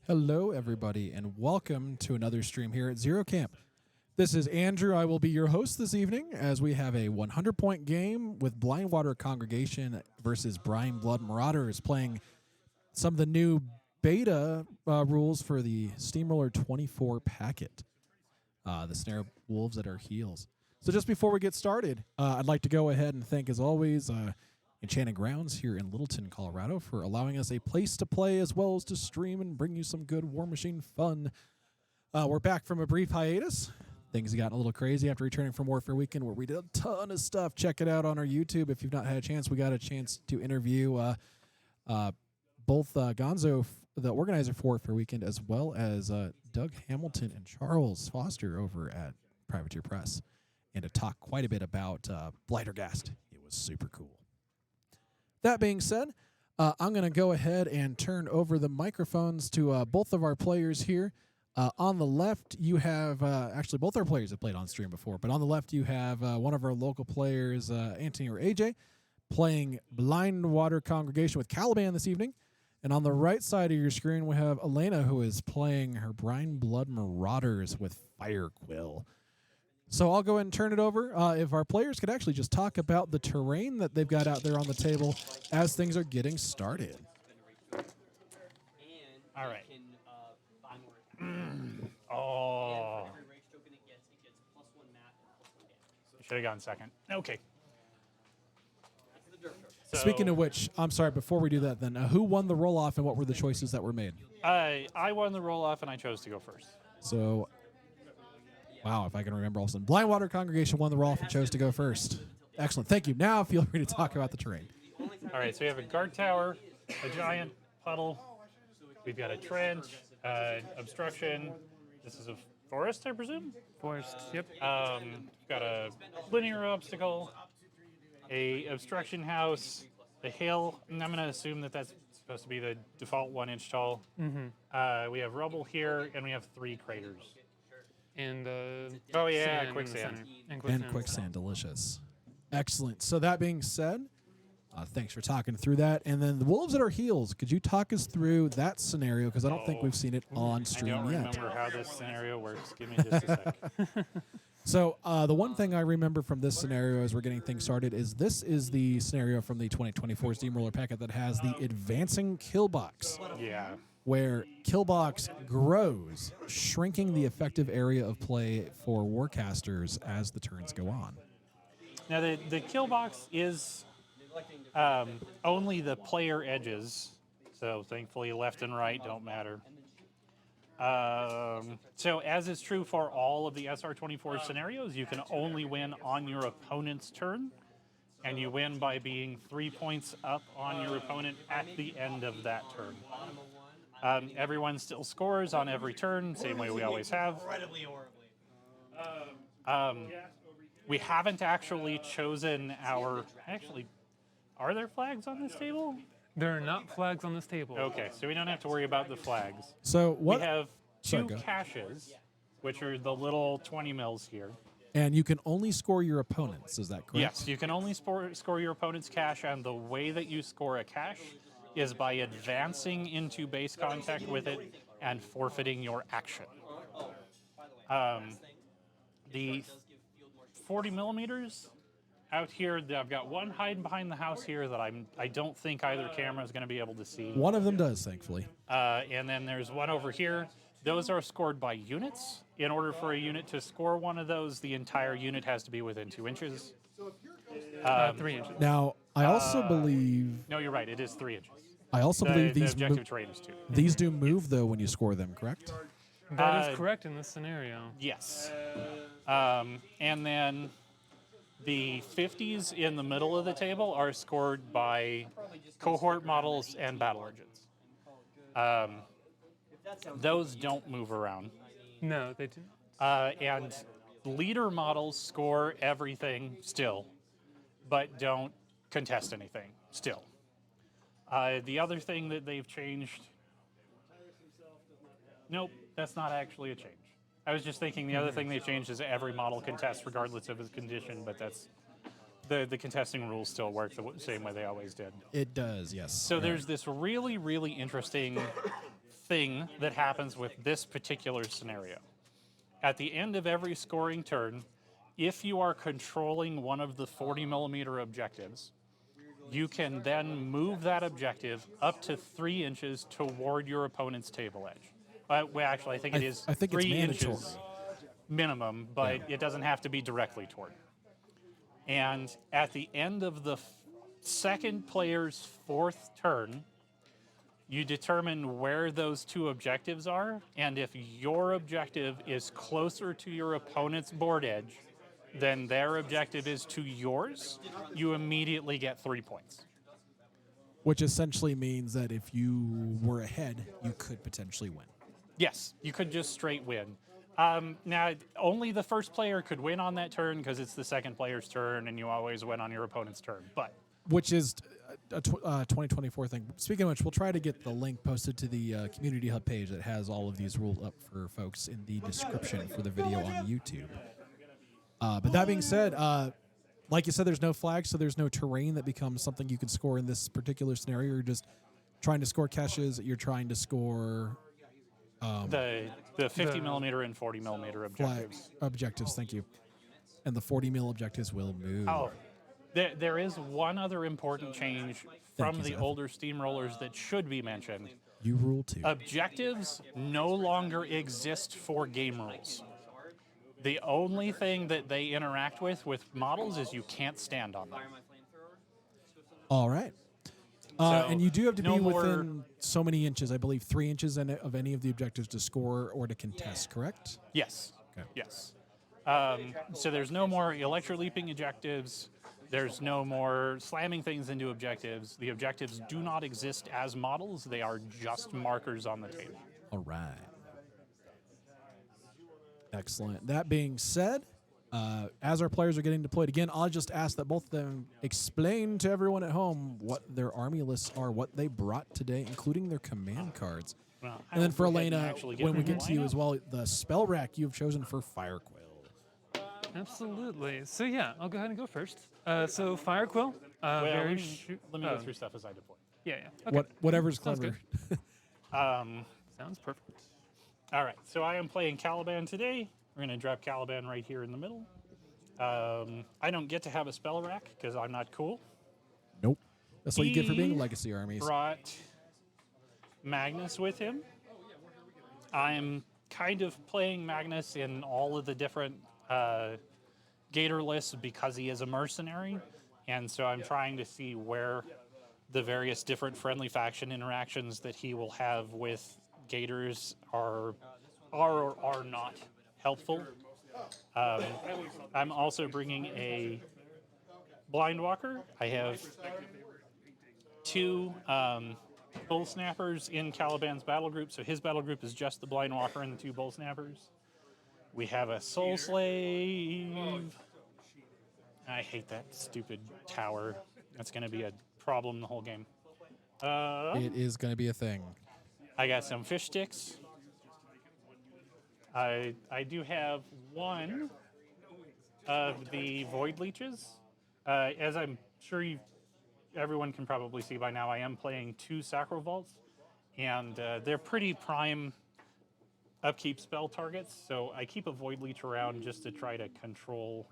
Hello, everybody, and welcome to another stream here at Zero Camp. This is Andrew. I will be your host this evening as we have a 100-point game with Blindwater Congregation versus Brineblood Marauders, playing some of the new beta rules for the Steamroller 24 packet, the Snare Wolves at our heels. So just before we get started, I'd like to go ahead and thank, as always, Enchanted Grounds here in Littleton, Colorado, for allowing us a place to play as well as to stream and bring you some good Warmachine fun. We're back from a brief hiatus. Things have gotten a little crazy after returning from Warfare Weekend, where we did a ton of stuff. Check it out on our YouTube if you've not had a chance. We got a chance to interview both Gonzo, the organizer for Warfare Weekend, as well as Doug Hamilton and Charles Foster over at Privateer Press, and to talk quite a bit about Blightergast. It was super cool. That being said, I'm going to go ahead and turn over the microphones to both of our players here. On the left, you have actually both our players have played on stream before, but on the left, you have one of our local players, Anthony or AJ, playing Blindwater Congregation with Calaban this evening. And on the right side of your screen, we have Elena, who is playing her Brineblood Marauders with Firequill. So I'll go ahead and turn it over. If our players could actually just talk about the terrain that they've got out there on the table as things are getting started. All right. Oh. Should have gone second. Okay. So, Speaking of which, I'm sorry, before we do that then, who won the roll-off and what were the choices that were made? I won the roll-off and I chose to go first. So, wow, if I can remember all of a sudden. Blindwater Congregation won the roll-off and chose to go first. Excellent. Thank you. Now feel free to talk about the terrain. All right, so we have a guard tower, a giant puddle. We've got a trench, obstruction. This is a forest, I presume? Forest, yep. We've got a linear obstacle, a obstruction house, a hill, and I'm going to assume that that's supposed to be the default 1 inch tall. Mm-hmm. We have rubble here, and we have 3 craters. And oh yeah, sand quicksand. And quicksand, delicious. Excellent. So that being said, thanks for talking through that. And then the Wolves at our heels, could you talk us through that scenario? Because I don't think we've seen it on stream I don't yet. remember how this scenario works. Give me just a sec. So the one thing I remember from this scenario as we're getting things started is this is the scenario from the 2024 Steamroller packet that has the advancing kill box. Yeah. Where kill box grows, shrinking the effective area of play for warcasters as the turns go on. Now the kill box is only the player edges, so thankfully left and right don't matter. So as is true for all of the SR24 scenarios, you can only win on your opponent's turn, and you win by being 3 points up on your opponent at the end of that turn. Everyone still scores on every turn, same way we always have. We haven't actually chosen our... Actually, are there flags on this table? there are not flags on this table. Okay, so we don't have to worry about the flags. So what? We have Sorry, two go. caches, which are the little 20 mils here. And you can only score your opponents, is that correct? Yes, you can only score your opponent's cache, and the way that you score a cache is by advancing into base contact with it and forfeiting your action. The 40 millimeters out here, I've got one hiding behind the house here that I don't think either camera is going to be able to see. One of them does, thankfully. And then there's one over here. Those are scored by units. In order for a unit to score one of those, the entire unit has to be within 2 inches. 3 inches. Now, I also believe... No, you're right. It is 3 inches. I also believe The these objective terrain is 2. these do move, though, when you score them, correct? That is correct in this scenario. Yes. And then the 50s in the middle of the table are scored by cohort models and battle engines. Those don't move around. No, they do. And leader models score everything still, but don't contest anything still. The other thing that they've changed Nope, that's not actually a change. I was just thinking the other thing they've changed is every model contests regardless of its condition, but that's the contesting rules still work the same way they always did. It does, yes. So there's this really, really interesting thing that happens with this particular scenario. At the end of every scoring turn, if you are controlling one of the 40 millimeter objectives, you can then move that objective up to 3 inches toward your opponent's table edge. Well, actually, I think it is I think 3 it's mandatory. inches minimum, but it doesn't have to be directly toward. And at the end of the second player's 4th turn, you determine where those 2 objectives are, and if your objective is closer to your opponent's board edge than their objective is to yours, you immediately get 3 points. Which essentially means that if you were ahead, you could potentially win. Yes, you could just straight win. Now, only the first player could win on that turn because it's the second player's turn, and you always win on your opponent's turn. But which is a 2024 thing. Speaking of which, we'll try to get the link posted to the Community Hub page that has all of these rules up for folks in the description for the video on YouTube. But that being said, like you said, there's no flag, so there's no terrain that becomes something you can score in this particular scenario. You're just trying to score caches. You're trying to score the 50 millimeter and 40 millimeter objectives. Objectives, thank you. And the 40 mil objectives will move. Oh, there is one other important change from you, the Zeph. older steamrollers that should be mentioned. You rule too. Objectives no longer exist for game rules. The only thing that they interact with models is you can't stand on them. All right. And you do have to no be more- within so many inches, I believe 3 inches of any of the objectives to score or to contest, correct? Yes. Okay. Yes. So there's no more electroleaping objectives. There's no more slamming things into objectives. The objectives do not exist as models. They are just markers on the table. All right. Excellent. That being said, as our players are getting deployed again, I'll just ask that both of them explain to everyone at home what their army lists are, what they brought today, including their command cards. Well, And then for I'll go ahead and Elena, actually get when we the get to you lineup. as well, the spell rack you've chosen for Firequill. Absolutely. So yeah, I'll go ahead and go first. So Firequill, Well, very let me go through stuff as I deploy. Yeah, yeah. Okay. Whatever's Sounds clever. Sounds perfect. All right, so I am playing Calaban today. We're going to drop Calaban right here in the middle. I don't get to have a spell rack because I'm not cool. Nope. That's what you get for being He legacy armies. Brought Magnus with him. I'm kind of playing Magnus in all of the different Gator lists because he is a mercenary, and so I'm trying to see where the various different friendly faction interactions that he will have with Gators are or are not helpful. I'm also bringing a Blindwalker. I have 2 Bull Snappers in Calaban's battle group, so his battle group is just the Blindwalker and the 2 Bull Snappers. We have a Soul Slave. I hate that stupid tower. That's going to be a problem the whole game. It is going to be a thing. I got some fish sticks. I do have 1 of the Void Leeches. As I'm sure everyone can probably see by now, I am playing 2 Sacral Vaults, and they're pretty prime upkeep spell targets, so I keep a Void Leech around just to try to control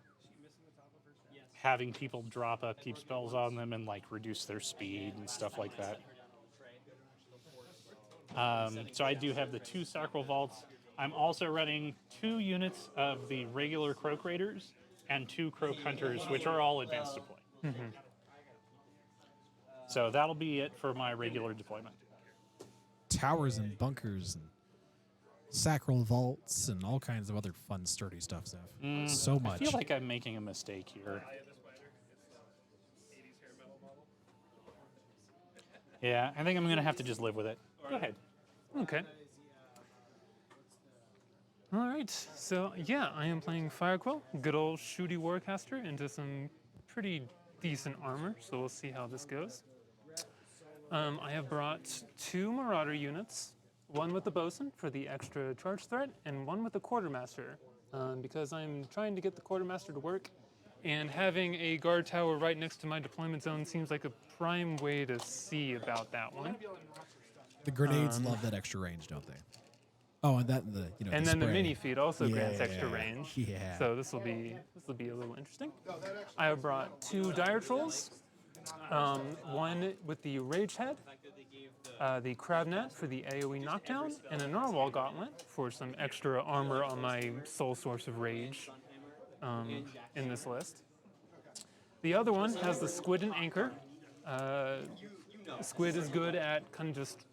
having people drop upkeep spells on them and like reduce their speed and stuff like that. So I do have the 2 Sacral Vaults. I'm also running 2 units of the regular Croak Raiders and 2 Croak Hunters, which are all advanced deploy. So that'll be it for my regular deployment. Towers and bunkers and sacral vaults and all kinds of other fun, sturdy stuff, Zeph. So much. I feel like I'm making a mistake here. Yeah, I think I'm going to have to just live with it. Go ahead. Okay. All right. So yeah, I am playing Firequill, good old shooty warcaster into some pretty decent armor. So we'll see how this goes. I have brought 2 Marauder units, one with the bosun for the extra charge threat, and one with the quartermaster, because I'm trying to get the quartermaster to work, and having a guard tower right next to my deployment zone seems like a prime way to see about that one. The grenades love that extra range, don't they? Oh, and that And the then the spray. mini feed also grants extra range. Yeah. So this will be a little interesting. I have brought 2 dire trolls, one with the rage head, the crabnet for the AoE knockdown, and a narwhal gauntlet for some extra armor on my sole source of rage in this list. The other one has the squid and anchor. Squid is good at kind of just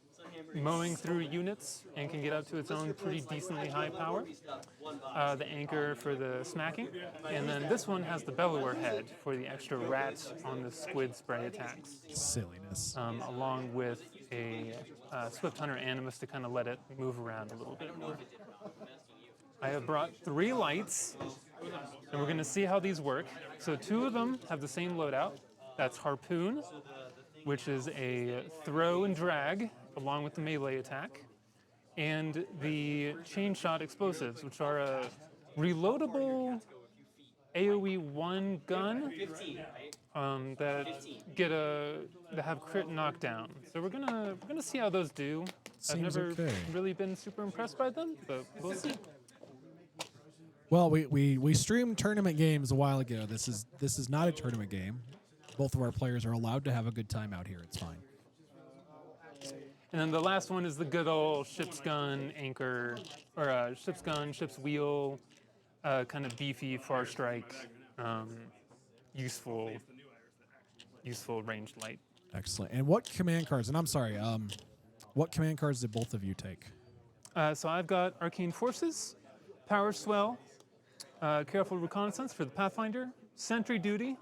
mowing through units and can get up to its own pretty decently high power. The anchor for the smacking. And then this one has the bellower head for the extra rat on the squid spray attacks. Silliness. Along with a Swift Hunter Animus to kind of let it move around a little bit more. I have brought 3 lights, and we're going to see how these work. So 2 of them have the same loadout. That's Harpoon, which is a throw and drag along with the melee attack, and the chain shot explosives, which are a reloadable AoE 1 gun that have crit knockdown. So we're gonna see how those do. Seems I've never okay. really been super impressed by them, but we'll see. Well, we streamed tournament games a while ago. This is not a tournament game. Both of our players are allowed to have a good time out here. It's fine. And then the last one is the good old ship's gun anchor, or ship's gun, ship's wheel, kind of beefy far strike, useful ranged light. Excellent. And what command cards? And I'm sorry. What command cards did both of you take? So I've got Arcane Forces, Power Swell, Careful Reconnaissance for the Pathfinder, Sentry Duty,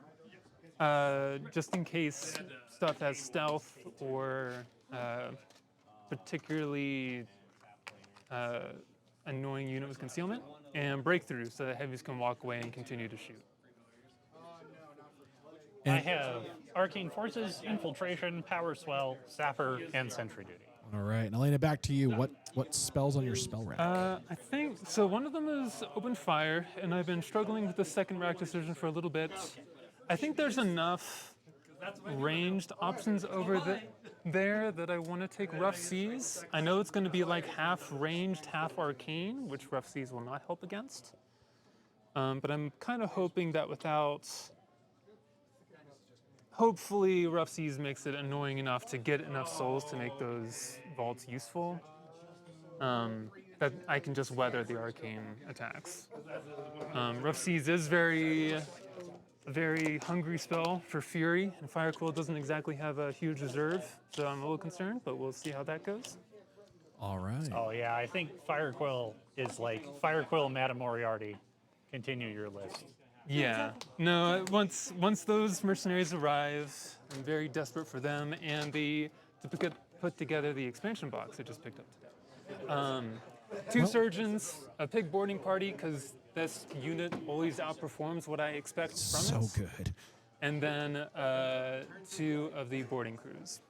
just in case stuff has stealth or particularly annoying unit with concealment, and Breakthrough so that heavies can walk away and continue to shoot. I have Arcane Forces, Infiltration, Power Swell, Sapper, and Sentry Duty. All right. And Elena, back to you. What spells on your spell rack? I think, so one of them is Open Fire, and I've been struggling with the second rack decision for a little bit. I think there's enough ranged options over there that I want to take Rough Seas. I know it's going to be like half ranged, half arcane, which Rough Seas will not help against. But I'm kind of hoping that hopefully Rough Seas makes it annoying enough to get enough souls to make those vaults useful. That I can just weather the arcane attacks. Rough Seas is a very hungry spell for Fury, and Firequill doesn't exactly have a huge reserve, so I'm a little concerned, but we'll see how that goes. All right. Oh yeah, I think Firequill is like Firequill, Madame Moriarty. Continue your list. Yeah. No, once those mercenaries arrive, I'm very desperate for them and to put together the expansion box I just picked up today. 2 surgeons, a pig boarding party, because this unit always outperforms what I expect from it. So good. And then 2 of the boarding crews.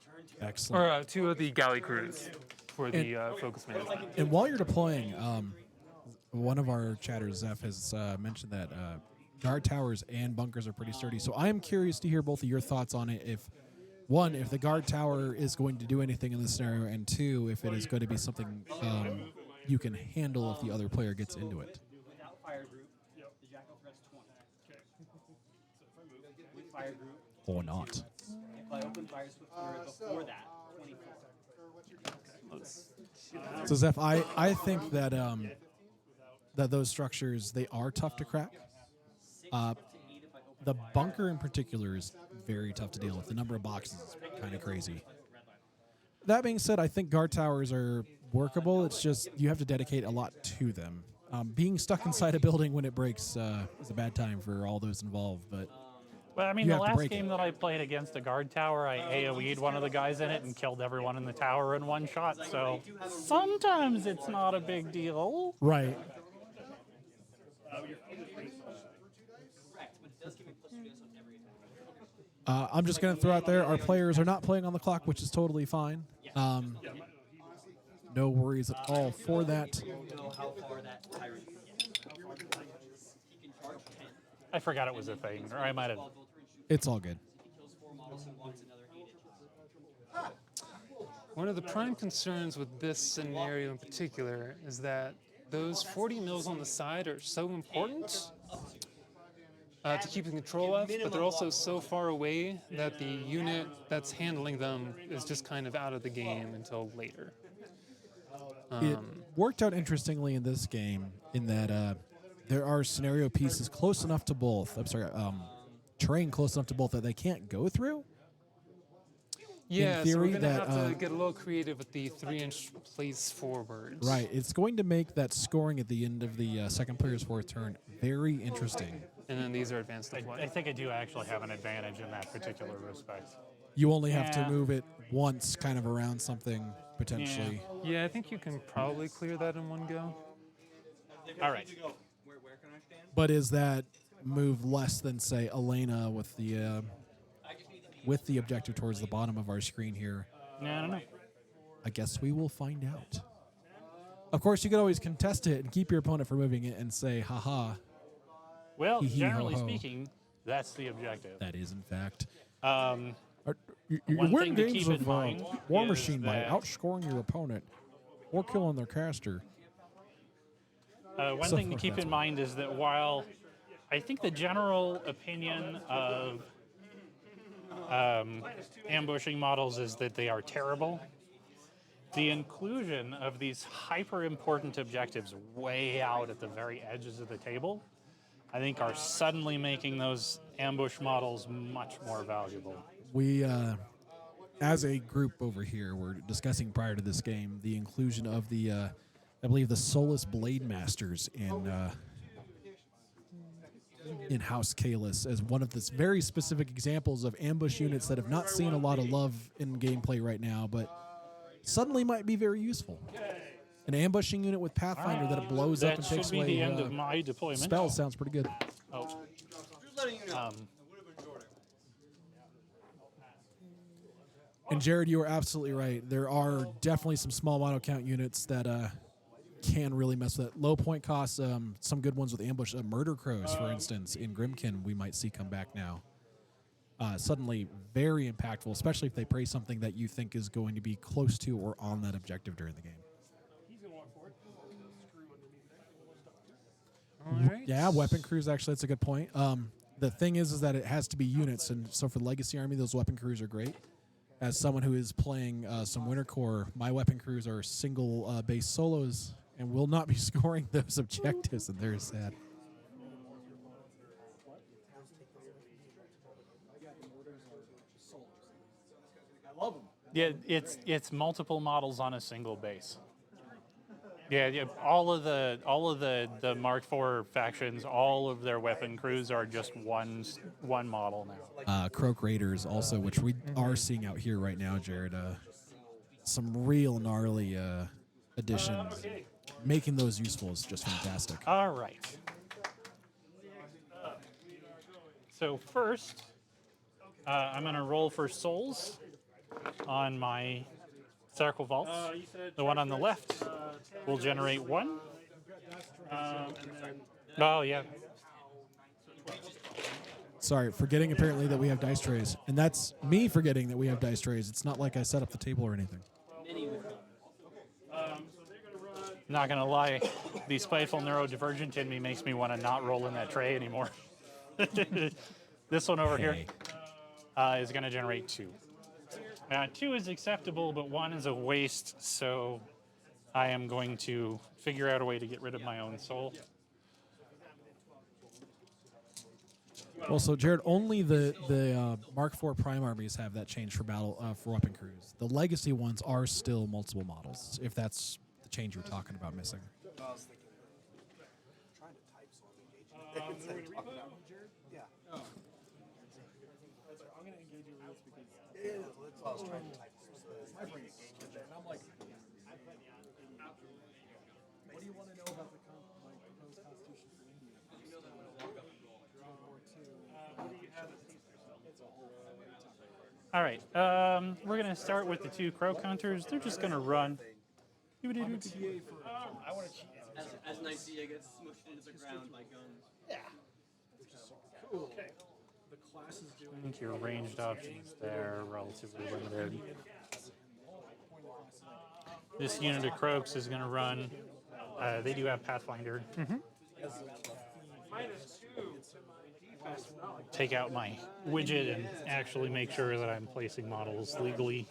Excellent. Or 2 of the galley crews for the focus management. And while you're deploying, one of our chatters, Zeph, has mentioned that guard towers and bunkers are pretty sturdy. So I am curious to hear both of your thoughts on it. If the guard tower is going to do anything in this scenario, and 2, if it is going to be something you can handle if the other player gets into it. Without fire group, the jackal threat's 20. With fire group, Or not. if I open fire swift before that, 24. So Zeph, I think that that those structures, they are tough to crack. The bunker in particular is very tough to deal with. The number of boxes is kind of crazy. That being said, I think guard towers are workable. It's just you have to dedicate a lot to them. Being stuck inside a building when it breaks is a bad time for all those involved. But Well, I mean, You the have to last break game it. that I played against a guard tower, I AoE'd one of the guys in it and killed everyone in the tower in one shot. So sometimes it's not a big deal. right. I'm just going to throw out there, our players are not playing on the clock, which is totally fine. No worries at all for that. Know how far that tyrant can get. He can charge 10. I forgot it was a thing, or I might have. It's all good. He kills 4 models. He walks another 8 inches. One of the prime concerns with this scenario in particular is that those 40 mils on the side are so important to keep in control of, but they're also so far away that the unit that's handling them is just kind of out of the game until later. It worked out interestingly in this game in that there are scenario pieces close enough to both. I'm sorry, terrain close enough to both that they can't go through. Yeah, so theory we're going to that, have to get a little creative with the 3-inch place forwards. Right. It's going to make that scoring at the end of the second player's fourth turn very interesting. And then these are advanced I deploy. think I do actually have an advantage in that particular respect. You only have to Yeah. move it once, kind of around something potentially. Yeah, I think you can probably clear that in one go. All right. Where can I stand? But is that move less than, say, Elena with the objective towards the bottom of our screen here? Yeah, I don't know. I guess we will find out. Of course, you could always contest it and keep your opponent from moving it and say, haha, Well, Hee hee, generally ho, ho. speaking, that's the objective. that is in fact. Um, You One win thing to games keep in of mind War is Machine by that- outscoring your opponent or killing their caster. One So thing to far, keep that's in mind is that while I think the general opinion of ambushing models is that they are terrible, the inclusion of these hyper important objectives way out at the very edges of the table, I think are suddenly making those ambush models much more valuable. We, as a group over here, were discussing prior to this game the inclusion of the, I believe, the Soulless Blade Masters in House Kalis as one of the very specific examples of ambush units that have not seen a lot of love in gameplay right now, but suddenly might be very useful. An ambushing unit with Pathfinder that it blows up That and should takes be away the end of my deployment. spells sounds pretty good. Oh. And Jared, you are absolutely right. There are definitely some small model count units that can really mess with it. Low point costs, some good ones with ambush. Murder Crows, for instance, in Grimkin, we might see come back now. Suddenly very impactful, especially if they prey something that you think is going to be close to or on that objective during the game. All right. Yeah, weapon crews, actually, that's a good point. The thing is that it has to be units, and so for the Legacy Army, those weapon crews are great. As someone who is playing some Winter Corps, my weapon crews are single base solos and will not be scoring those objectives, and they're sad. Yeah, it's multiple models on a single base. Yeah, all of the Mark IV factions, all of their weapon crews are just one model now. Croak Raiders also, which we are seeing out here right now, Jared. Some real gnarly additions. Making those useful is just fantastic. All right. So first, I'm going to roll for souls on my Sacral Vault. The one on the left will generate 1. Oh, yeah. Sorry, forgetting apparently that we have dice trays. And that's me forgetting that we have dice trays. It's not like I set up the table or anything. Not going to lie, the spiteful neurodivergent in me makes me want to not roll in that tray anymore. This one over here is going to generate 2. 2 is acceptable, but 1 is a waste, so I am going to figure out a way to get rid of my own soul. Well, so Jared, only the Mark IV Prime armies have that change for battle for weapon crews. The Legacy ones are still multiple models, if that's the change you're talking about missing. All right, we're going to start with the 2 Croak Hunters. They're just going to run As Nicaea gets smushed into the ground by guns. I think your ranged options there are relatively limited. This unit of Croaks is going to run. They do have Pathfinder. Take out my widget and actually make sure that I'm placing models legally.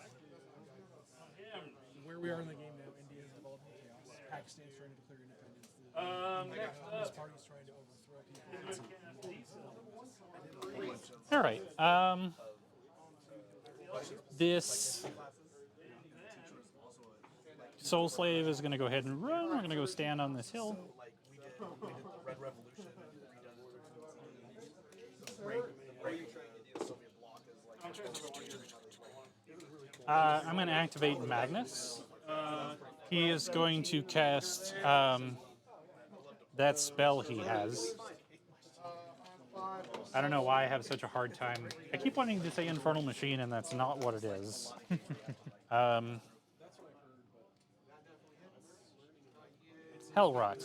Where we are in the game now, India's involved in chaos. Pakistan's trying to declare independence. This party's trying to overthrow people. All right. This Soul Slave is going to go ahead and run. We're going to go stand on this hill. I'm going to activate Magnus. He is going to cast that spell he has. I don't know why I have such a hard time. I keep wanting to say Infernal Machine, and that's not what it is. Hell Rot.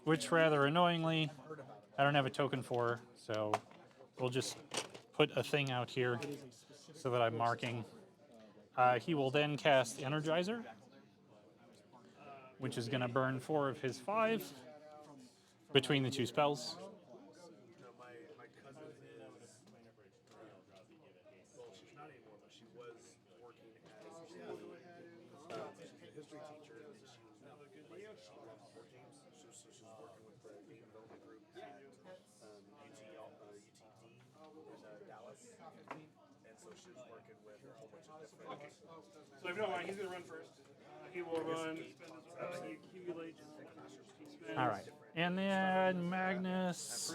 Which, rather annoyingly, I don't have a token for, so we'll just put a thing out here so that I'm marking. He will then cast Energizer, which is going to burn 4 of his 5 between the 2 spells. So if you don't mind, he's going to run first. He will run, he accumulates. All right. And then Magnus.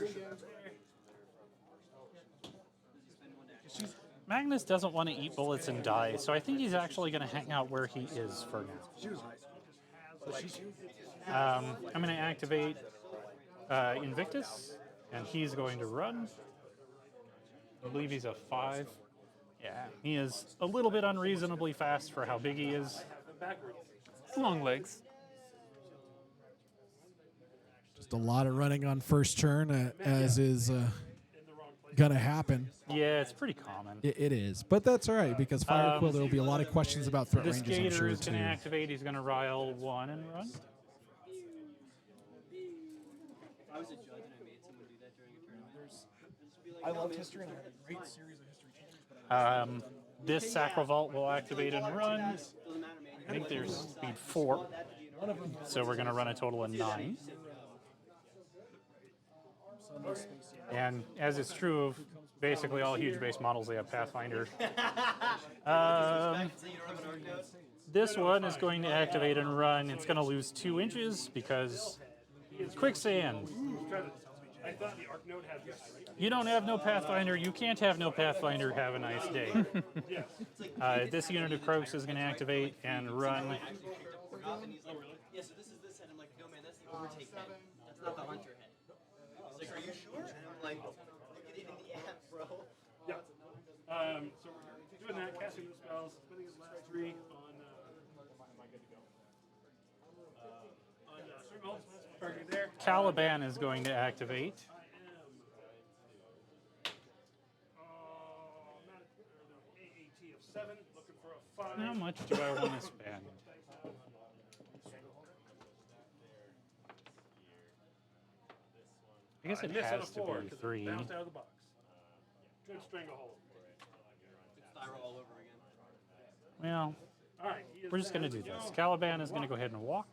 Magnus doesn't want to eat bullets and die, so I think he's actually going to hang out where he is for now. I'm going to activate Invictus, and he's going to run. I believe he's a 5. Yeah, he is a little bit unreasonably fast for how big he is. Long legs. Just a lot of running on first turn, as is going to happen. Yeah, it's pretty common. It is, but that's all right because Firequill. There will be a lot of questions about threat This ranges. I'm Gator sure is going to too. activate. He's going to rile 1 and run. If I was a judge and I made someone do that during a tournament, I love history and I have a great series of history changes. This Sacral Vault will activate and run. doesn't matter, man. I think there's speed 4, so we're going to run a total of 9. And as it's true of basically all huge base models, they have Pathfinder. This one is going to activate and run. It's going to lose 2 inches because quicksand. I thought the Arc Node had this. You don't have no Pathfinder. You can't have no Pathfinder. Have a nice day. This unit of Croaks is going to activate and run. Yeah, so this is this head. I'm like, no, man, that's the overtake head. That's not the hunter head. He's like, are you sure? And I'm like, look at it in the app, bro. Yeah. So we're doing that, casting the spells, spending his last 3 on Circle. Targeting there. Calaban is going to activate. AAT of 7, looking for a 5. How much do I want to spend? I guess it Miss on a has to 4 be 'cause it 3. bounced out of the box. Good stranglehold. Spiral all over again. Well, All right. he is we're just going to back. do this. Calaban is going to go ahead and walk.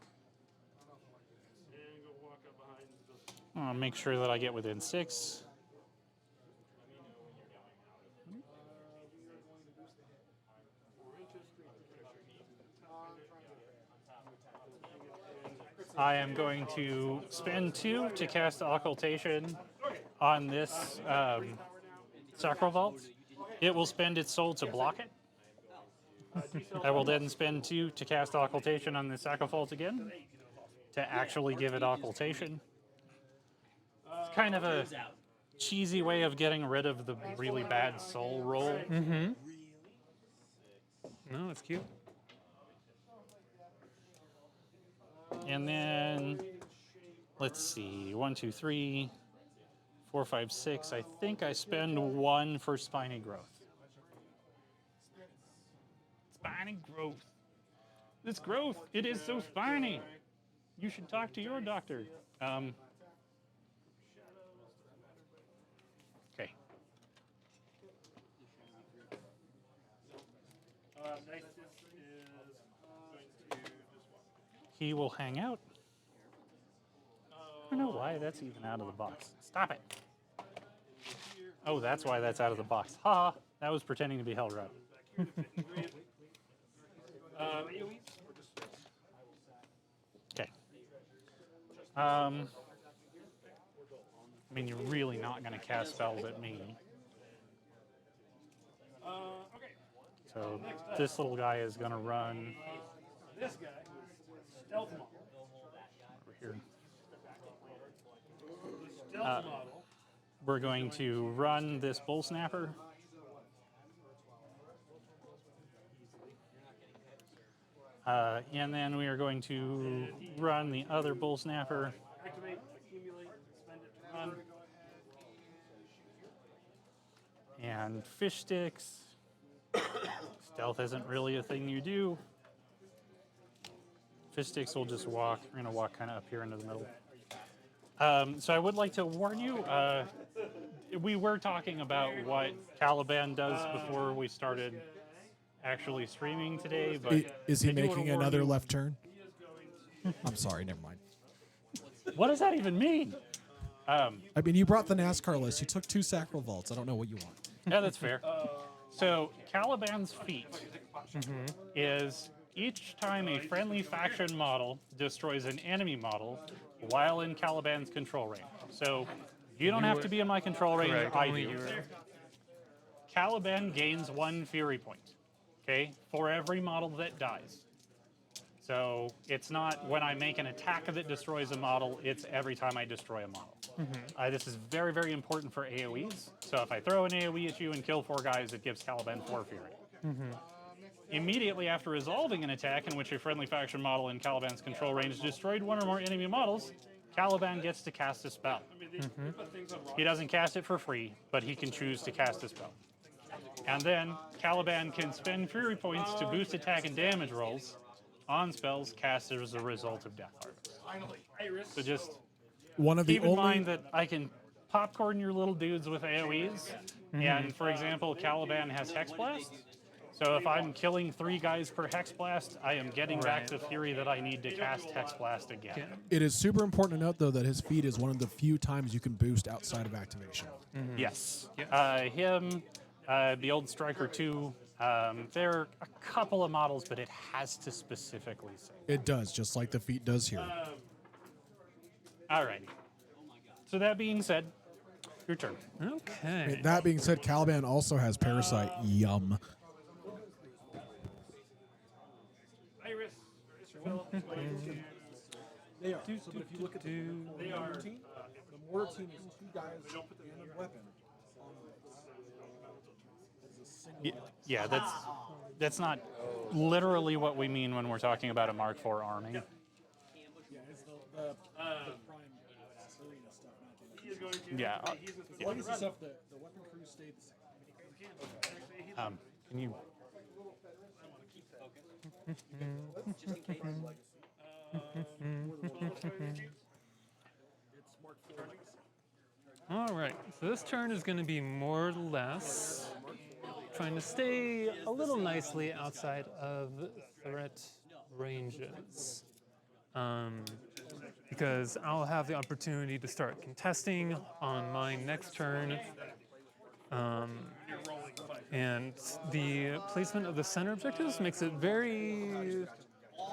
And go walk up behind the I'll make sure that I get within 6. I am going to spend 2 to cast Occultation on this Sacral Vault. It will spend its soul to block it. I will then spend 2 to cast Occultation on the Sacral Vault again to actually give it Occultation. It's kind of a cheesy way of getting rid of the really bad soul roll. No, it's cute. And then, let's see, 1, 2, 3, 4, 5, 6. I think I spend 1 for spiny growth. Spiny growth. This growth, it is so spiny. You should talk to your doctor. Okay. Nexus is going to just He will hang out. I don't know why that's even out of the box. Stop it. Oh, that's why that's out of the box. Ha! That was pretending to be held right. AoEs or just Okay. I mean, you're really not going to cast spells at me. okay. So this little guy is going to run This guy was stealth model. over here. The stealth model. We're going to run this bull snapper. And then we are going to run the other bull snapper. Activate, accumulate, spend it to run. And fish sticks. Stealth isn't really a thing you do. Fish sticks will just walk. We're going to walk kind of up here into the middle. So I would like to warn you, we were talking about what Calaban does before we started actually streaming today, but Is he I do wanna making warn another you- left turn? I'm sorry, never mind. What does that even mean? I mean, you brought the NASCAR list. You took 2 Sacral Vaults. I don't know what you want. Yeah, that's fair. So Calaban's feat is each time a friendly faction model destroys an enemy model while in Calaban's control range. So you don't have to be in my control range. Correct, I only do. you. Calaban gains 1 Fury point, okay, for every model that dies. So it's not when I make an attack that destroys a model, it's every time I destroy a model. This is very, very important for AoEs. So if I throw an AoE at you and kill 4 guys, it gives Calaban 4 Fury. Immediately after resolving an attack in which a friendly faction model in Calaban's control range destroyed 1 or more enemy models, Calaban gets to cast a spell. He doesn't cast it for free, but he can choose to cast a spell. And then Calaban can spend Fury points to boost attack and damage rolls on spells cast as a result of Death Harvest. So just One of the keep in only mind that I can popcorn your little dudes with AoEs. And for example, Calaban has Hex Blast. So if I'm killing 3 guys per Hex Blast, I am getting back the Fury that I need to cast Hex Blast again. It is super important to note, though, that his feat is one of the few times you can boost outside of activation. Yes. Him, the old Striker 2, there are a couple of models, but it has to specifically say. It does, just like the feat does here. Alrighty. So that being said, your turn. Okay. That being said, Calaban also has Parasite. Yum. Iris, Philip, They are. So, but if you look at the mortar team, the mortar team is 2 guys and a weapon. Yeah, that's not literally what we mean when we're talking about a Mark IV army. Yeah, it's the prime arena stuff, not the he is going to. Yeah. The legacy stuff, the weapon crew stayed the same. Can you? All right. So this turn is going to be more or less trying to stay a little nicely outside of threat ranges. Because I'll have the opportunity to start contesting on my next turn. And the placement of the center objectives makes it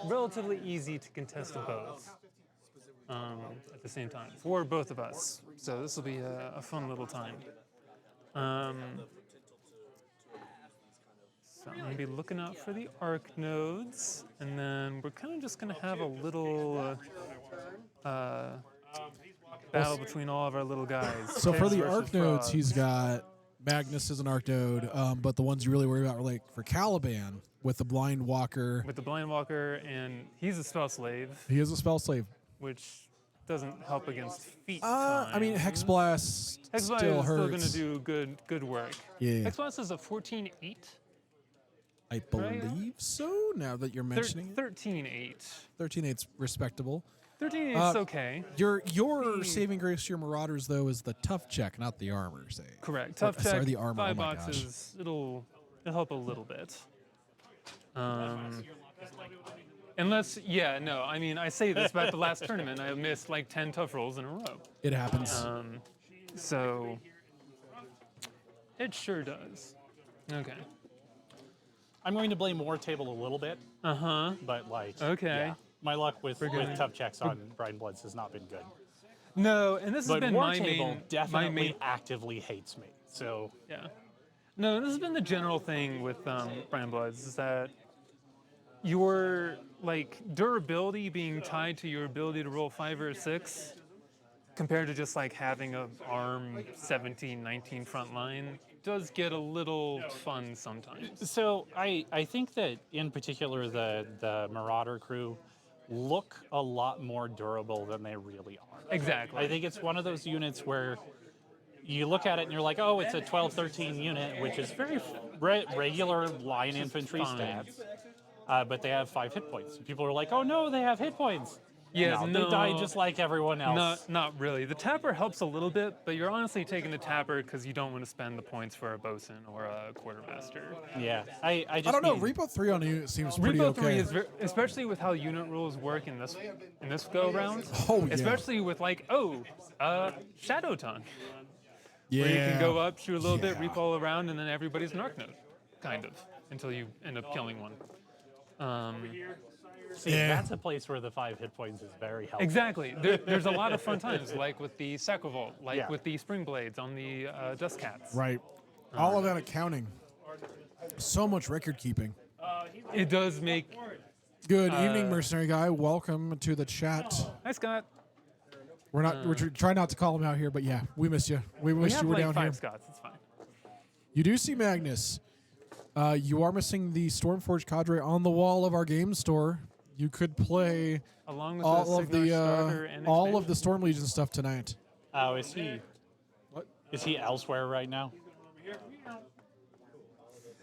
relatively easy to contest both at the same time for both of us. So this will be a fun little time. So I'm going to be looking out for the arc nodes, and then we're kind of just going to have a little battle between all of our little guys. So for Pigs the versus arc nodes, frogs. he's got Magnus as an arc node, but the ones you really worry about are like for Calaban with the Blind Walker. with the Blindwalker, and he's a spell slave, He is a spell slave. which doesn't help against feet. I mean, Hex Blast Hexblast still is still hurts. going to do good work. Yeah. Hexblast is a 14-8. I believe so. Now that you're mentioning it, 13-8. 13-8's respectable. 13-8 is okay. Your saving grace to your Marauders though is the tough check, not the armor save. Correct. Tough check. Sorry, the armor. 5 Oh my boxes. It'll help a little bit. Unless, yeah, no. I mean, I say this about the last tournament. I missed like 10 tough rolls in a row. It happens. So it sure does. Okay. I'm going to blame War Table a little bit, but like, Okay. yeah, my luck with gonna- tough checks on Brineblood has not been good. No, and this has But been War my Table main, definitely my main, actively hates me. So yeah. No, this has been the general thing with Brineblood's is that your like durability being tied to your ability to roll 5 or 6 compared to just like having a arm 17, 19 front line does get a little fun sometimes. So I think that in particular the Marauder crew look a lot more durable than they really are. Exactly. I think it's one of those units where you look at it and you're like, oh, it's a 12-13 unit, which is very regular line infantry fine. stats. But they have 5 hit points. People are like, oh no, they have hit points. Yes, no, they die just like everyone else. Not really. The tapper helps a little bit, but you're honestly taking the tapper because you don't want to spend the points for a bosun or a quartermaster. Yeah, I just I don't know. mean- Repo 3 on you seems pretty Repo okay. 3 is especially with how unit rules work in this go round. Oh, yeah. Especially with like Shadow Tongue, yeah. where you can go up, shoot a little bit, Yeah. repo around, and then everybody's an arc node, kind of, until you end up killing one. See, Yeah. that's a place where the 5 hit points is very helpful. Exactly. There's a lot of fun times, like with the Sacral Vault, like Yeah. with the Spring Blades on the Dust Cats. Right. All of that accounting. So much record keeping. It does make. Good evening, mercenary guy. Welcome to the chat. Hi, Scott. We're trying not to call him out here, but yeah, we missed you. We We wish have you were like down 5 here. Scots. It's fine. You do see Magnus. You are missing the Stormforged cadre on the wall of our game store. You could play Along with all of Signar starter the and all of expansion. the Storm Legion stuff tonight. Oh, is he? What? Is he elsewhere right now?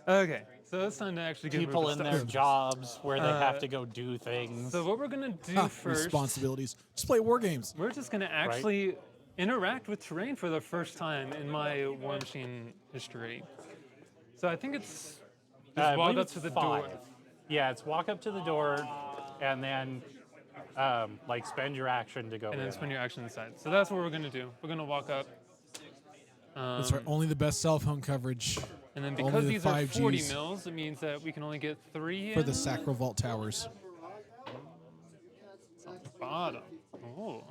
Okay, so it's time to actually get People rid in of their stuff. jobs where they have to go do things. So what we're gonna do Ha, first, responsibilities. Just play war games. we're just gonna actually interact with terrain for the first time in my Warmachine history. So I think it's I just walk believe up it's to the 5. door. Yeah, it's walk up to the door, and then like spend your action to go And then in. spend your action inside. So that's what we're gonna do. We're gonna walk up. That's right. Only the best cell phone coverage And then Only because the these are 5Gs 40 mils, it means that we can only get 3 for in the Sacral Vault towers. bottom. Oh.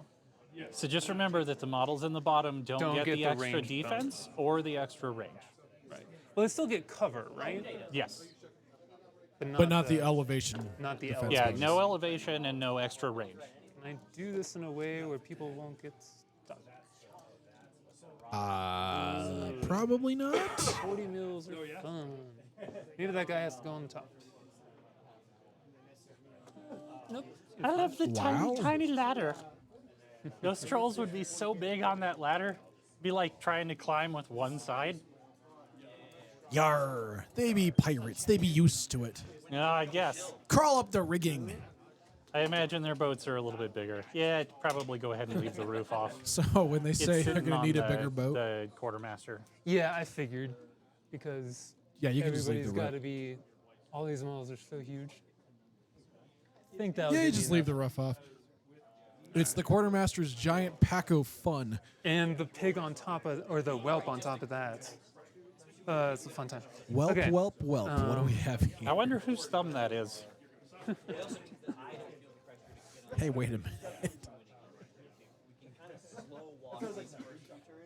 So just remember that the models in the bottom don't Don't get get the the extra range defense or the extra range. Right. Well, they still get cover, right? Yes. But not the elevation. Not the defense elevation. Yeah, pages. no elevation and no extra range. Can I do this in a way where people won't get stuck? Probably not. 40 mils are fun. Maybe that guy has to go on the top. Nope. I love the Wow. tiny ladder. Those trolls would be so big on that ladder. Be like trying to climb with one side. Yar. They be pirates. They be used to it. Yeah, I guess. Crawl up the rigging. I imagine their boats are a little bit bigger. Yeah, I'd probably go ahead and leave the roof off. So when they say It's they're sitting going to on need a the- bigger boat, The quartermaster. Yeah, I figured. Because yeah, you can just leave everybody's the got roof. to be. All these models are so huge. I think that Yeah, would you be just leave the enough. rough off. It's the quartermaster's giant pack of fun. And the pig on top of, or the whelp on top of that. It's a fun time. Whelp, Okay. whelp, whelp. What do we have I here? wonder whose thumb that is. Hey, wait a minute.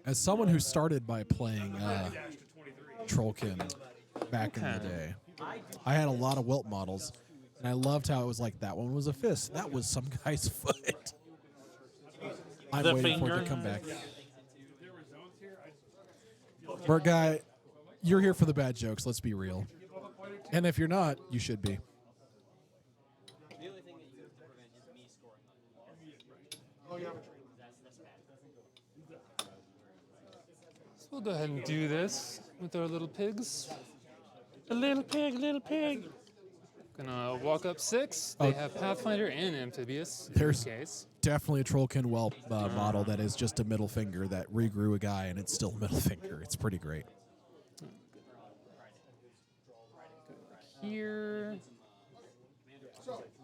As someone who started by playing Trollkin back in the day, I had a lot of whelp models, and I loved how it was like that one was a fist. That was some guy's foot. I'm The waiting for it finger. to come back. Bert guy, you're here for the bad jokes. Let's be real. And if you're not, you should be. The only thing that you have to prevent is me scoring on you. So we'll go ahead and do this with our little pigs. A little pig, little pig. Gonna walk up 6. They have Pathfinder and Amphibious. There's- in this case. Definitely a Trollkin Whelp model that is just a middle finger that regrew a guy, and it's still a middle finger. It's pretty great. Here.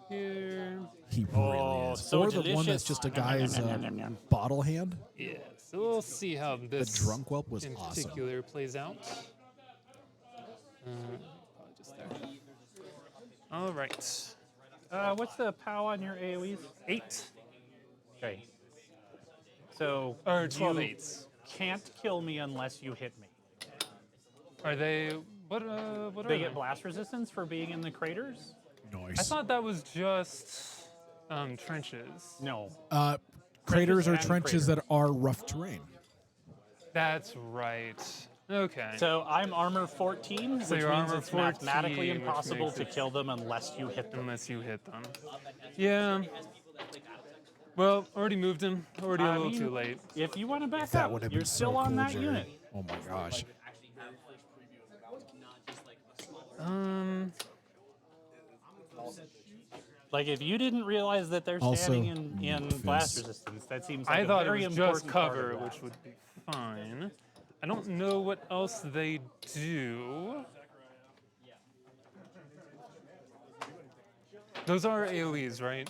Here. He really Oh, is. so Or the one that's delicious. just a guy's bottle hand. Yeah. So we'll see how this drunk whelp was in awesome. particular plays out. Probably just there. All right. What's the POW on your AoEs? 8 Okay. So or 12 you 8s. can't kill me unless you hit me. Are they? What are They get blast resistance for being in the craters? Nice. I thought that was just trenches. No. Craters are and trenches that are rough terrain. That's right. Okay. So I'm armor 14, So which you're means armor it's mathematically 14, which impossible makes to it- kill them unless you hit them. Unless you hit them. Yeah. Well, already moved him. Already a I little mean, too late. If you want to back That up, would have you're been still so on cool, that Jerry. unit. Oh my gosh. Actually, very first preview, not just like a smaller. Like if you didn't realize that they're Also, standing in blast fizz. resistance, that seems like I a thought it very was important just part of cover, that. which would be fine. I don't know what else they do. Those are AoEs, right?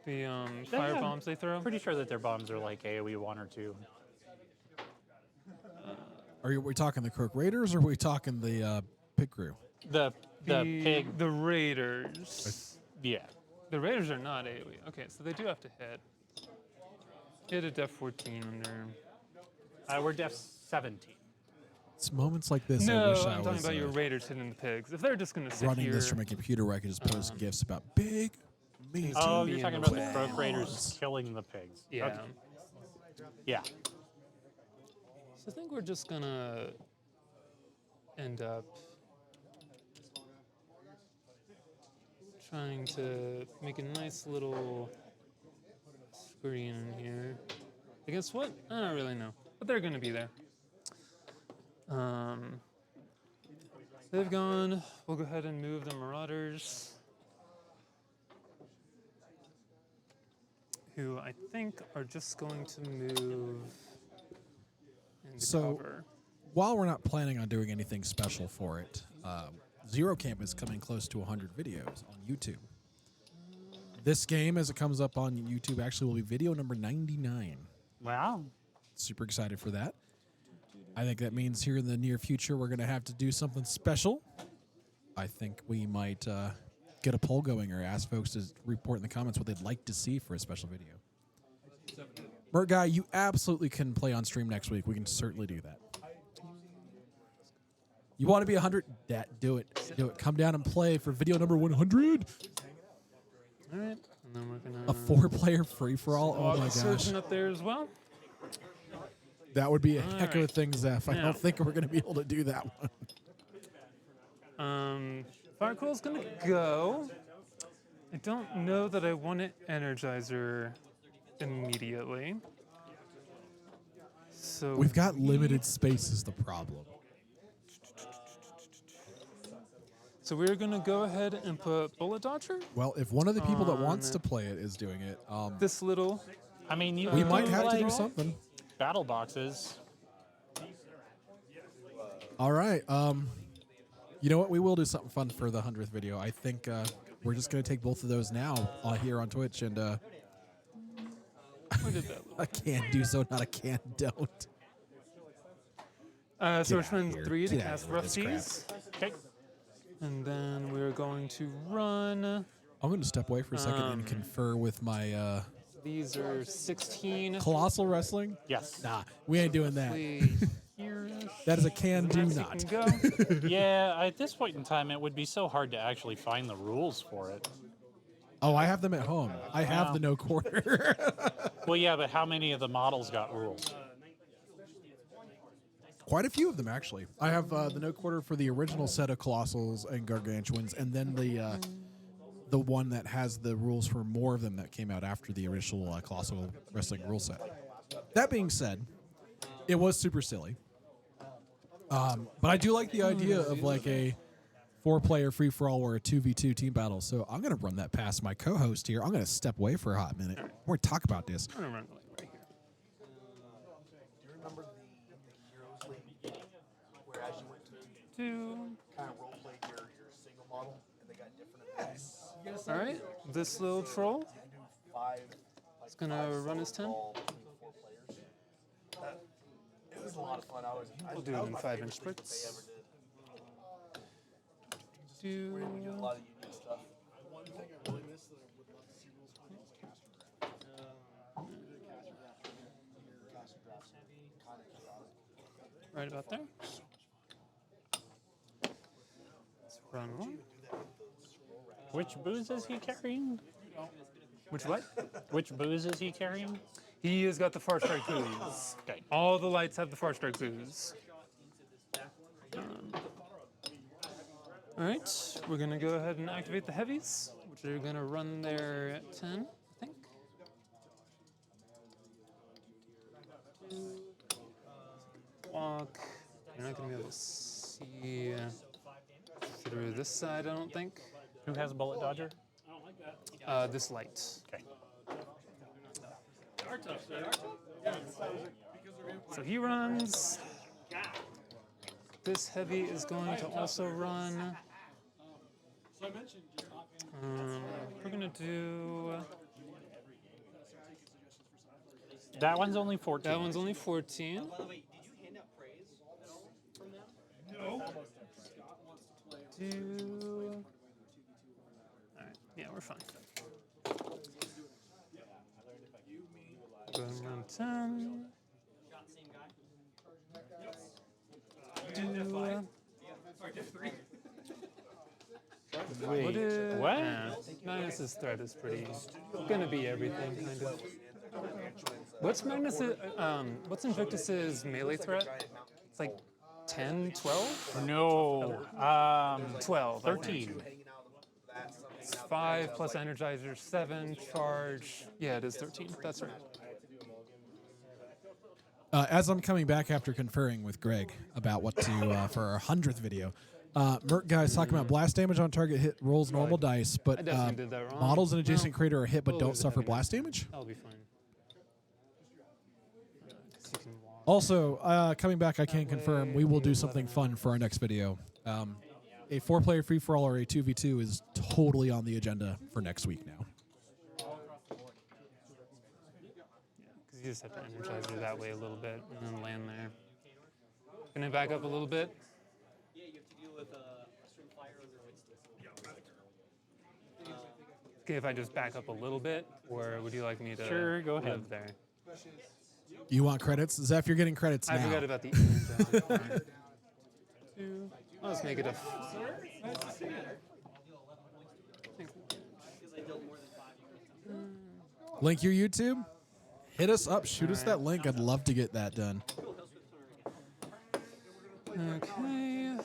The fire Yeah. bombs they throw? Pretty sure that their bombs are like AoE 1 or 2. Are we talking the Croak Raiders or are we talking the pig crew? The pig, The Raiders. yeah. The Raiders are not AoE. Okay, so they do have to hit. Hit a def 14 under. We're def 17. It's moments like this I No, wish I I'm talking was about your Raiders hitting the pigs. If they're just going to sit running here, this from a computer where I could just post gifs about big, amazing. Oh, be you're in talking the about way. the Croak Raiders killing the pigs. yeah. Okay. Yeah. So I think we're just gonna end up trying to make a nice little screen in here. I guess what? I don't really know, but they're gonna be there. They've gone. We'll go ahead and move the Marauders, who I think are just going to move into So- cover. While we're not planning on doing anything special for it, Zero Camp is coming close to 100 videos on YouTube. This game, as it comes up on YouTube, actually will be video number 99. Wow. Super excited for that. I think that means here in the near future we're going to have to do something special. I think we might get a poll going or ask folks to report in the comments what they'd like to see for a special video. Mert Guy, you absolutely can play on stream next week. We can certainly do that. You want to be 100? Do it. Do it. Come down and play for video number 100. All right, and then we're gonna A 4-player free-for-all. Oh walk my the gosh. surgeon up there as well. That would be a heck of a right. thing, Zeph. I Now- don't think we're going to be able to do that one. Firequill's gonna go. I don't know that I want an Energizer immediately. So We've got limited space is the problem. So we're gonna go ahead and put Bullet Dodger. Well, if one of the people that wants On- to play it is doing it, This little. I mean, you we could might do, have to do like, something. battle boxes. All right. You know what? We will do something fun for the 100th video. I think we're just going to take both of those now here on Twitch, and Where did that? a can do so, not a can don't. So we're Get outta spending here. 3 to Get outta cast here with Rough this Seas, Okay. and then we're going to run. I'm going to step away for a second and confer with my These are 16. Colossal Wrestling. Yes. Nah, we ain't doing that. Here-ish. That is a can do Next you not. can go. Yeah, at this point in time, it would be so hard to actually find the rules for it. Oh, I have them at home. I have the no quarter. Well, yeah, but how many of the models got rules? Quite a few of them, actually. I have the no quarter for the original set of Colossals and Gargantuans, and then the one that has the rules for more of them that came out after the original Colossal Wrestling rule set. That being said, it was super silly. But I do like the idea of like a 4-player free-for-all or a 2v2 team battle. So I'm going to run that past my co-host here. I'm going to step away for a hot minute. We're going to talk about this. I'm gonna run right here. Do you remember the Heroes League, where as you went to kind of role played your single model, and they got different abilities? All right, this little troll You do 5. is gonna run his 10. Between 4 players. It was a lot of fun. We'll do it in 5-inch spurts. We did a lot of unique stuff. Right about there. Let's run one. Which booze is he carrying? Which what? Which booze is he carrying? He has got the Far Strike booze. Okay. All the lights have the Far Strike booze. All right, we're gonna go ahead and activate the heavies, which are gonna run their 10, I think. Walk. You're not gonna be able to see through this side, I don't think. Who has bullet dodger? This light. Okay. So he runs. This heavy is going to also run. We're gonna do. That one's only 14. That one's only 14. By the way, did you hand out praise from them? Do. All right. Yeah, we're fine. Go ahead and run 10. Wait, what? Yeah, Magnus's threat is pretty. Gonna be everything, kind of. What's what's Invictus's melee threat? It's like 10, 12? No. 12. I think. 13. It's 5 plus Energizer, 7 charge. Yeah, it is 13. That's right. As I'm coming back after conferring with Greg about what to for our 100th video, Merc guy's talking about blast damage on target hit rolls normal dice, but I definitely did that wrong. models in adjacent Well, crater are hit but we'll don't lose the suffer heavy. blast damage. That'll be fine. 'Cause you can walk. Also, coming back, I can confirm we will do something fun for our next video. A 4-player free-for-all or a 2v2 is totally on the agenda for next week now. Because you just have to energize her that way a little bit and then land there. Gonna back up a little bit. Yeah, you have to deal with Stream Fire over Winston. Okay, if I just back up a little bit, or would you like me to Sure, go ahead. live there? You want credits? Zeph, you're getting credits I now. forgot about the energizer. Two. I'll just make it a. Link your YouTube? Hit us up. Shoot us that link. I'd love to get that done. Okay.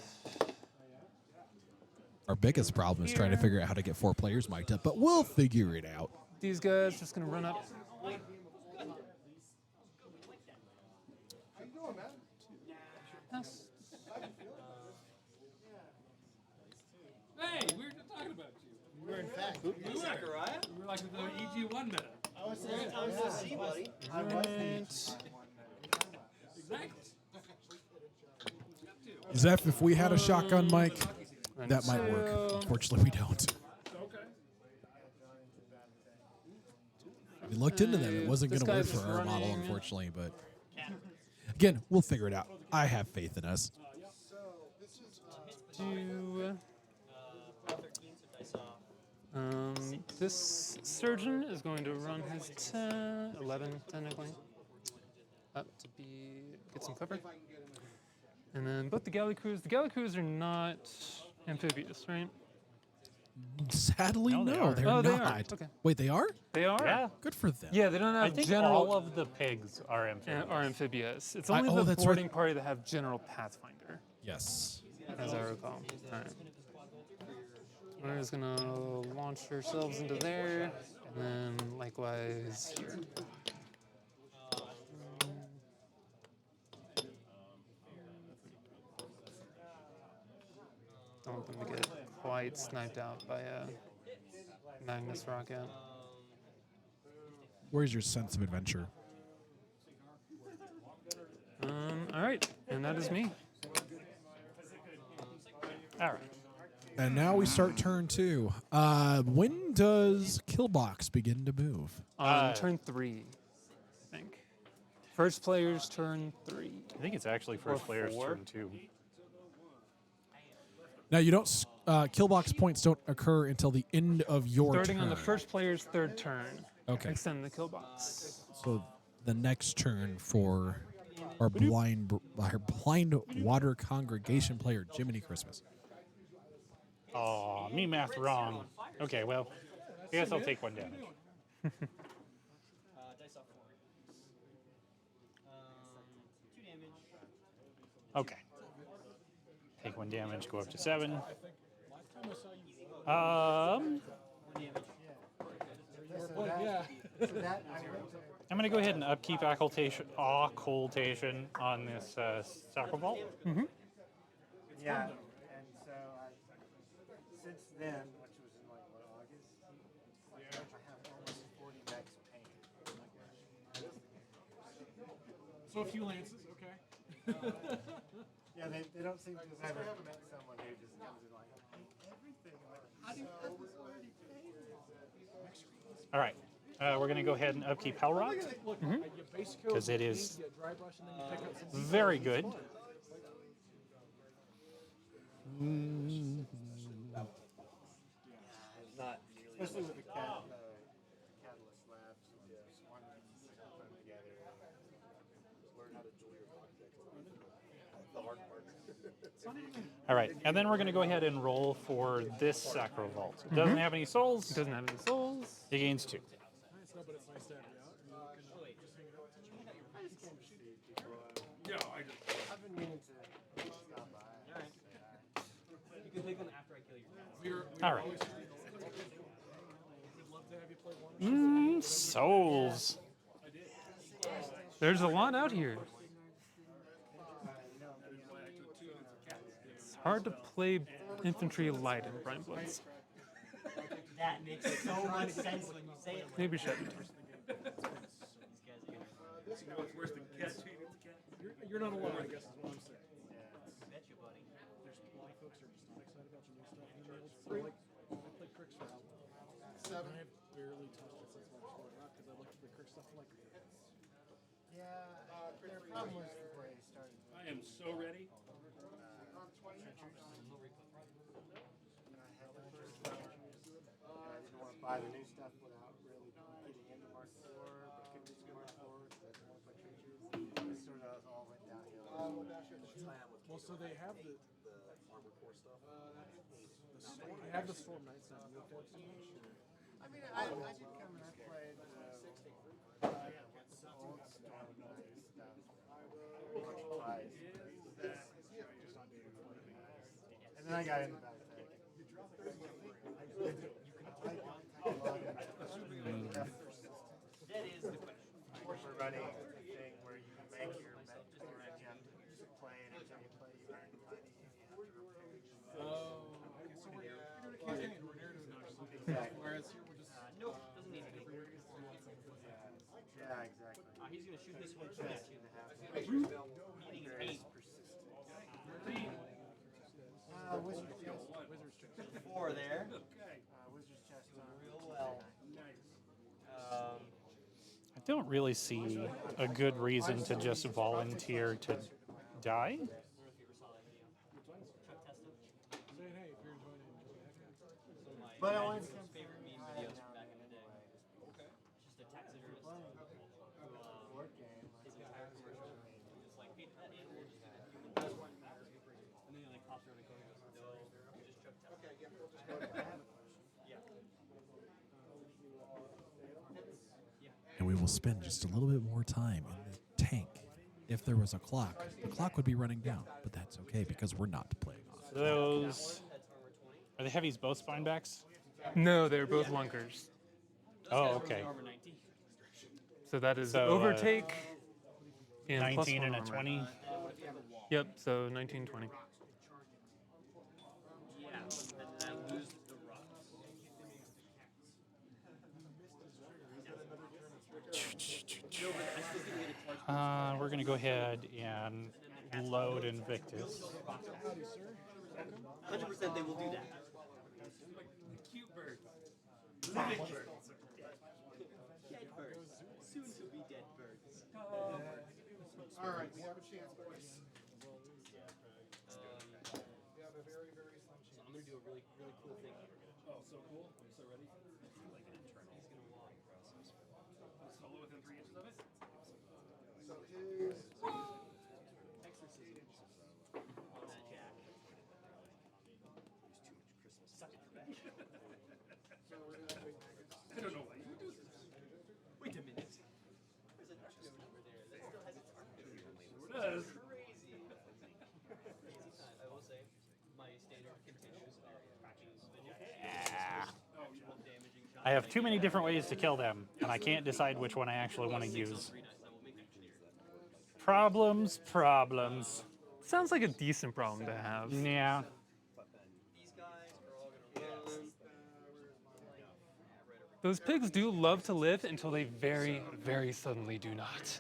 Our biggest problem is trying to figure out how to get 4 players mic'd up, but we'll figure it out. These guys just gonna run up. Yes. Hey, we were just talking about you. We were in fact. Zachariah? We were like the EG1 meta. I was saying, I was to see, buddy. I was thinking. Exactly. Zeph, if we had a shotgun mic, that might work. Two. Unfortunately, we don't. Okay. We looked into them. It wasn't This going to work guy's for our model, running. unfortunately, but again, we'll figure it out. I have faith in us. Two. This surgeon is going to run his 10, 11 technically, up to get some cover. And then both the galley crews. The galley crews are not amphibious, right? Sadly, No, no, they are. they're Oh, they not. are. Okay. Wait, they are? They are? Yeah. Good for them. Yeah, they don't have I think general all of the pigs are amphibious. are amphibious. It's I- only oh, the that's right. boarding party that have general Pathfinder, Yes. as I recall. All right. We're just gonna launch ourselves into there, and then likewise here. Don't want them to get quite sniped out by a Magnus rocket. Where's your sense of adventure? All right, and that is me. All right. And now we start turn 2. When does Killbox begin to move? On turn 3, I think. First player's turn 3. I think it's actually first player's four. turn 2. Now you don't. Killbox points don't occur until the end of your Starting turn. on the first player's third turn. Okay. Extend the kill box. So the next turn for our Blindwater Congregation player, Jiminy Christmas. Oh, me math wrong. Okay, well, I guess I'll take 1 damage. Okay. Take 1 damage, go up to 7. I'm going to go ahead and upkeep occultation on this Sacral Vault. Yeah, and so since then, which was in like what, August, I have almost 40 decks of paint. So a few lances, okay. Yeah, they don't seem to have ever met someone who just comes in like, paint everything. I'm like, how do you have this already painted? All right. We're going to go ahead and upkeep Hellrot because it is very good. Especially with the Catalyst Labs, just one put them together, learn how to duel your objects. The hard part. All right. And then we're going to go ahead and roll for this Sacral Vault. It doesn't have any souls. It doesn't have any souls. It gains 2. I've been meaning to stop by. You can take them after I kill your cat. All right. Souls. There's a lot out here. It's hard to play infantry light in Brinebloods. That makes so much sense when you say it. Maybe shouldn't. You're not alone, I guess, is what I'm saying. Bet you, buddy. There's a lot of folks who are just not excited about your new stuff. Being able to play, like, I played Crick's for a while. I have barely touched it since my sport rock because I looked at the Crick stuff like, Yeah, their problem was before they started. I am so ready. I didn't want to buy the new stuff without really getting into Mark IV, but couldn't get to Mark IV, so I didn't want to play trenches. It sort of all went downhill. well, so they have the armor core stuff. They have the Storm Knights and the Wolf Decks. I mean, I did come and I played old Storm Knight stuff once or twice. And then I got into that. That is the question. We're running a thing where you make your bet, you have to play it until you play, you earn money, and you have to repair your Exactly. Whereas here we're just nope, doesn't need to be. Yeah, exactly. He's gonna shoot this one Needing too. to have Needing persistent. Wizard's chest. 4 there. Wizard's chest. Real well. I don't really see a good reason to just volunteer to die. But I wanted to come Favorite meme videos from back in the day. Just a taxidermist who board game. his entire commercial is like, hey, that animal just had a human best friend. And then he like pops around and goes, no, you just chuck testicles. we will spend just a little bit more time in the tank. If there was a clock, the clock would be running down, but that's okay because we're not playing off. Those are the heavies both spinebacks? No, they're both lunkers. Oh, okay. Armor 19. So that is So, overtake. And plus 19 one and a armor. 20. Yep, so 19, 20. Yeah, and then I lose the rocks. We're going to go ahead and load Invictus. 100% they will do that. Cute birds. Dead birds. Soon to be dead birds. All right, we have a chance, boys. We have a very, very slim chance. So I'm gonna do a really, really cool thing. Oh, so cool. I'm so ready. Like an internal. He's gonna log process. Solo within 3 inches of it? So his Exorcism. On that jack. Suck it back. so we're gonna have I don't know why you would do this. Wait a minute. There's an arc node over there that still has its arc node. It does. Crazy. I will say, my standard continues are fractions of a jack. Damaging shot. I have too many different ways to kill them, and I can't decide which one I actually want to use. 3 dice. I will make that clear. Problems. Sounds like a decent problem to have. Yeah. These guys are all gonna run. Those pigs do love to live until they very, very suddenly do not.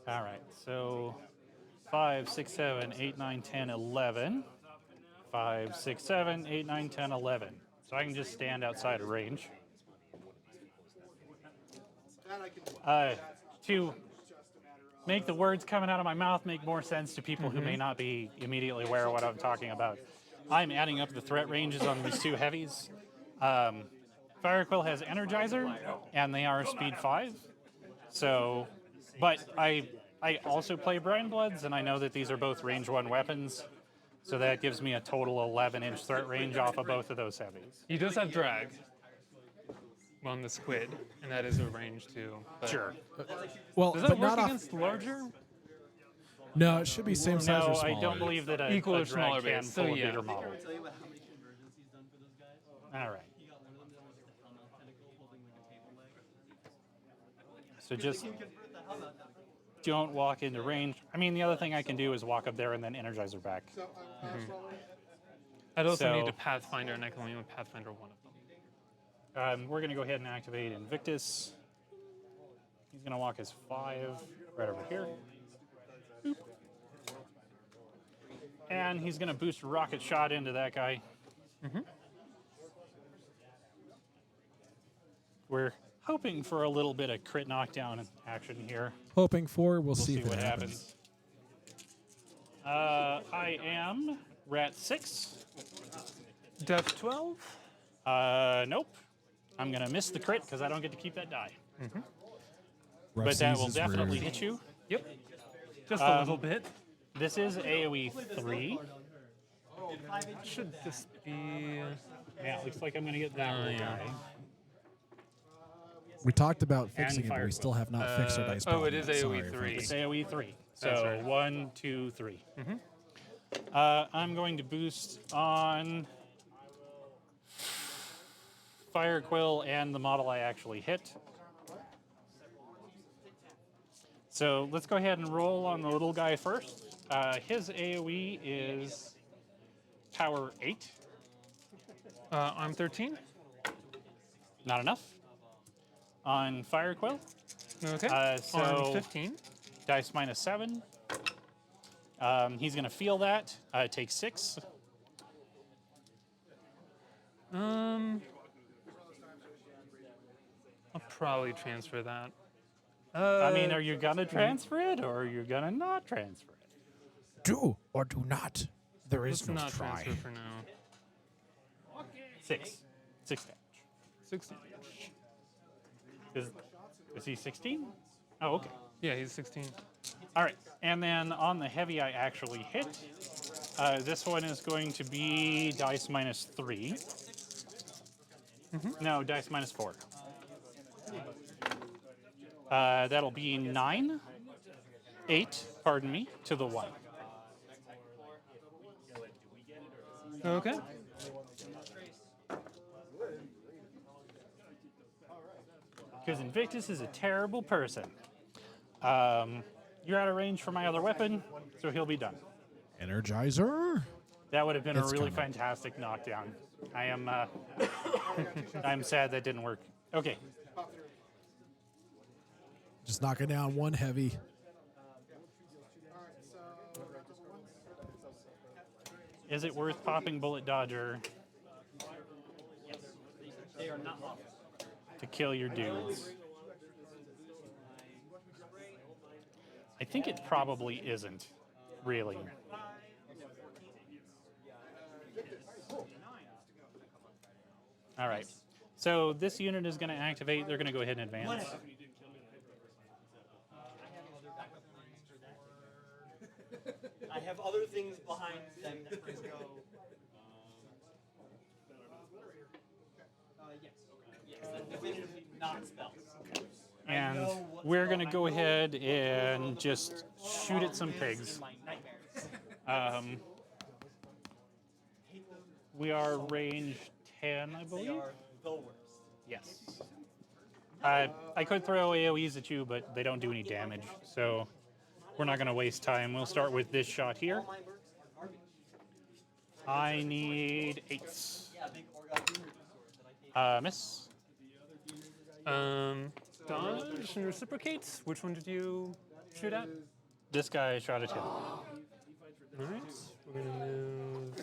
All right, so 5, 6, 7, 8, 9, 10, 11. 5, 6, 7, 8, 9, 10, 11. So I can just stand outside of range. that I can do. To make the words coming out of my mouth make more sense to people who may not be immediately aware of what I'm talking about, I'm adding up the threat ranges on these two heavies. Firequill has Energizer, and they are speed 5. So, but I also play Brinebloods, and I know that these are both range 1 weapons. So that gives me a total 11-inch threat range off of both of those heavies. He does have drag on the squid, and that is a range too. But Sure. Well, does that but work not off. against larger? No, it should be same size No, or smaller. I don't believe that a Equal or drag smaller can base, so pull a yeah. bigger model. Tell you about how many conversions he's done for those guys. All right. He got one of them that was the Hellmouth tentacle holding like a table leg. So just Convert the Hellmouth tentacle. don't walk into range. I mean, the other thing I can do is walk up there and then Energizer back. So I'm fast forward. I'd also So- need to Pathfinder, and I can only Pathfinder one of them. We're going to go ahead and activate Invictus. He's going to walk his 5 right over here. Boop. And he's going to boost rocket shot into that guy. We're hoping for a little bit of crit knockdown action here. Hoping for, we'll We'll see see if it what happens. happens. I am Rat 6. Def 12? Nope. I'm going to miss the crit because I don't get to keep that die. Rough But that will seas is definitely where- hit you. Yep. Just a little bit. This is AoE 3. Should just be. Yeah, it looks like I'm going to get that little yeah. guy. We talked about fixing it, but Firequill. we still have not fixed our dice. oh, it problem is yet. AoE Sorry for 3. It's AoE 3. That's So right. 1, 2, 3. I'm going to boost on Firequill and the model I actually hit. So let's go ahead and roll on the little guy first. His AoE is power 8. I'm 13. Not enough. On Firequill, Okay. so Arm 15. dice minus 7. He's going to feel that. Take 6. I'll probably transfer that. I mean, are you going to transfer it or are you going to not transfer it? Do or do not. There is Let's no not try. transfer for now. 6. 6 damage. 16. Is he 16? Oh, okay. Yeah, he's 16. All right. And then on the heavy I actually hit, this one is going to be dice minus 3. No, dice -4. That'll be 9, 8, pardon me, to the 1. Okay. Because Invictus is a terrible person. You're out of range for my other weapon, so he'll be done. Energizer. That would have been It's a really coming. fantastic knockdown. I am I'm sad that didn't work. Okay. Just knocking down one heavy. Is it worth popping Bullet Dodger They are not off. to kill your dudes? I think it probably isn't, really. All right. So this unit is going to activate. They're going to go ahead and advance. I have other things behind them that can go. Yes. Yes, that's definitively not spells. And we're going to go ahead and just shoot at some pigs. My nightmares. We are range 10, I They believe. are the worst. Yes. I could throw AoEs at you, but they don't do any damage. So we're not going to waste time. We'll start with this shot here. All my mercs are garbage. I need 8s. Yeah, big Orgot sword that I hate. Miss. Dodge and reciprocate. Which one did you shoot at? This guy shot at him. All right. We're gonna move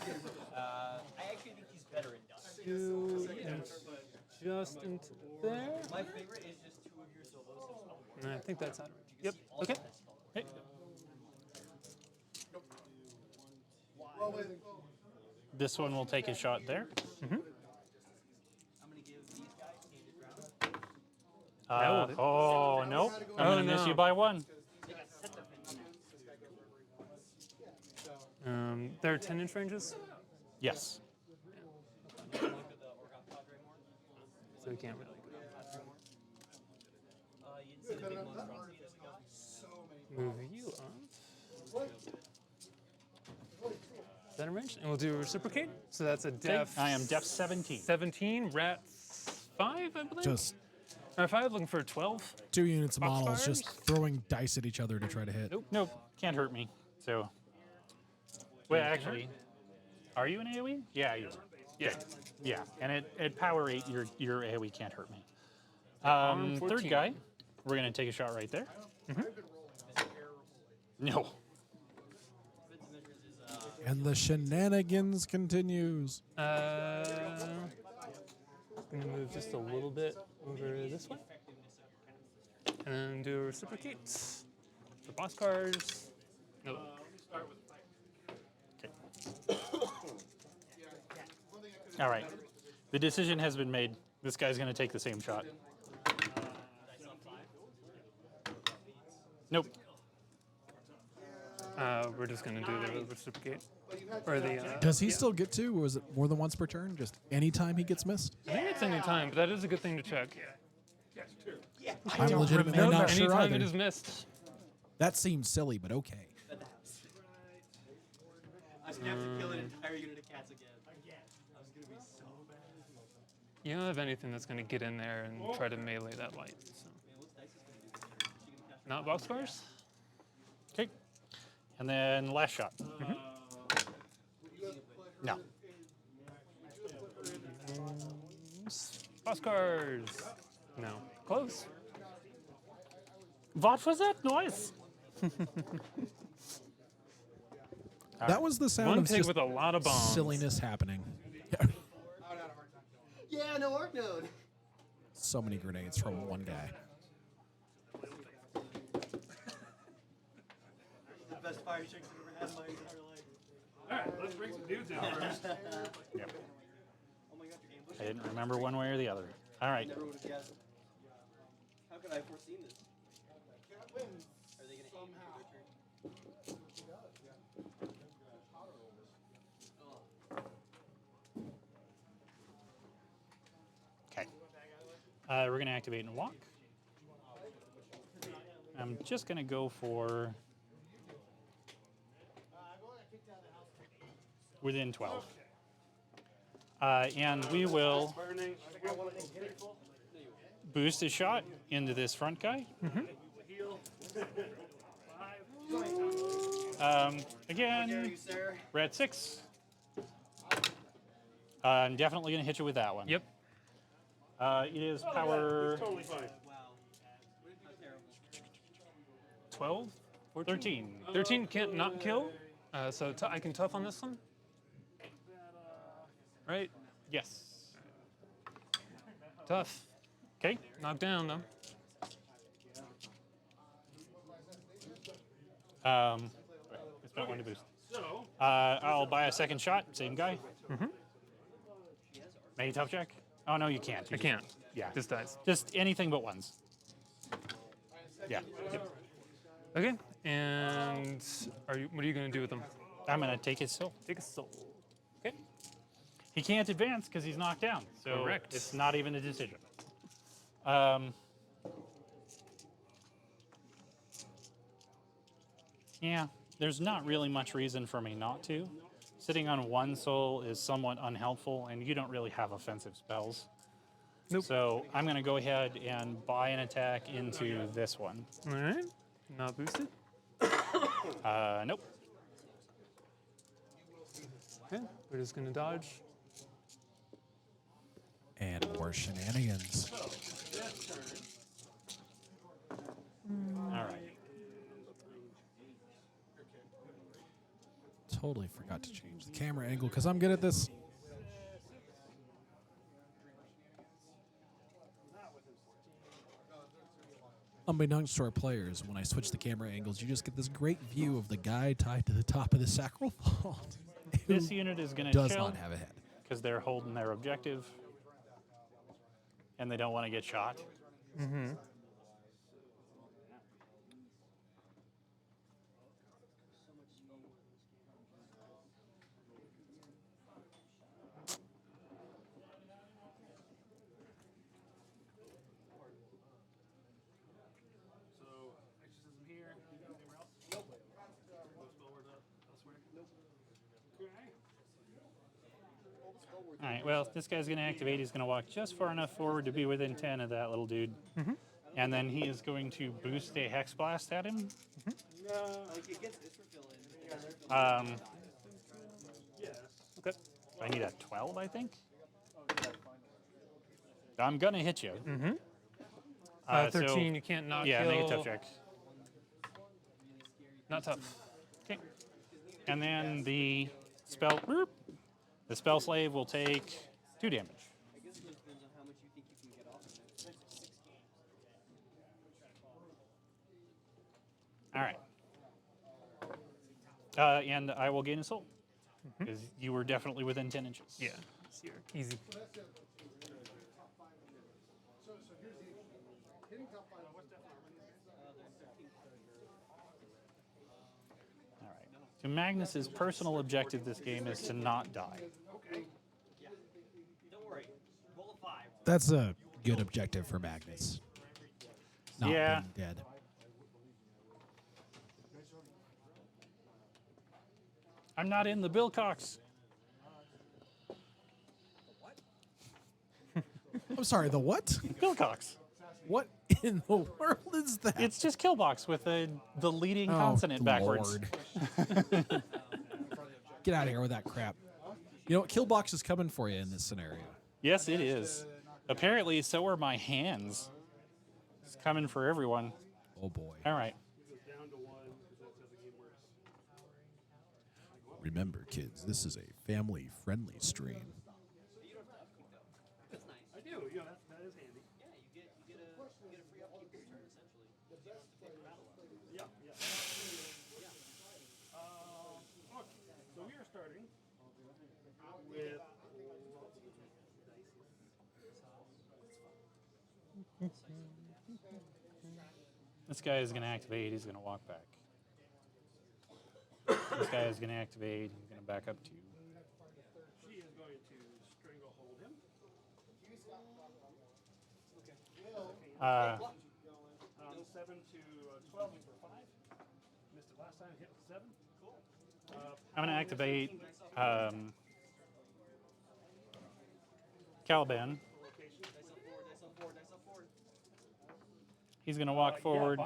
I actually think he's better in dodge. 2 and just into there. My favorite is just 2 of your solos. And I think that's out of range. Yep. Okay. Hey. This one will take a shot there. I'm gonna give these guys handed round. That will do. Oh, nope. I'm going to miss no. you by 1. There are 10-inch ranges, Yes. Look at the Orgot Padre more. so we can't really You see the big monstrosity that's go. Move you up. Is that in range? And we'll do reciprocate. So that's a def. I am def 17. 17. Rat 5, I believe. Just Or 5, looking for 12. 2 units of Box models just fires? throwing dice at each other to try to hit. Nope. Can't hurt me. So. Well, actually, are you an AoE? Yeah, you are. Yeah. Yeah, and at power 8, your AoE can't hurt me. Arm Third 14. guy, we're going to take a shot right there. No. And the shenanigans continues. Gonna move just a little bit over this way. And then do a reciprocate. The boss cards. No. All right. The decision has been made. This guy's going to take the same shot. Nope. We're just gonna do the reciprocate. Or the. Does he still get to? Or was it more than once per turn? Just any time he gets missed? I think it's any time, but that is a good thing to check. I'm legitimately Nope, not sure anytime either. it is missed. That seems silly, but okay. I was gonna have to kill an entire unit of cats again. I was gonna be so bad. You don't have anything that's gonna get in there and try to melee that light. So. Not boxcars? Okay. And then last shot. No. Boxcars. No. Close. What was that noise? That was the sound One of pig just with a lot of bombs. silliness happening. Yeah, no arc node. So many grenades from one guy. The best fire checks I've ever had in my entire life. All right, let's bring some dudes in first. Yep. Oh my god, your ambush. I didn't remember one way or the other. All right. Never would have guessed. How could I have foreseen this? Are they gonna aim for their turn? We're going to activate and walk. I'm just going to go for within 12. And we will boost a shot into this front guy. Again, we're at 6. I'm definitely going to hit you with that one. Yep. It is power Totally fine. 12? 13. 13 can't not kill, so I can tough on this one. Right? Yes. Tough. Okay. Knock down, though. I spent 1 to boost. I'll buy a second shot. Same guy. Make a tough check. Oh, no, you can't. I can't. Yeah. This dies. Just anything but ones. Yeah. Yep. Okay. And what are you going to do with them? I'm going to take his soul. Take a soul. Okay. He can't advance because he's knocked down. So Correct. it's not even a decision. Yeah, there's not really much reason for me not to. Sitting on 1 soul is somewhat unhelpful, and you don't really have offensive spells. Nope. So I'm going to go ahead and buy an attack into this one. All right. Not boosted. Nope. Okay. We're just going to dodge. And more shenanigans. All right. Totally forgot to change the camera angle because I'm good at this. Unbeknownst to our players, when I switch the camera angles, you just get this great view of the guy tied to the top of the Sacral Vault. This unit is going to does chill not have a head. because they're holding their objective, and they don't want to get shot. Exorcism here. Anywhere else? Nope. No spell word elsewhere? Nope. Okay. All right, well, this guy's going to activate. He's going to walk just far enough forward to be within 10 of that little dude. And then he is going to boost a Hex Blast at him. Like it gets its refill in. Okay. I need a 12, I think. I'm going to hit you. 13, so- you can't not Yeah, kill. make a tough check. Not tough. Okay. And then the spell slave will take 2 damage. I guess it depends on how much you think you can get off of it. All right. And I will gain a soul. Because you were definitely within 10 inches. Yeah. It's here. Easy. All right. So Magnus's personal objective this game is to not die. Don't worry. Roll a 5. That's a good objective for Magnus. Not Yeah. being dead. I'm not in the Billcocks. I'm sorry, the what? Billcocks. What in the world is that? It's just Killbox with the leading Oh, consonant backwards. Lord. Get out of here with that crap. You know what? Killbox is coming for you in this scenario. Yes, it is. Apparently, so are my hands. It's coming for everyone. Oh, boy. All right. Down to 1 because that's how the game works. Remember, kids, this is a family-friendly stream. I do. Yeah, that is handy. Yeah, you get a free upkeep this turn essentially. Yeah. Okay. So we are starting with. This guy is going to activate. He's going to walk back. This guy is going to activate. He's going to back up to you. She is going to stranglehold him. 7 to 12 for 5. Missed it last time, hit 7. Cool. I'm going to activate Calaban. He's going to walk forward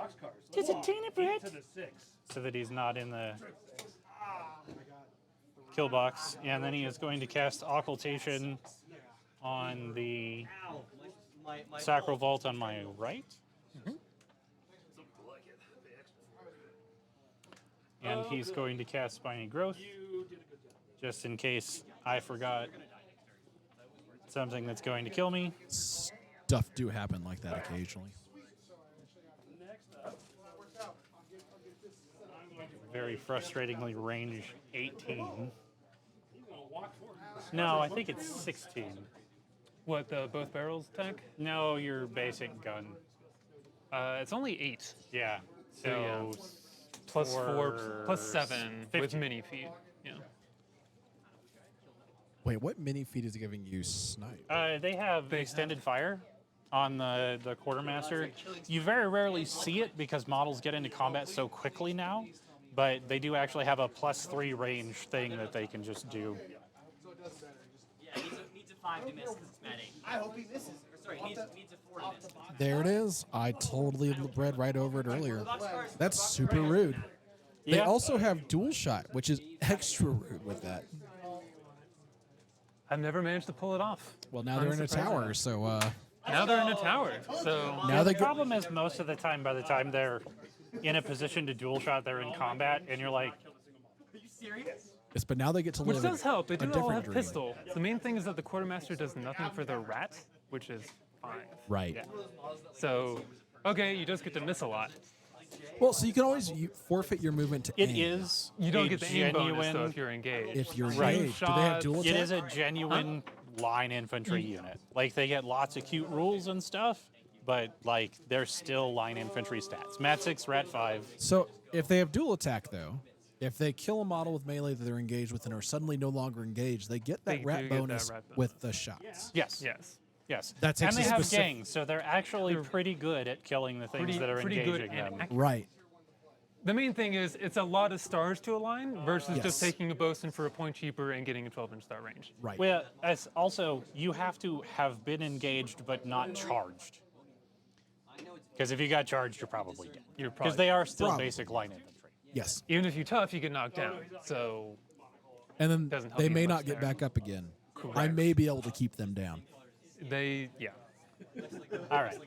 just a teeny bit To the 6. so that he's not in the kill box. And then he is going to cast Occultation on the Sacral Vault on my right. And he's going to cast Spiny Growth, just in case I forgot something that's going to kill me. Stuff do happen like that occasionally. Very frustratingly range 18. No, I think it's 16. What, the both barrels attack? No, your basic gun. It's only 8. Yeah. So yeah. Plus 4, plus 7 with 15. mini feet. Yeah. Wait, what mini feat is giving you snipe? They have extended fire on the quartermaster. You very rarely see it because models get into combat so quickly now, but they do actually have a +3 range thing that they can just do. Yeah, needs a 5 to miss because it's Mad 8. I hope he misses. Or sorry, needs a 4 to miss. There it is. I totally read right over it earlier. That's super rude. They Yeah. also have dual shot, which is extra rude with that. I've never managed to pull it off. Well, now they're in a tower, so Now they're in a tower, so now they The go. problem is most of the time, by the time they're in a position to dual shot, they're in combat, and you're like, Are you serious? Yes, but now they get to which live does help. They a do all different have dream. pistol. The main thing is that the quartermaster does nothing for the rat, which is 5. Right. Yeah. So, okay, you just get to miss a lot. Well, so you can always forfeit your movement to it aim. is You don't a get the aim bonus though genuine. if you're engaged. If you're Right. engaged. Do they have dual It attack? is a genuine line infantry unit. Like, they get lots of cute rules and stuff, but like they're still line infantry stats. Mat 6, Rat 5. So if they have dual attack, though, if they kill a model with melee that they're engaged with and are suddenly no longer engaged, they get that They rat do get that bonus rat bonus. with the shots. Yes. Yes. Yes. That takes and they a have specific- gangs, so they're actually pretty good at killing the things that are pretty good engaging and them. accurate. Right. The main thing is it's a lot of stars to align versus Yes. just taking a bosun for a point cheaper and getting a 12-inch star range. Right. Well, as also, you have to have been engaged but not charged. Because if you got charged, you're probably dead. You're Because probably they are still Probably. basic line infantry. Yes. even if you tough, you get knocked down. So And then Doesn't help they you may much not get there. back up again. I may be able to keep them down. yeah. All right.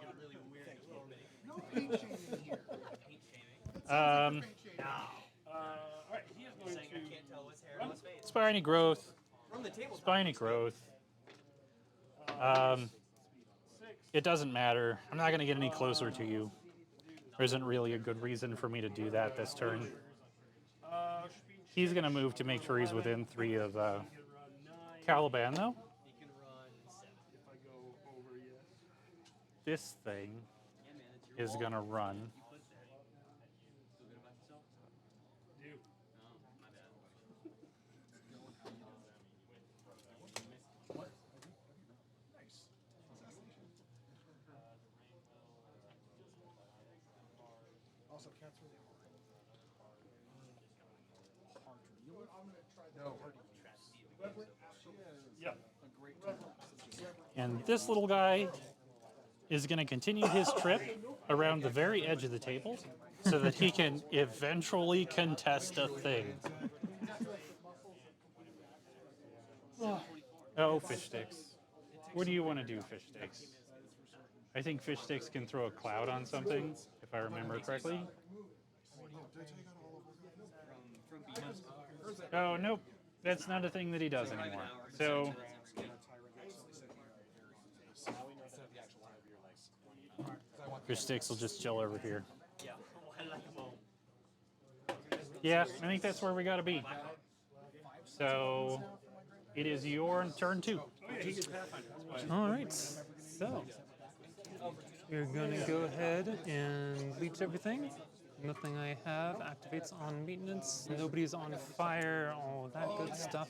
All right, he is going Saying I can't tell what's hair on his face. Spiny growth. From the table. Spiny growth. It doesn't matter. I'm not going to get any closer to you. There isn't really a good reason for me to do that this turn. He's going to move to make sure he's within 3 of Calaban, though. He can run 7. This thing Yeah, man, it's your is going to run. Feel good about yourself? No, my bad. Also, cats really hard. Yep. And this little guy is going to continue his trip around the very edge of the table so that he can eventually contest a thing. Oh, fish sticks. What do you want to do, fish sticks? I think fish sticks can throw a cloud on something, if I remember correctly. Oh, nope. That's not a thing that he does anymore. So, fish sticks will just chill over here. Yeah, I think that's where we gotta be. So, it is your turn 2. All right. So we're gonna go ahead and leech everything. Nothing I have activates on maintenance. Nobody's on fire. All that good stuff.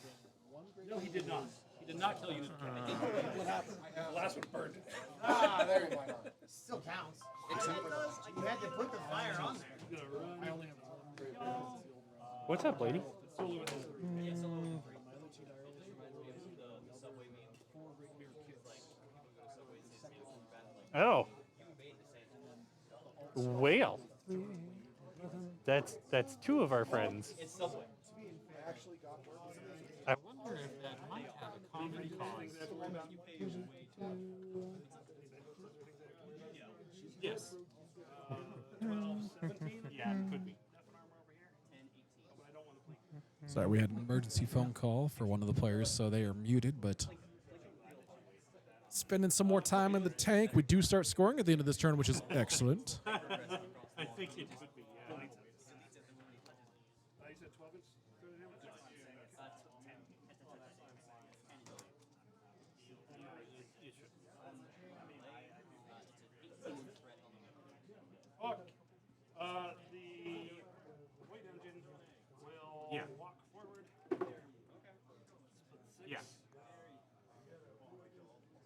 No, he did not. He did not kill you. What happened? The last one burned. Ah, there you go. Still counts. Except for you had to put the fire on there. I only have What's up, lady? Oh. Well. That's two of our friends. I wonder if that might have a common cause. Yes. Yeah, it could be. Sorry, we had an emergency phone call for one of the players, so they are muted, but spending some more time in the tank. We do start scoring at the end of this turn, which is excellent. I think it could be, yeah. You said 12 inch? The Void engine will walk forward. Yeah.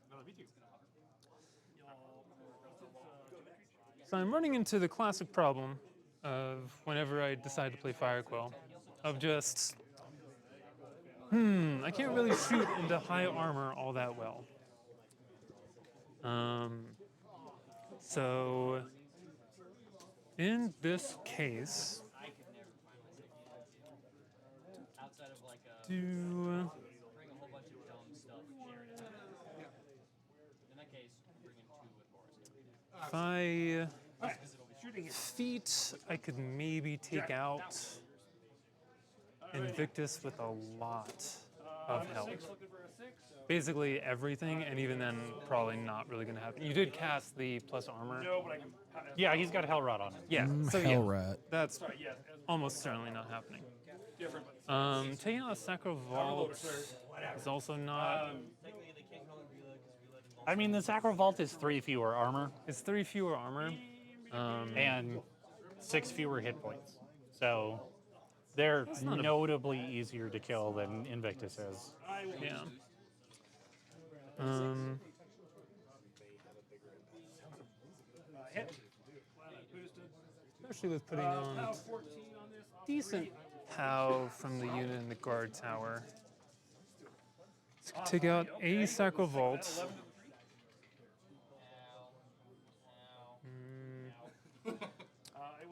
No, that'd be two. So I'm running into the classic problem of whenever I decide to play Firequill, of just, I can't really shoot into high armor all that well. So in this case, Outside of like do bring a whole bunch of dumb stuff, share it out. In that case, bring in 2 with Boris. if I feet, I could maybe take out Invictus with a lot of health. Basically everything, and even then, probably not really going to happen. You did cast the plus armor. No, but I can. Yeah, he's got Hell Rod on it. Yeah, so Hell yeah, rat. that's almost certainly not happening. Taking out a Sacral Vault is also not. I mean, the Sacral Vault is 3 fewer armor It's 3 fewer armor. and 6 fewer hit points. So they're not a- notably easier to kill than Invictus is. Yeah. Especially with putting on decent POW from the unit in the guard tower. Let's take out a Sacral Vault.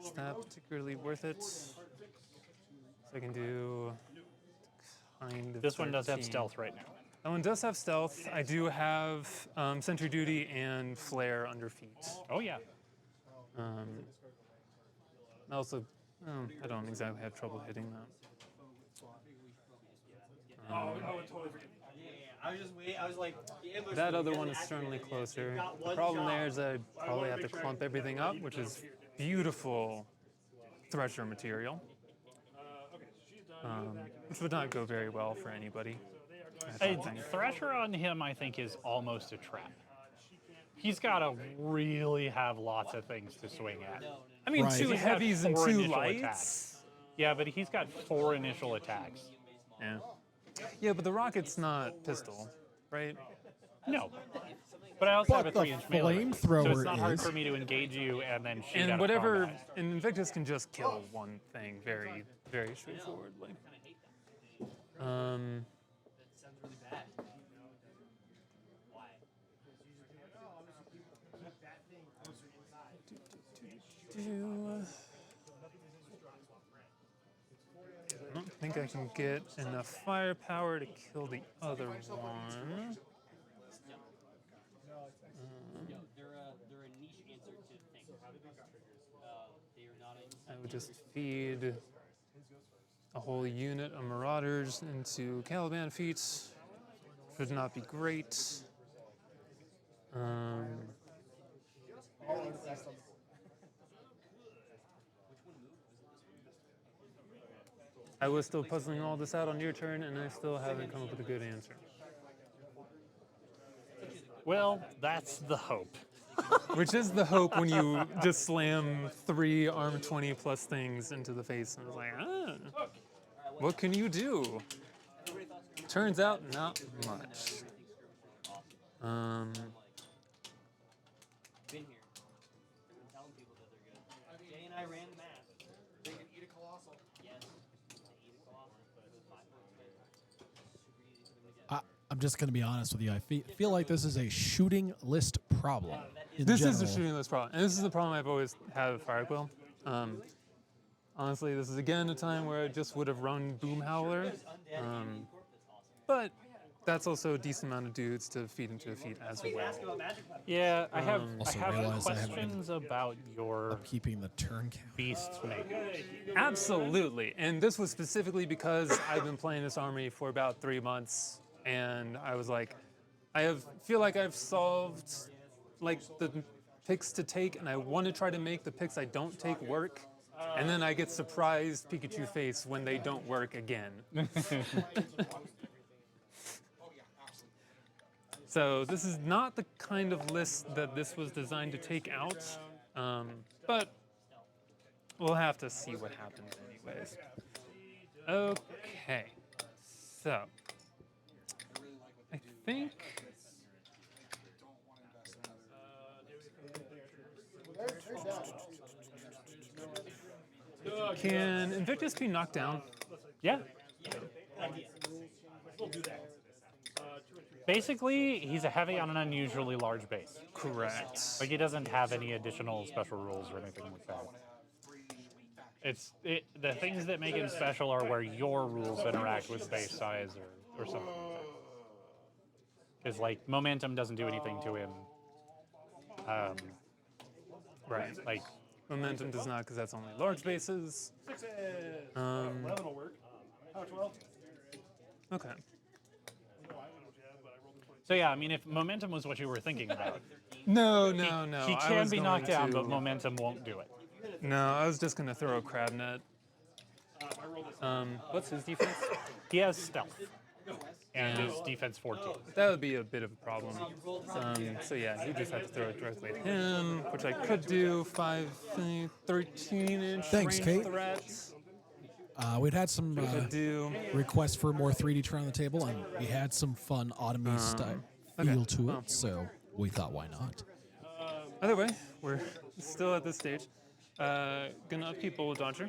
Is that particularly worth it? So I can do kind of This one does have 13. stealth right now. That one does have stealth. I do have Sentry Duty and Flare under feet. Oh, yeah. Also, I don't exactly have trouble hitting that. I would totally forget. I was just waiting. I was like, the ambush That was other getting one is accurate certainly and closer. you got The one problem shot. there is I probably have to clump everything up, which is beautiful Thresher material, which would not go very well for anybody. I don't think. Thresher on him, I think, is almost a trap. He's got to really have lots of things to swing at. I mean, Right. 2 He's got heavies and 4 2 initial lights. attacks. Yeah, but he's got 4 initial attacks. Yeah. Yeah, but the rocket's not pistol, right? No. But I also But have a the 3-inch melee. So flamethrower it's not hard is. for me to engage you and then shoot out And of whatever, combat. and Invictus can just kill one thing very, very straightforwardly. That sounds really bad. Why? I don't think I can get enough firepower to kill the other one. They're a niche answer to things. They are not a. I would just feed a whole unit of Marauders into Calaban feet. Should not be great. I was still puzzling all this out on your turn, and I still haven't come up with a good answer. Well, that's the hope. Which is the hope when you just slam 3 arm 20 plus things into the face, and it's like, what can you do? Turns out, not much. Been here. I'm telling people that they're good. Jay and I ran the math. They can eat a colossal. Yes. They eat a colossal, but it was 5 points later. Super easy for them to get. I'm just going to be honest with you. I feel like this is a shooting list problem. This is a shooting list problem, and this is the problem I've always had with Firequill. Honestly, this is again a time where I just would have run Boom Howler, but that's also a decent amount of dudes to feed into a feat as well. Yeah, I have Also realized I haven't been questions about your keeping the turn count. beast maker. Absolutely, and this was specifically because I've been playing this army for about 3 months, and I was like, feel like I've solved like the picks to take, and I want to try to make the picks I don't take work, and then I get surprised Pikachu face when they don't work again. So this is not the kind of list that this was designed to take out, but we'll have to see what happens anyways. Okay, so I think can Invictus be knocked down? Yeah. Basically, he's a heavy on an unusually large base. Correct. Like, he doesn't have any additional special rules or anything like that. The things that make him special are where your rules interact with base size or something like that. Because, like, momentum doesn't do anything to him. Right. Like, Momentum does not, because that's only large bases. 11 will work. How 12? Okay. so yeah, I mean, if momentum was what you were thinking about, No. he I can was be going knocked down, to- but momentum won't do it. No, I was just gonna throw a crab net. What's his defense? He has stealth, and his defense 14. That would be a bit of a problem. So yeah, you just have to throw it directly at him, which I could do. 13-inch Thanks, range Kate. threats. We'd had some Could do. requests for more 3D turn on the table, and we had some fun Automy style feel to it, well. so we thought, why not? Either way, we're still at this stage. Gonna upkeep Bullet Dodger.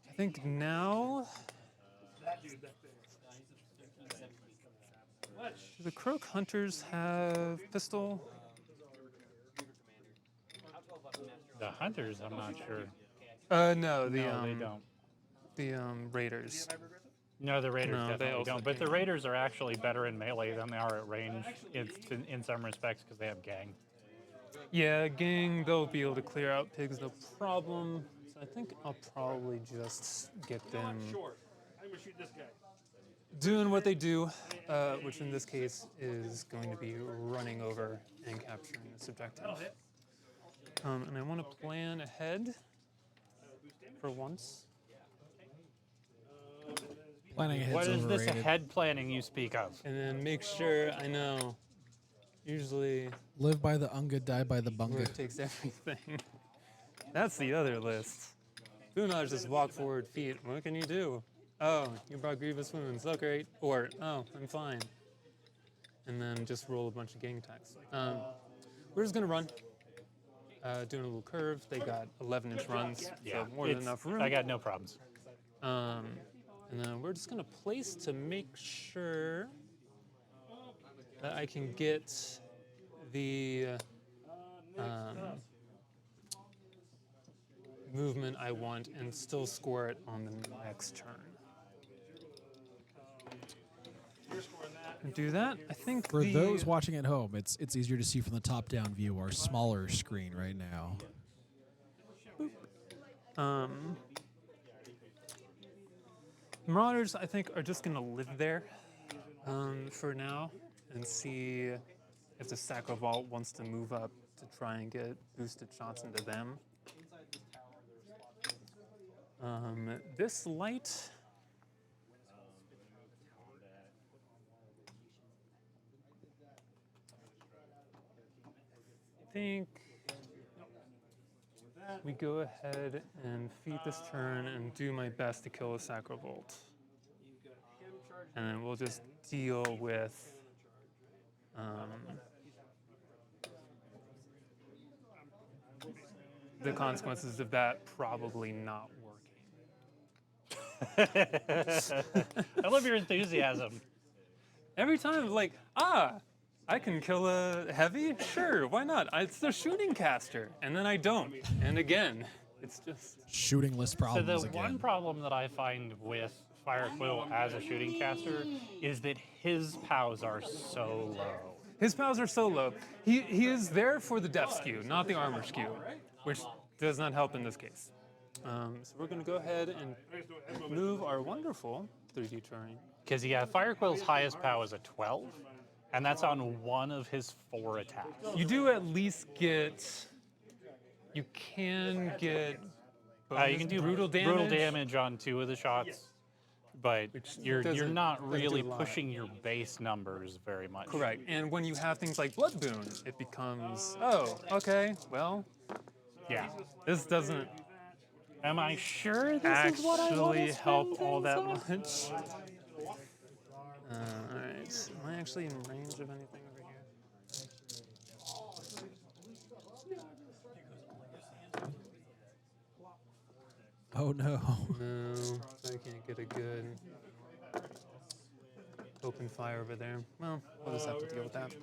I think now. Do the Croak Hunters have pistol? The hunters, I'm not sure. No, the No, they don't. the Raiders. No, the Raiders No, they definitely also don't. But the can't. Raiders are actually better in melee than they are at range in some respects because they have gang. Yeah, gang, they'll be able to clear out pigs, no problem. So I think I'll probably just get them Short. I'm gonna shoot this guy. doing what they do, which in this case is going to be running over and capturing this objective. And I want to plan ahead for once. Planning ahead's What is this overrated. ahead planning you speak of? And then make sure, I know, usually Live by the unga, die by the bunga. Word takes everything. That's the other list. Do not just walk forward feet. What can you do? Oh, you brought grievous wounds. Oh, great. Or, oh, I'm fine. And then just roll a bunch of gang attacks. We're just going to run. Doing a little curve. They got 11-inch runs, so more than enough room. I got no problems. And then we're just going to place to make sure that I can get the movement I want and still score it on the next turn. And do that. I think For those watching at home, it's easier to see from the top-down view, our smaller screen right now. Marauders, I think, are just going to live there for now and see if the Sacral Vault wants to move up to try and get boosted shots into them. This light, I think we go ahead and feed this turn and do my best to kill the Sacral Vault. and then we'll just deal with the consequences of that probably not working. I love your enthusiasm. Every time, like, I can kill a heavy? Sure, why not? It's the shooting caster. And then I don't. And again, it's just... Shooting list So problems the again. one problem that I find with Firequill as a shooting caster is that his POWs are so low. His POWs are so low. He is there for the depth skew, not the armor skew, which does not help in this case. So we're going to go ahead and move our wonderful 3D terrain. Because yeah, Firequill's highest POW is a 12, and that's on one of his 4 attacks. You do at least get... You can get... You can do brutal damage on 2 of the shots, but you're doesn't- not doesn't do really a lot. pushing your base numbers very much. Correct. And when you have things like Blood Boon, it becomes, oh, okay, well, Yeah. this doesn't Am I sure this is what I want actually to help spend all that things on? much. All right. Am I actually in range of anything over here? Oh no. No, I can't get a good open fire over there. Well, we'll just have to deal with that.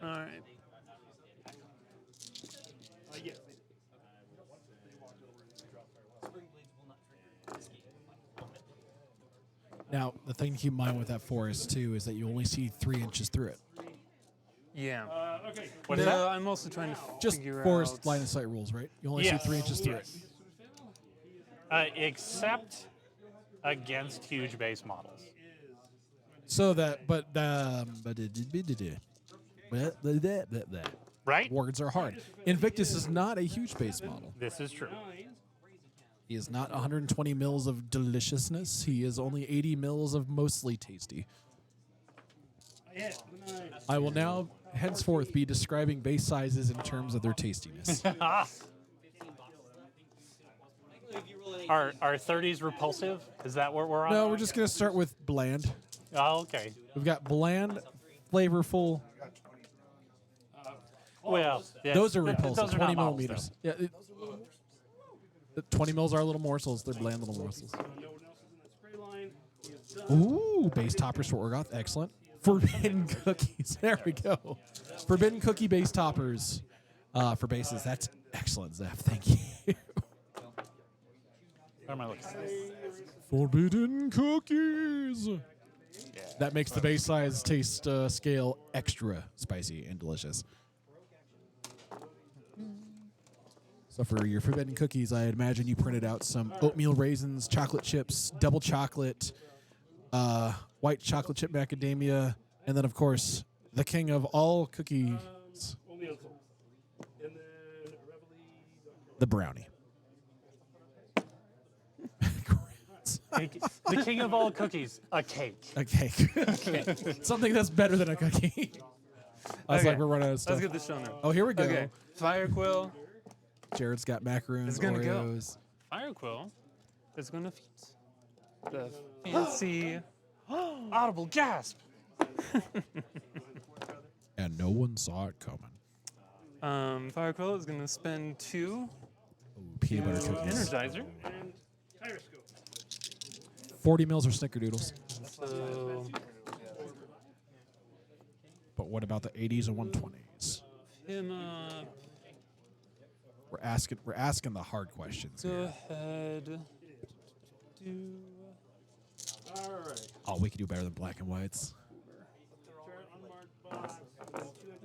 All right. Now, the thing to keep in mind with that forest, too, is that you only see 3 inches through it. Yeah. Okay. What is No, that? I'm also trying to Just figure forest out. line of sight rules, right? You only Yes. see 3 inches through it. Except against huge base models. So that, Right? words are hard. Invictus is not a huge base model. This is true. He is not 120 mils of deliciousness. He is only 80 mils of mostly tasty. I will now henceforth be describing base sizes in terms of their tastiness. Are 30s repulsive? Is that what we're on? No, we're just going to start with bland. Oh, okay. We've got bland, flavorful. Well, yeah, Those are th- repulsive, those are 20 not models, millimeters. Yeah, the 20 mils are little morsels. They're bland little morsels. Ooh, base toppers for Orgoth. Excellent. Forbidden cookies. There we go. Forbidden cookie base toppers for bases. That's excellent, Zeph. Thank you. Where am I looking? Forbidden cookies. That makes the base size taste scale extra spicy and delicious. So for your forbidden cookies, I imagine you printed out some oatmeal raisins, chocolate chips, double chocolate, white chocolate chip macadamia, and then, of course, the king of all cookies, the brownie. The king of all cookies, a cake. A cake. Something that's better than a cookie. I was Okay, like, we're running out of stuff. Let's get this shown now. Oh, here we go. Okay, Firequill Jared's got macaroons, It's gonna go. Oreos. Firequill is going to feat the fancy. Audible gasp. And no one saw it coming. Firequill is going to spend 2 Ooh, peanut butter cookies. Energizer. 40 mils or snickerdoodles. So But what about the 80s and 120s? him up. We're asking the hard questions Go here. ahead. Do Oh, we could do better than black and whites.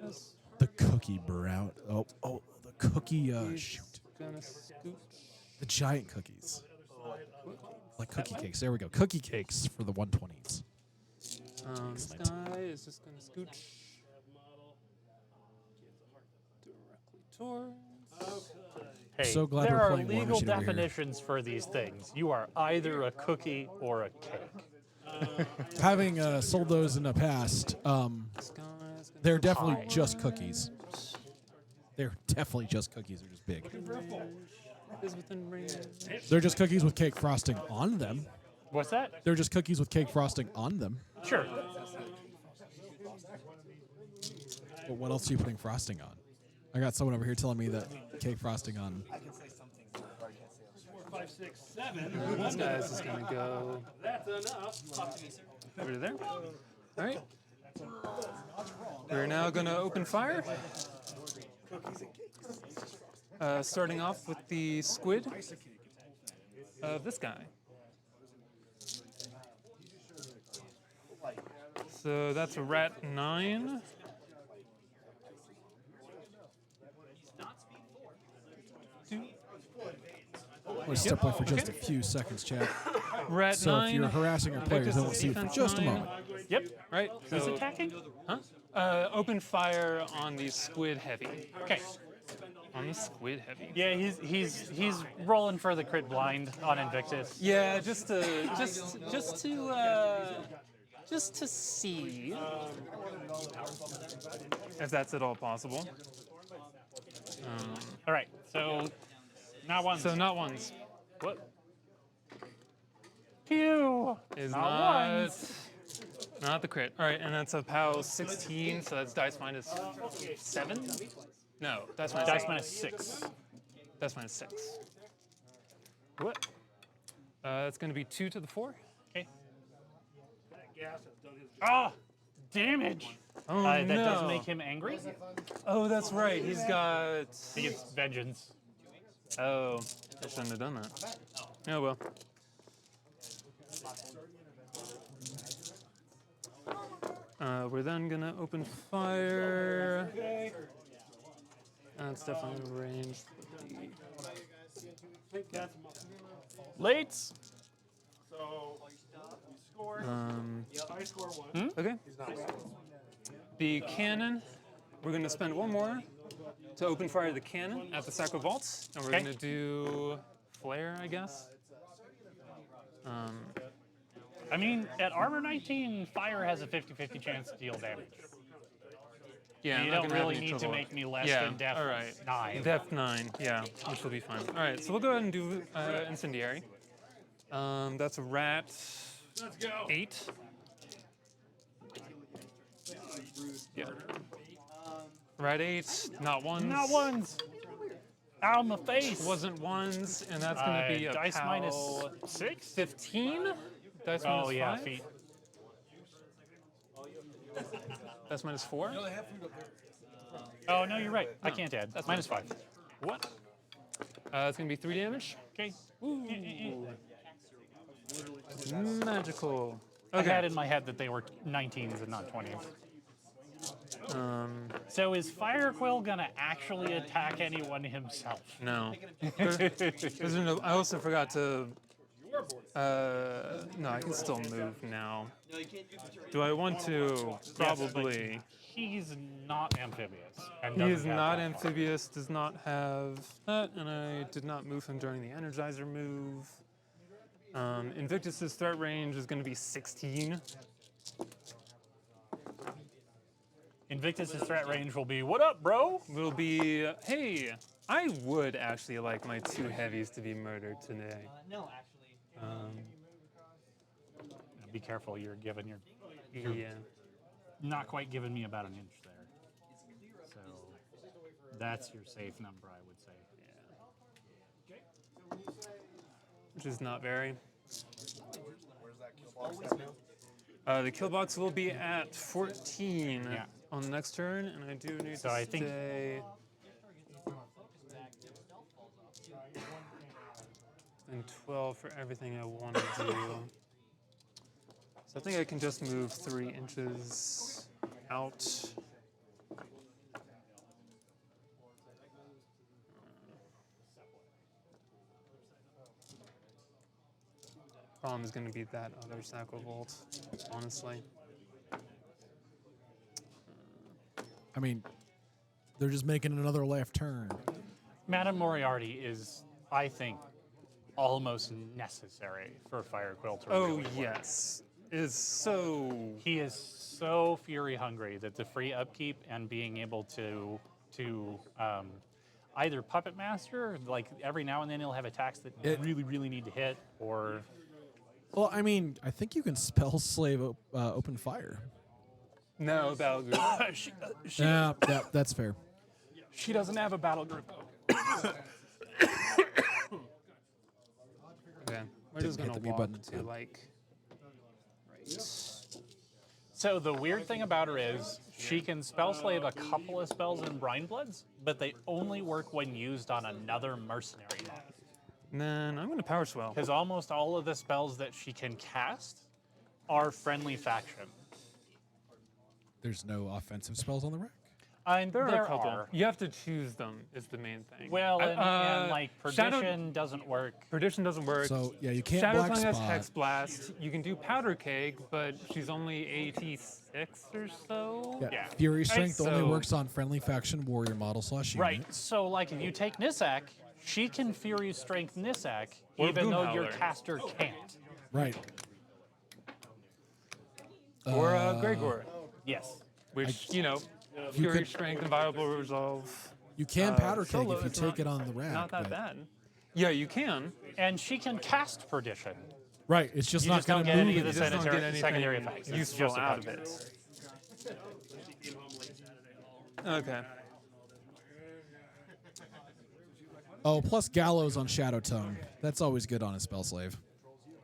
this. The cookie brown. Oh, the cookie. He's Shoot, gonna scoot. the giant cookies. Like cookie cakes. There we go. Cookie cakes for the 120s. This guy is just gonna scooch directly towards. Hey, So glad there we're are playing legal Warmachine over here. definitions for these things. You are either a cookie or a cake. Having sold those in the past, This guy's gonna they're definitely Pie. just cookies. They're definitely just cookies. They're just big. range. is within range. They're just cookies with cake frosting on them. What's that? They're just cookies with cake frosting on them. Sure. But what else are you putting frosting on? I got someone over here telling me that cake frosting on. I can say something, but I can't say it. 4, 5, 6, 7. This guy's just gonna go That's enough. over to there. All right. We're now gonna open fire. Starting off with the squid of this guy. So that's a rat 9. I'm going to step away for just a few seconds, chat. Rat So 9. if you're harassing your players, they won't see you for Defense just a 9. moment. Yep. Right. Who's So, attacking? huh? Open fire on the squid heavy. Okay. On the squid heavy. Yeah, he's rolling for the crit blind on Invictus. Yeah, just to see if that's at all possible. All right, so not once. So not ones. What? Pew! Is Not not ones. not the crit. All right, and that's a POW 16, so that's dice minus 7. No, dice minus Dice 8. minus 6. Dice minus 6. What? That's going to be 2 to the 4. Okay. That gas has done his job. Ah, damage. Oh That no! does make him angry. Oh, that's right. He's got. He gets vengeance. Oh, I shouldn't have done that. Oh well. We're then gonna open fire. That's definitely range. Lates. So, you score. I score 1. Okay. The cannon. We're gonna spend 1 more to open fire the cannon at the Sacral Vault, and we're Okay. gonna do flare, I guess. I mean, at armor 19, fire has a 50-50 chance to deal damage. Yeah, I'm You not don't gonna have really any need to trouble. make me less Yeah, than def all right. 9. Depth 9, yeah, which will be fine. All right, so we'll go ahead and do incendiary. That's a rat Let's go. 8. Yeah. Rat 8, not ones. Not ones. Out of my face. Wasn't ones, and that's going to be a dice POW minus 6. 15. Dice Oh minus yeah, 5. feet. Dice minus 4. Oh no, you're right. I can't add. That's minus 5. What? It's going to be 3 damage. Okay. Magical. I Okay. had in my head that they were 19s and not 20s. So is Firequill gonna actually attack anyone himself? No. There's no. I also forgot to. No, I can still move now. No, you can't use material. Do I want to? Probably. He's not amphibious. And He doesn't is have not that. amphibious, does not have that, and I did not move him during the Energizer move. Invictus's threat range is going to be 16. Invictus's threat range will be, what up, bro? Will be, hey, I would actually like my 2 heavies to be murdered today. No, actually. Be careful, you're giving your, Yeah. not quite giving me about an inch there. So that's your safe number, I would say. Which is not very. Where's that kill box at now? The kill box will be at 14 Yeah. on the next turn, and I do need So to I think- stay. And 12 for everything I want to do. So I think I can just move 3 inches out. Problem is going to be that other Sacral Vault, honestly. I mean, they're just making another left turn. Madame Moriarty is, I think, almost necessary for Firequill to Oh, really work. yes. Is so. He is so fury hungry that the free upkeep and being able to either Puppet Master, like every now and then he'll have attacks that really need to hit, or Well, I mean, I think you can spell slave open fire. No, battle group. Yeah, that's fair. she doesn't have a battle group. Okay, we're Didn't just hit gonna the B walk button. to like. Right. So the weird thing about her is she can spell slave a couple of spells in Brinebloods, but they only work when used on another mercenary mod. And then I'm gonna power swell. Because almost all of the spells that she can cast are friendly faction. There's no offensive spells on the rack. And There are a couple. are. You have to choose them. Is the main thing. Well, and like Shadow- Perdition doesn't work. Perdition doesn't work. So yeah, you can't Shadow black Tongue has spot. Hex Blast. You can do Powder Keg, but she's only 86 or so. Yeah. Yeah. Fury Strength only so- works on friendly faction warrior model / unit. Right. So like if you take Nissak, she can Fury Strength Nissak, Or even though your Boomhowler. caster can't. Right. Or Gregor, Yes. which, you know, You Fury could- Strength and Viable Resolve. You can powder keg solo if you is take it on the rack. Not that but- bad. Yeah, you can. And she can cast Perdition. Right. It's just You not just don't going to get move any of it. the You just don't sanitary- get anything secondary effects. It's useful just a out of counter. it. Okay. Oh, plus Gallows on Shadow Tongue. That's always good on a spell slave.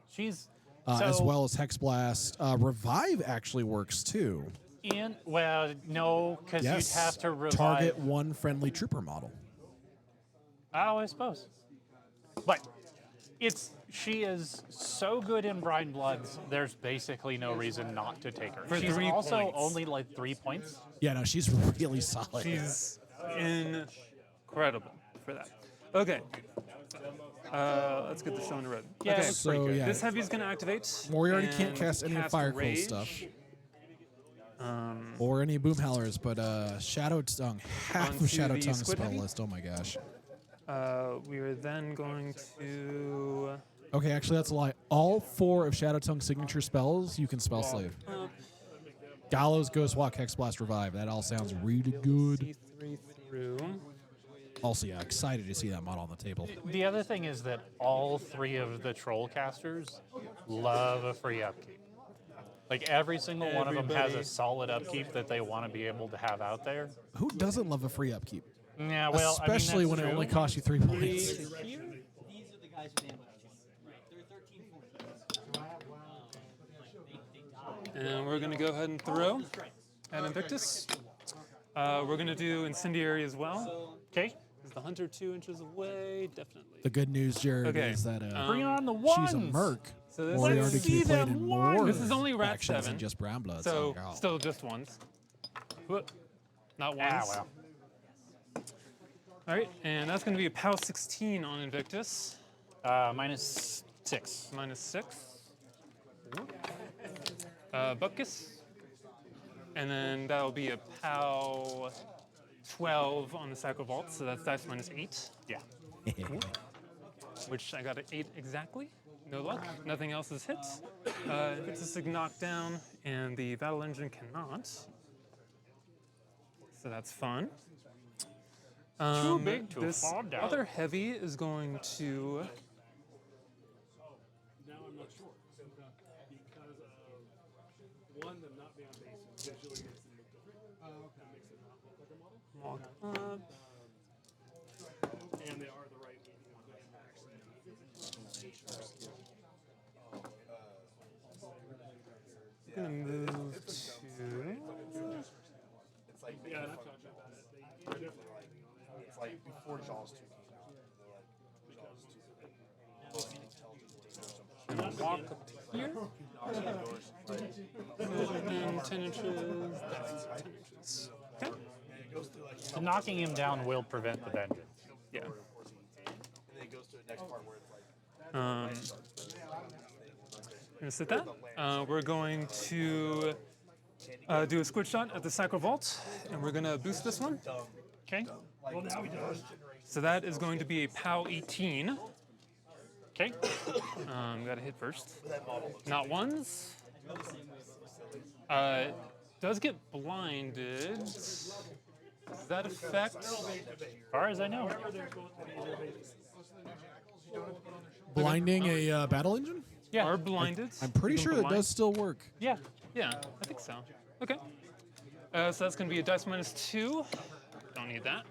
She's As so well as Hex Blast. Revive actually works too. well, no, because Yes. you'd have to revive. Target one friendly trooper model. Oh, I suppose. But she is so good in Brine Bloods, there's basically no reason not to take her. For She's 3 also points. only like 3 points. Yeah, no, she's really solid. She's incredible for that. Okay. Let's get the show on the road. Yeah, okay. it looks so yeah, This heavy's gonna activate. Moriarty can't and cast any Firequill Rage. stuff. Or any Boom Howlers, but Shadow Tongue, half Onto of Shadow the Tongue's Squid spell Heavy? list. Oh my gosh. We are then going to. Okay, actually that's a lie. All 4 of Shadow Tongue's signature spells you can spell slave. Gallows, Ghost Walk, Hex Blast, Revive. That all sounds really good. C3 through. Also, yeah, excited to see that model on the table. The other thing is that all 3 of the troll casters love a free upkeep. Like every single one of them has a Everybody. solid upkeep that they want to be able to have out there. Who doesn't love a free upkeep? Yeah, well, Especially when it only costs you 3 points. These are the guys with ammo. They're 13 points. And we're gonna go ahead and throw at Invictus. We're gonna do Incendiary as well. Okay, Is the Hunter 2 inches away? Definitely. The good news, Jared, Okay, is that bring on the she's a ones. merc. So this Moriarty is- can be see played them in ones. more This is only rat factions 7. than just Brown Blood. So girl. still just once. Whoop. Not once. Ah, well. All right, and that's going to be a POW 16 on Invictus, -6. -6. Bupkis. And then that'll be a POW 12 on the Sacral Vault, so that's dice -8, Yeah. which I got an 8 exactly. No luck. Nothing else is hit. Invictus is knocked down, and the battle engine cannot. So that's fun. Too big to this fall down. other heavy is going to. Now I'm not sure. Because of one, them not being on base visually makes it look different. That makes it not look like a model. Walk up. And they are the right one that actually Gonna move to. It's like yeah, and I've talked about it. They're definitely right. it's like before Jaws 2 came out. They're like Jaws 2. Most intelligent data or Walk up here. And 10 inches. That's 10 inches. Okay. So knocking him down will prevent the vengeance. Yeah. And then it goes to the next part where it's like We're gonna sit that. We're going to do a squid shot at the Sacral Vault, and we're gonna boost this one. Okay. Well, now he does. So that is going to be a POW 18. Okay. Gotta hit first. Not ones. Does get blinded. Does that affect? As far as I know. Blinding a battle engine? Yeah. Are blinded? I'm pretty You can sure that blind? does still work. Yeah. Yeah, I think so. Okay. So that's going to be a dice -2. Don't need that.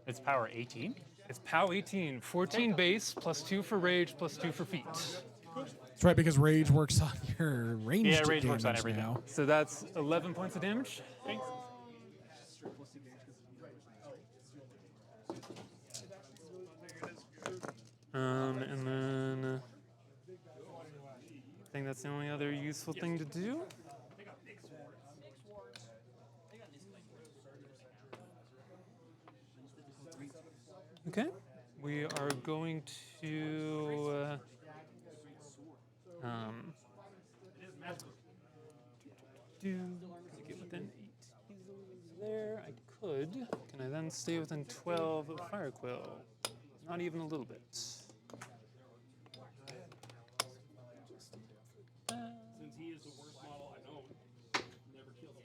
It's power 18. It's POW 18. 14 base, +2 for rage, +2 for feet. That's right, because rage works on your ranged Yeah, rage works on damage everything. now. So that's 11 points of damage. And then I think that's the only other useful thing to do. Okay, we are going to get within 18 there. I could. Can I then stay within 12 of Firequill? Not even a little bit. Since he is the worst model I know, never kills a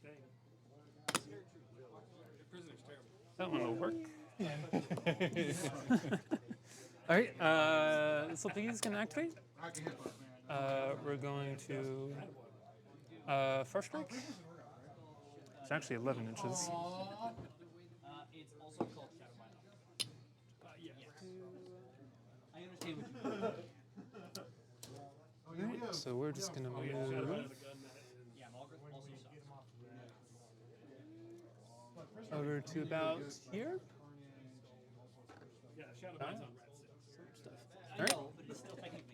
thing. Prisoner's terrible. That one will work. All right, so these can activate. We're going to first strike. It's actually 11 inches. It's also called Calaban. I understand what you mean. Right, so we're just gonna move Yeah, Malgrave also sucks. over to about here. Yeah, Shadowbine's on red 6. All right, But he's still technically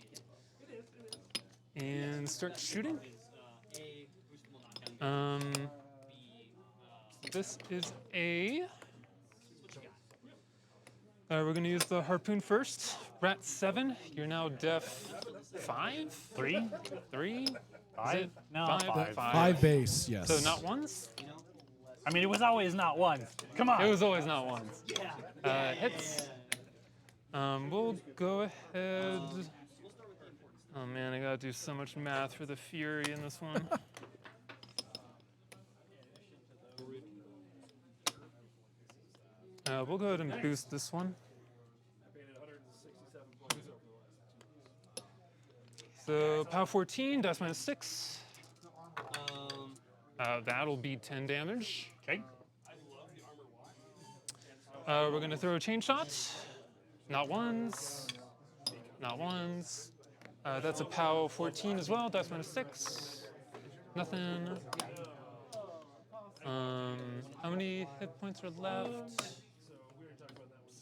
and start shooting. A, which will not count. B, This is a. We're going to use the harpoon first. Rat 7. You're now def 5? 3? 3? 5? No, 5. 5 base, yes. So not ones? I mean, it was always not one. Come on. It was always not ones. Hits. We'll go ahead. Oh man, I gotta do so much math for the fury in this one. We'll go ahead and boost this one. I paid 167 points over the last 2 So POW 14, dice -6. Um, That'll be 10 damage. Okay. We're gonna throw a chain shot. Not ones. Not ones. That's a POW 14 as well, dice -6. Nothing. How many hit points are left?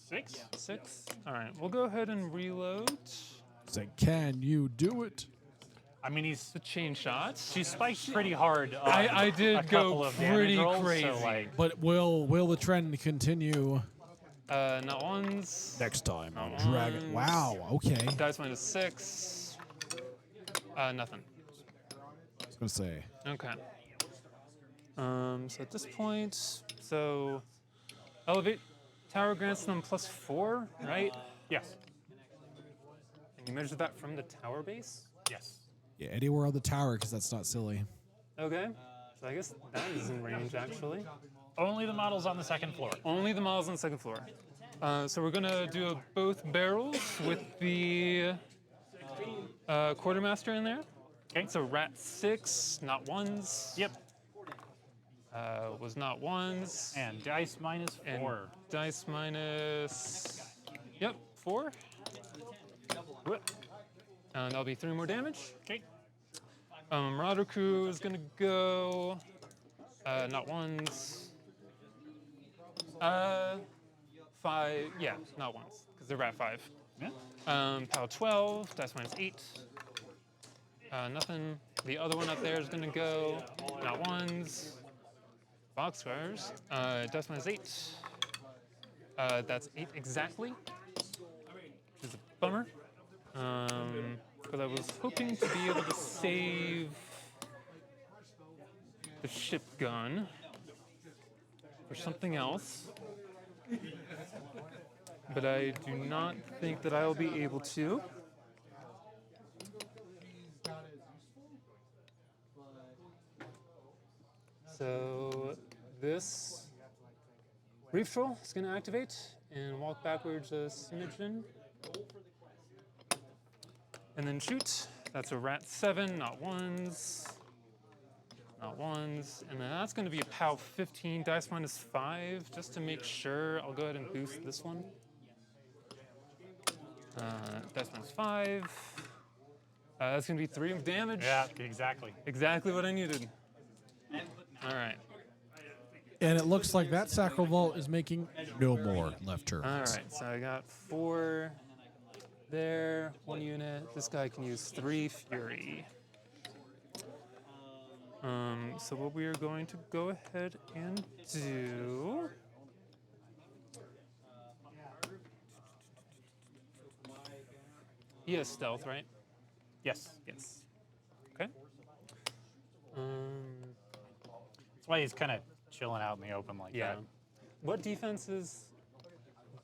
6? 6? All right, we'll go ahead and reload. Say, can you do it? I mean, he's The chain shot. she spiked pretty hard. On I a did couple go of damage pretty rolls, crazy. So like, But will the trend continue Not ones. next time on Ones. Dragon? Wow, okay. Dice -6. Nothing. I was going to say. Okay. So at this point, so elevate tower grants them +4, right? yes, And you measure that from the tower base? yes. Yeah, anywhere on the tower, because that's not silly. Okay. So I guess that is in range, actually. Only the models on the second floor. Only the models on the second floor. So we're going to do both barrels with the quartermaster in there. Okay. So rat 6, not ones. Yep. Was not ones. And dice -4. And dice minus. Yep, 4. That'll be 3 more damage. Okay. Marauder crew is gonna go. Not ones. 5. Yeah, not ones, because they're rat 5. Yeah. POW 12, dice -8. Nothing. The other one up there is gonna go. Not ones. Boxcars. Dice -8. That's 8 exactly, which is a bummer. Because I was hoping to be able to save the ship gun for something else. But I do not think that I will be able to. So this Reef Troll is going to activate and walk backwards a smidgen. And then shoot. That's a rat 7, not ones. Not ones. And then that's going to be a POW 15, dice minus 5, just to make sure. I'll go ahead and boost this one. Dice minus 5. That's going to be 3 of damage. Yeah, exactly. Exactly what I needed. All right. And it looks like that Sacral Vault is making no more left turns. All right. So I got 4 there, 1 unit. This guy can use 3 Fury. So what we are going to go ahead and do. He has stealth, right? Yes. Yes. Okay. That's why he's kind of chilling out in the open like Yeah. that. What defenses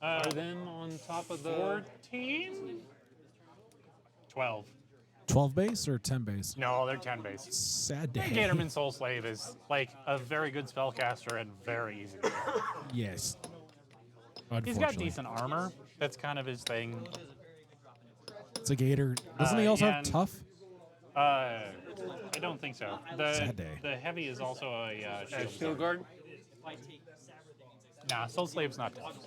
are them on top of the? 14? 12. 12 base or 10 base? No, they're 10 base. Sad day. Gatorman Soul Slave is like a very good spellcaster and very easy to kill. Yes. He's got decent armor. That's kind of his thing. It's a Gator. Doesn't he also have and- tough? I don't think so. Sad day. The heavy is also a shield. Shield guard. Nah, Soul Slave's not tough.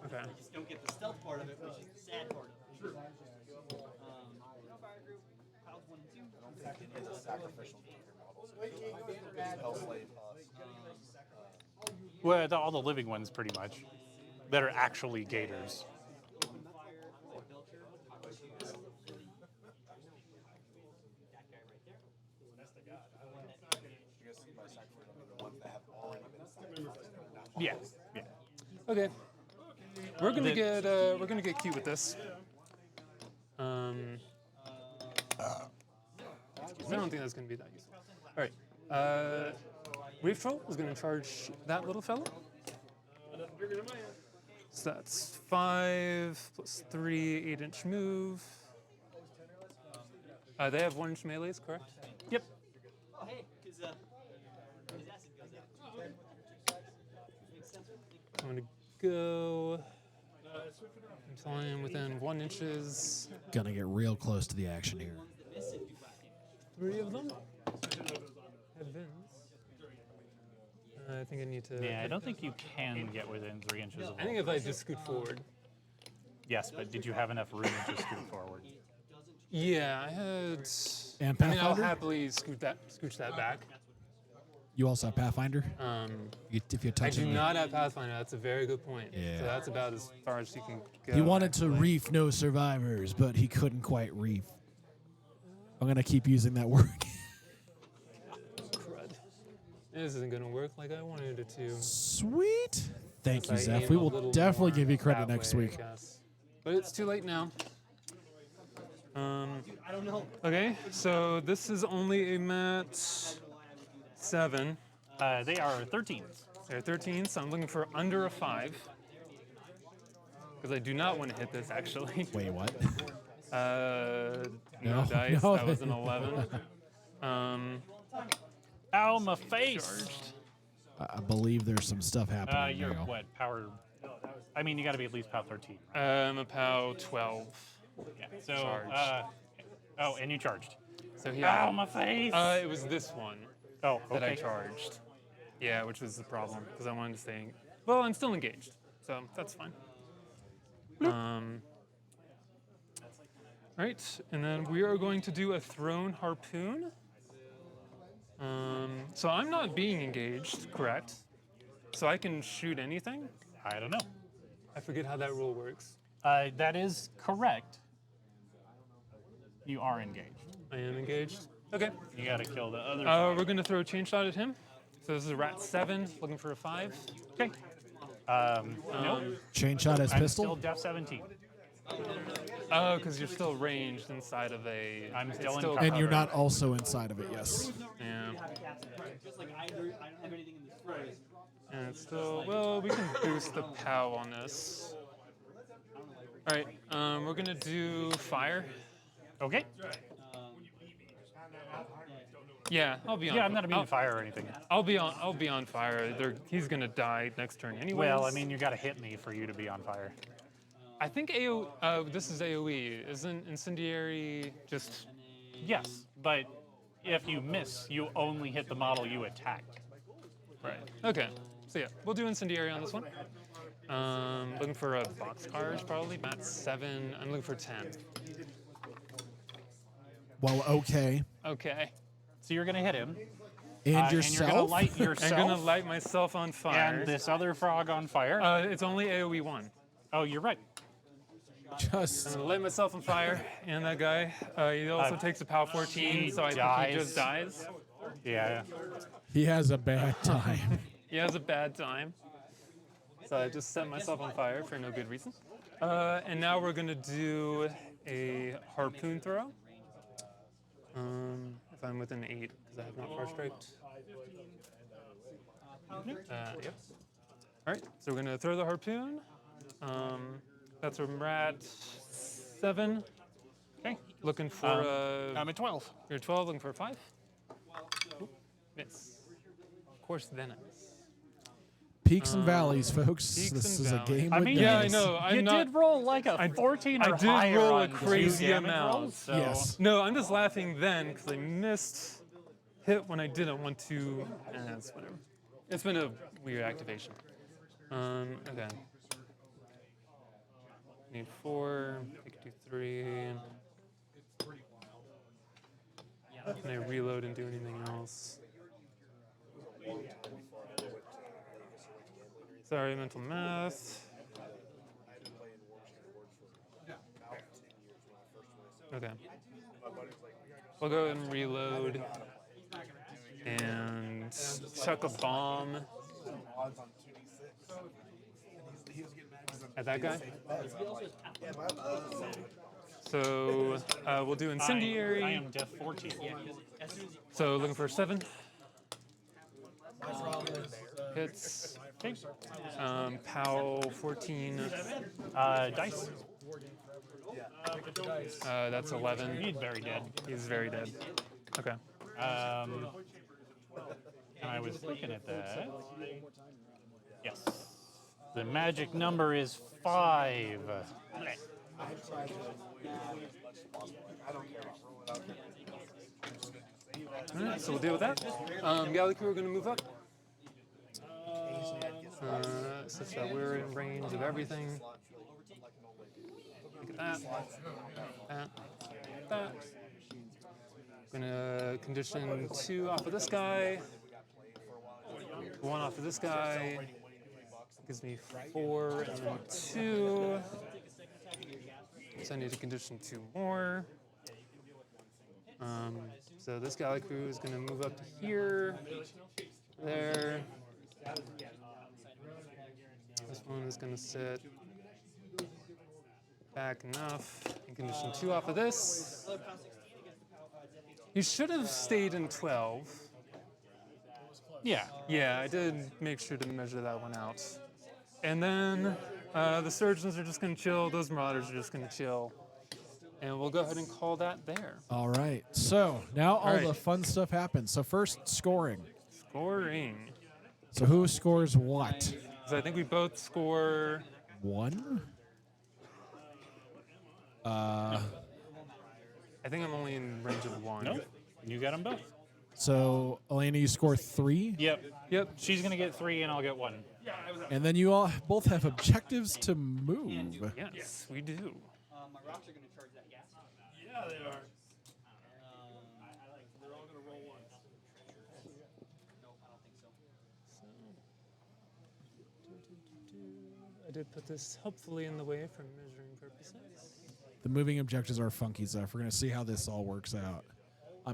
Okay. Just don't get the stealth part of it, which is the sad part of it. Piles 1 and 2. It's a sacrificial Gator model. So Hell Slave Husk. Well, all the living ones, pretty much, that are actually Gators. Yeah, yeah. Okay. We're gonna get cute with this. I don't think that's gonna be that useful. All right. Reef Troll is gonna charge that little fella. So that's 5 plus 3, 8-inch move. They have 1-inch melees, correct? Yep. Oh, hey, his acid goes out. I'm gonna go until I am within 1 inches. Gonna get real close to the action here. 3 of them have Vins. I think I need to. Yeah, I don't think you can get within 3 inches of I think all. if I just scoot forward. Yes, but did you have enough room to scoot forward? Yeah, I had. And I mean, I'll Pathfinder? happily scooch that back. You also have Pathfinder? If you I touch do it. not have Pathfinder. That's a very good point. Yeah. So that's about as far as you can go. He wanted to actually. reef no survivors, but he couldn't quite reef. I'm gonna keep using that word. Crud. This isn't gonna work like I wanted it to. Sweet. Thank you, Unless I Zeph. aim We a will little definitely more give you credit that next way, I week. guess. But it's too late now. I don't know. Okay, so this is only a mat 7. They are 13s. They're 13, so I'm looking for under a 5. Because I do not want to hit this, actually. Wait, what? No No, dice. no. That was an 11. Ow, my face! Charged. I believe there's some stuff happening You're now. what, power? I mean, you got to be at least power 13. I'm a POW 12. Yeah. So, Charged. oh, and you charged. So Ow, yeah. my face! It was this one Oh, that I okay. charged. Yeah, which was the problem because I wanted to stay. Well, I'm still engaged, so that's fine. All right, and then we are going to do a thrown harpoon. So I'm not being engaged, correct? So I can shoot anything? I don't know. I forget how that rule works. That is correct. You are engaged. I am engaged. Okay. You got to kill the other. We're gonna throw a chain shot at him. So this is a rat 7, looking for a 5. Okay. Nope. Chain shot as I'm pistol? still def 17. Oh, because you're still ranged inside of a. I'm it's still in And you're cover. not also inside of it, yes. Yeah. Just like I don't have anything in this phrase. And it's still. Well, we can boost the POW on this. All right. We're gonna do fire. Okay. Yeah, I'll be on. Yeah, I'm not immune to fire or anything. I'll be on fire. He's gonna die next turn anyway. Well, I mean, you got to hit me for you to be on fire. I think this is AOE. Isn't incendiary just? Yes, but if you miss, you only hit the model you attacked. Right. Okay. So yeah, we'll do incendiary on this one. Looking for a boxcars probably. Mat 7. I'm looking for 10. Well, okay. Okay. So you're going to hit him. And And you're yourself? going to light I'm yourself gonna light myself on fire. and this other frog on fire. It's only AOE 1. Oh, you're right. Just I'm gonna light myself on fire, and that guy, he also takes a POW 14, he so I think dies. he just dies. Yeah. he has a bad time. He has a bad time. So I just set myself on fire for no good reason. And now we're gonna do a harpoon throw. If I'm within 8, because I have not far striked. Yep. All right, so we're gonna throw the harpoon. That's where we're at 7. Okay. Looking for I'm at 12. you're 12, looking for a 5. Oop, miss. Of course, then I miss. Peaks and valleys, folks. Peaks This and is a valleys. game I with mean, Yeah, I dice. know. I'm You not. did roll like a 14 or I did higher roll a on 2 crazy damage amount. rolls, so Yes. No, I'm just laughing then because I missed hit when I didn't want to. It's whatever. It's been a weird activation. Okay. Need 4. I could do 3. Can I reload and do anything else? Sorry, mental math. Okay. We'll go ahead and reload and chuck a bomb at that guy. So we'll do incendiary. I am def 14. So looking for 7. Hits. Okay. POW 14. Dice. That's 11. He's very dead. He's very dead. Okay. And I was looking at that. Yes. The magic number is 5. All right, so we'll deal with that. Gallic, we're going to move up. Such that we're in range of everything. Look at that. Gonna condition 2 off of this guy. 1 off of this guy. Gives me 4 and then 2. So I need to condition 2 more. So this Gallic crew is gonna move up to here, there. This one is gonna sit back enough and condition 2 off of this. You should have stayed in 12. Yeah. Yeah, I did make sure to measure that one out. And then the surgeons are just gonna chill, those marauders are just gonna chill. And we'll go ahead and call that there. All right. So now all right. the fun stuff happens. So first, scoring. Scoring. So who scores what? So I think we both score 1? I think I'm only in range of 1. Nope. You got them both. So Elena, you score 3, Yep. Yep. She's going to get 3 and I'll get 1. and then you all both have objectives to move. Yes, we do. My rocks are going to charge that gas. Yeah, they are. They're all going to roll once. No, I don't think so. I did put this hopefully in the way for measuring purposes. The moving objectives are funky stuff. We're going to see how this all works out.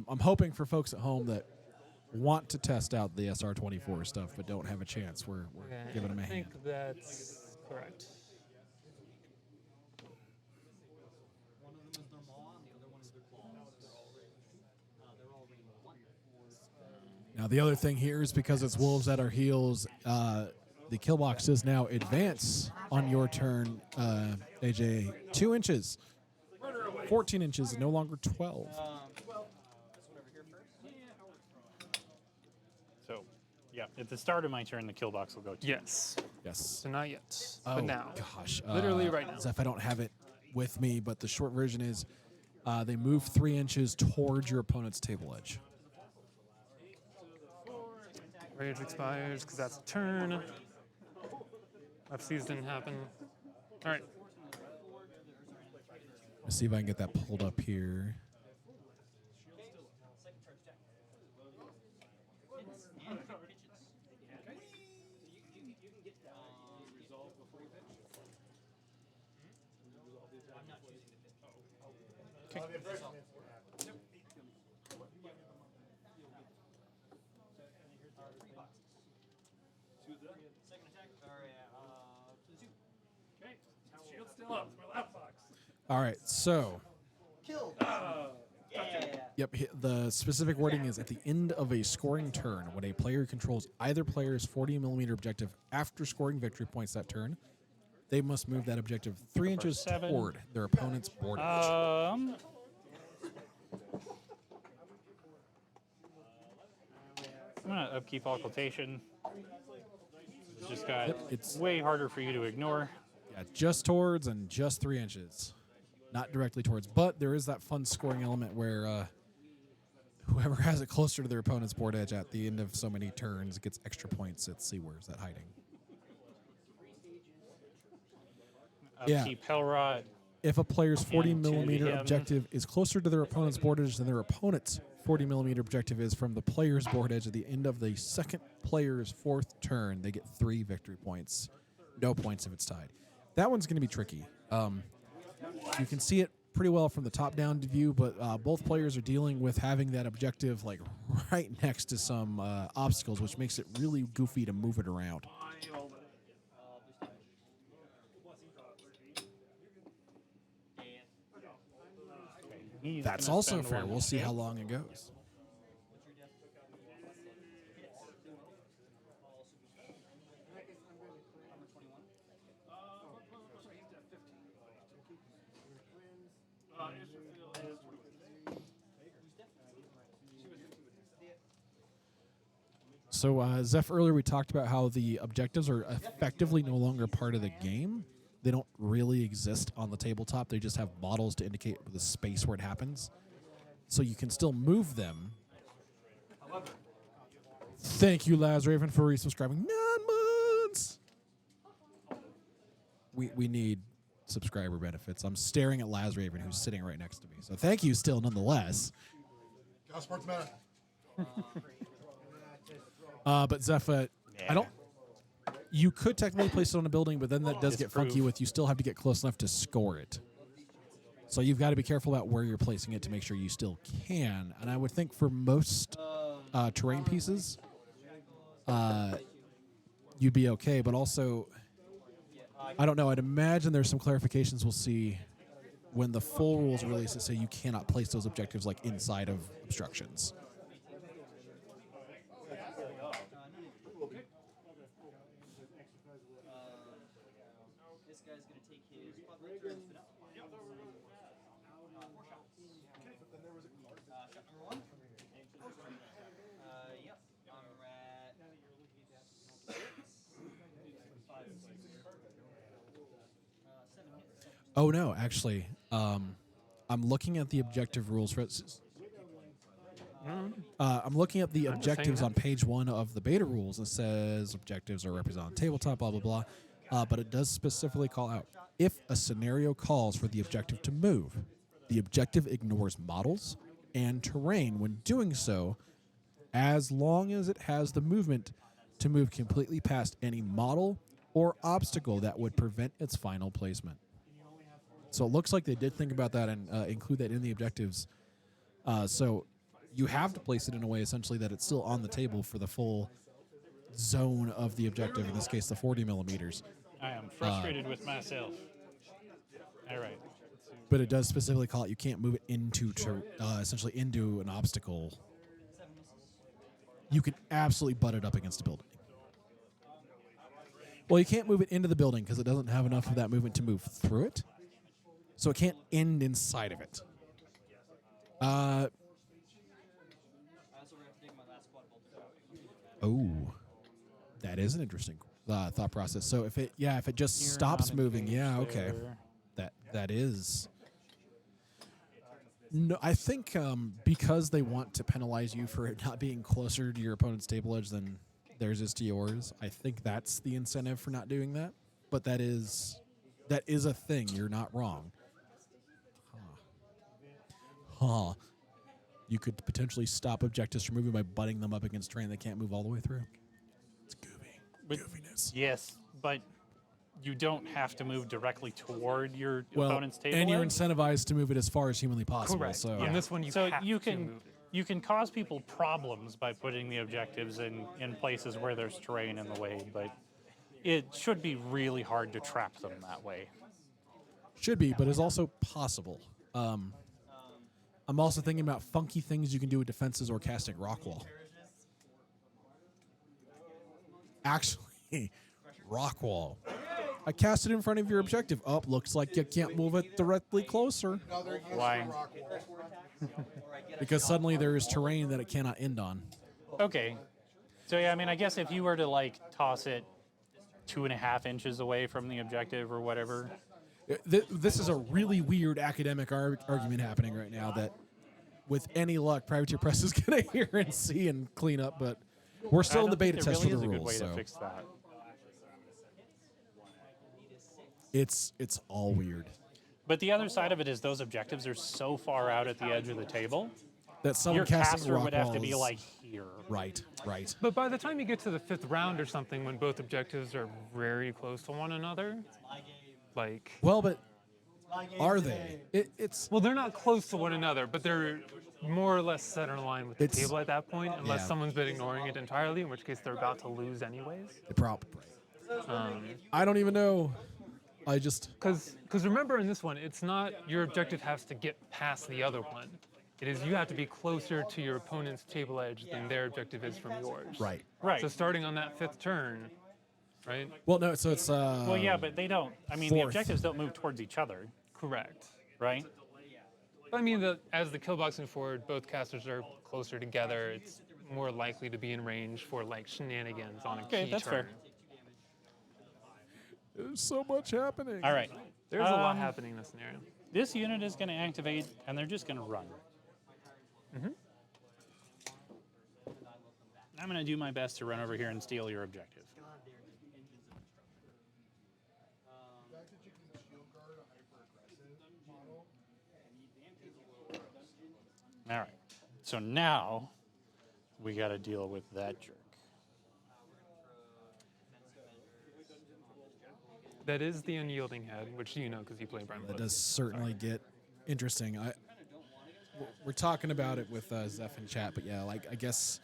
I'm hoping for folks at home that want to test out the SR24 stuff but don't have a chance. We're giving them a I hand. think that's correct. One of them is their maw, and the other one is their claw. They're all rating 1. Now, the other thing here is because it's wolves at our heels, the kill box does now advance on your turn, AJ, 2 inches. 14 inches, no longer 12. This one over here first. Yeah, at the start of my turn, the kill box will go to. Yes. Yes. So not yet, Oh, but now. gosh. Literally right now. Zeph, I don't have it with me, but the short version is they move 3 inches towards your opponent's table edge. Rage expires because that's a turn. FCs didn't happen. All right. Let's see if I can get that pulled up here. Shield's still up. It's my lap box. All right, so. Yeah. Yep, the specific wording is at the end of a scoring turn, when a player controls either player's 40mm objective after scoring victory points that turn, they must move that objective 3 inches 7. toward their opponent's board edge. I'm gonna upkeep occultation. It's just got it's- way harder for you to ignore. Yeah, just towards and just 3 inches. Not directly towards, but there is that fun scoring element where whoever has it closer to their opponent's board edge at the end of so many turns gets extra points. Let's see, where's that hiding? Yeah. Upkeep Hellrot. If a player's And 40mm to him. objective is closer to their opponent's board edge than their opponent's 40mm objective is from the player's board edge at the end of the second player's 4th turn, they get 3 victory points. No points if it's tied. That one's going to be tricky. You can see it pretty well from the top-down view, but both players are dealing with having that objective like right next to some obstacles, which makes it really goofy to move it around. He's That's gonna also spend fair. 1 We'll see how escape. long it goes. So, Zeph, earlier we talked about how the objectives are effectively no longer part of the game. They don't really exist on the tabletop. They just have models to indicate the space where it happens. So you can still move them. Thank you, Laz Raven, for resubscribing. 9 months! We need subscriber benefits. I'm staring at Laz Raven, who's sitting right next to me. So thank you still, nonetheless. Cal Sports Meta. But Zeph, I don't. You could technically place it on a building, but then that does get funky with you still have to get close enough to score it. So you've got to be careful about where you're placing it to make sure you still can. And I would think for most terrain pieces, you'd be okay. But also, I don't know. I'd imagine there's some clarifications we'll see when the full rules release that say you cannot place those objectives like inside of obstructions. This guy's gonna take his public turn spin up. 4 shots. Shot number 1. Yep. I'm at 6. 5 and 6. 7 hits. Oh no, actually, I'm looking at the objective rules for it. I'm looking at the I'm just objectives saying on page 1 of the beta rules. It says objectives are represented on tabletop, blah, blah, blah. But it does specifically call out, if a scenario calls for the objective to move, the objective ignores models and terrain when doing so, as long as it has the movement to move completely past any model or obstacle that would prevent its final placement. So it looks like they did think about that and include that in the objectives. So you have to place it in a way essentially that it's still on the table for the full zone of the objective, in this case the 40mm. I am frustrated with myself. All right. But it does specifically call it you can't move it into essentially into an obstacle. You can absolutely butt it up against a building. Well, you can't move it into the building because it doesn't have enough of that movement to move through it. So it can't end inside of it. I also have to take my last squad bolt. Oh. That is an interesting thought process. So if it just You're stops not moving, engaged yeah, okay. there. That is. No, I think because they want to penalize you for it not being closer to your opponent's table edge than theirs is to yours. I think that's the incentive for not doing that. But that is a thing. You're not wrong. Huh. You could potentially stop objectives from moving by butting them up against terrain they can't move all the way through. It's goofy. But- Goofiness. Yes, but you don't have to move directly toward your Well, opponent's table and you're edge. incentivized to move it as far as humanly possible. Correct. So On this one, you So have you to can move it. you can cause people problems by putting the objectives in places where there's terrain in the way, but it should be really hard to trap them that way. should be, but is also possible. I'm also thinking about funky things you can do with defenses or casting Rockwall. Actually, Rockwall. I cast it in front of your objective. Oh, looks like you can't move it directly closer. Why? Because suddenly there is terrain that it cannot end on. Okay. So yeah, I mean, I guess if you were to like toss it 2.5 inches away from the objective or whatever. This is a really weird academic argument happening right now that, with any luck, Privateer Press is going to hear and see and clean up, but we're still in the beta test for the There really is a good rules. way So to fix that. it's all weird. But the other side of it is those objectives are so far out at the edge of the table. That someone Your casting caster would have to be Rockwall is- like here. Right. But by the time you get to the 5th round or something, when both objectives are very close to one another, like, Well, but are they? It's well, they're not close to one another, but they're more or less center line with the It's- table at that point, unless yeah. someone's been ignoring it entirely, in which case they're about to lose anyways. the prop. I don't even know. I just Because remember in this one, it's not your objective has to get past the other one. It is you have to be closer to your opponent's table edge than their objective is from yours. right. Right. So starting on that 5th turn, right? Well, no. So it's Well, yeah, but they don't. I mean, the fourth. objectives don't move towards each other, Correct. right? But I mean, as the kill box moves forward, both casters are closer together. It's more likely to be in range for like shenanigans on a Okay, key that's turn. fair. There's so much happening. All right. There's a lot happening in this scenario. This unit is going to activate, and they're just going to run. I'm going to do my best to run over here and steal your objective. All right. So now we got to deal with that jerk. That is the unyielding head, which you know because you play Brineblood. That does certainly get interesting. We're talking about it with Zeph in chat, but yeah, like I guess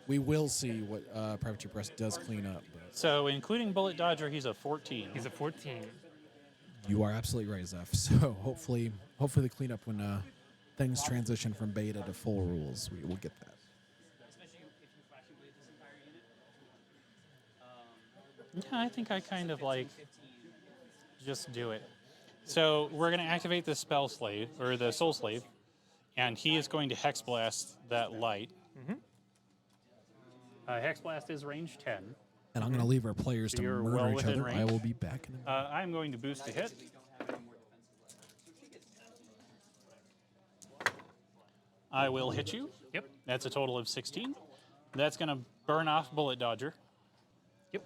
we will see what Privateer Press does clean up. But So including Bullet Dodger, he's a 14. He's a 14. you are absolutely right, Zeph. So hopefully the cleanup when things transition from beta to full rules, we will get that. Yeah, I think I kind of like just do it. So we're going to activate the Spell Slave, or the Soul Slave, and he is going to Hex Blast that light. Hex Blast is range 10. And I'm going to leave our players to You're murder well each within other. I range. will be back in a minute. I'm going to boost a hit. I will hit you. Yep. That's a total of 16. That's going to burn off Bullet Dodger. Yep.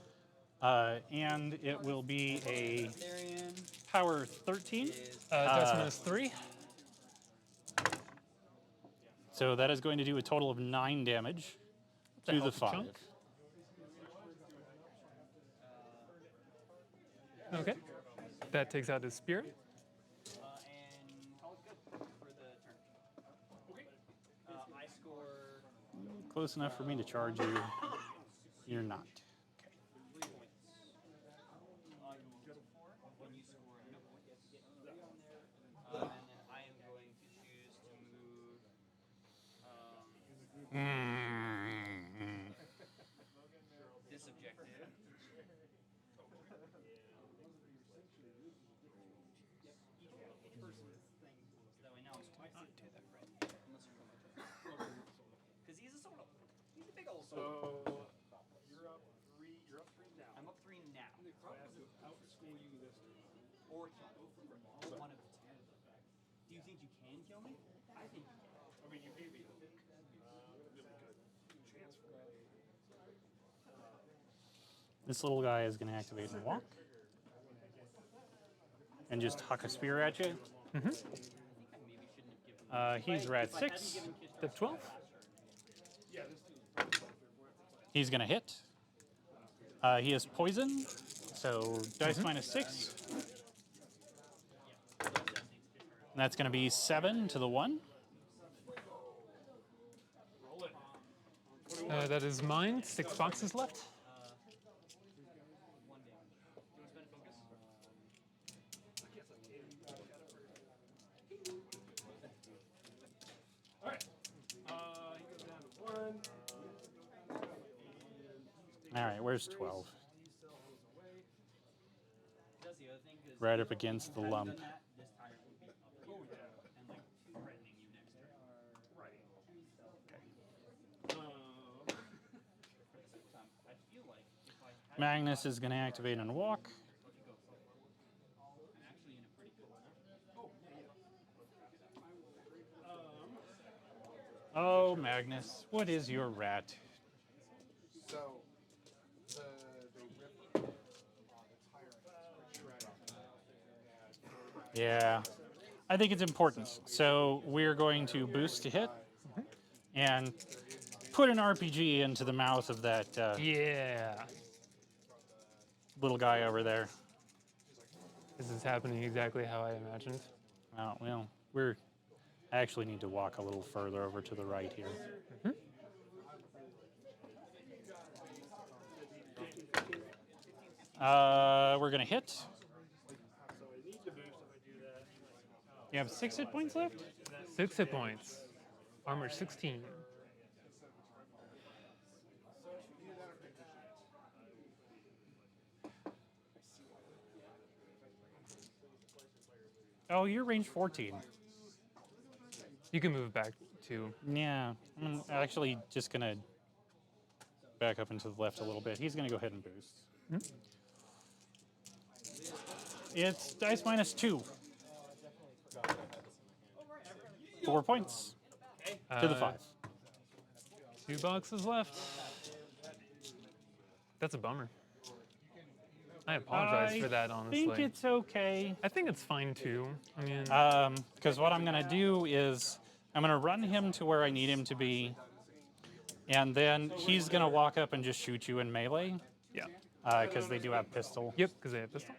And it will be a power 13. Adjustment is 3. So that is going to do a total of 9 damage to the healthy 5. chunk. Okay. That takes out his spear. I score Close enough for me to charge you. You're not. and then I am going to choose to move this objective. Each person's thing. So that way now it's twice. Not do that right. Unless you're coming. Because he's a big old soul. So you're up 3. You're up So I have to outschool you this turn. Or kill both of them. All one of 10. Do you think you can kill me? I think you can. I mean, you gave me a really good chance for that. This little guy is going to activate and walk. And just huck a spear at you. He's rat 6. Step 12. He's going to hit. He has poison, so dice minus 6. And that's going to be 7 to the 1. That is mine. 6 boxes left. All right, where's 12? That's the other thing. 'Cause Right up against the if I hadn't lump. done that, this tire would be up here and like threatening you next turn. I feel like if I had Magnus is going to activate and walk. I'm actually in a pretty good one. Oh, Magnus, what is your rat? So, the rip on the tire is pretty shredded. Yeah, I think it's important. So we're going to boost to hit and put an RPG into the mouth of that Yeah. little guy over there. This is happening exactly how I imagined. Oh, well, I actually need to walk a little further over to the right here. We're going to hit. So I need to boost if I do that. You have 6 hit points left? 6 hit points. Armor 16. Oh, you're range 14. You can move back to. Yeah, I'm actually just going to back up and to the left a little bit. He's going to go ahead and boost. It's dice minus 2. 4 points to the 5. 2 boxes left. That's a bummer. I apologize for that, honestly. I think it's okay. I think it's fine too. I mean, Because what I'm going to do is I'm going to run him to where I need him to be, and then he's going to walk up and just shoot you in melee. yeah. Because they do have pistol. Yep, because they have pistol.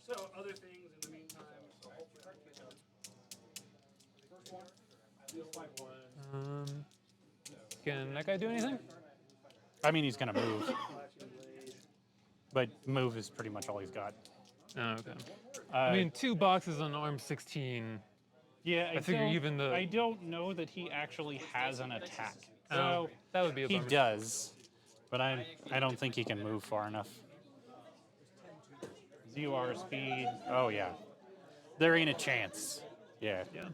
So other things in the meantime. So hopefully first one. Feels like one. Can that guy do anything? I mean, he's going to move, but move is pretty much all he's got. Oh, okay. I mean, 2 boxes on arm 16. Yeah, I figure even the. I don't know that he actually has an attack. Oh, So that would be a he bummer. does, but I don't think he can move far enough. ZUR speed. Oh yeah, there ain't a chance. Yeah. Yeah.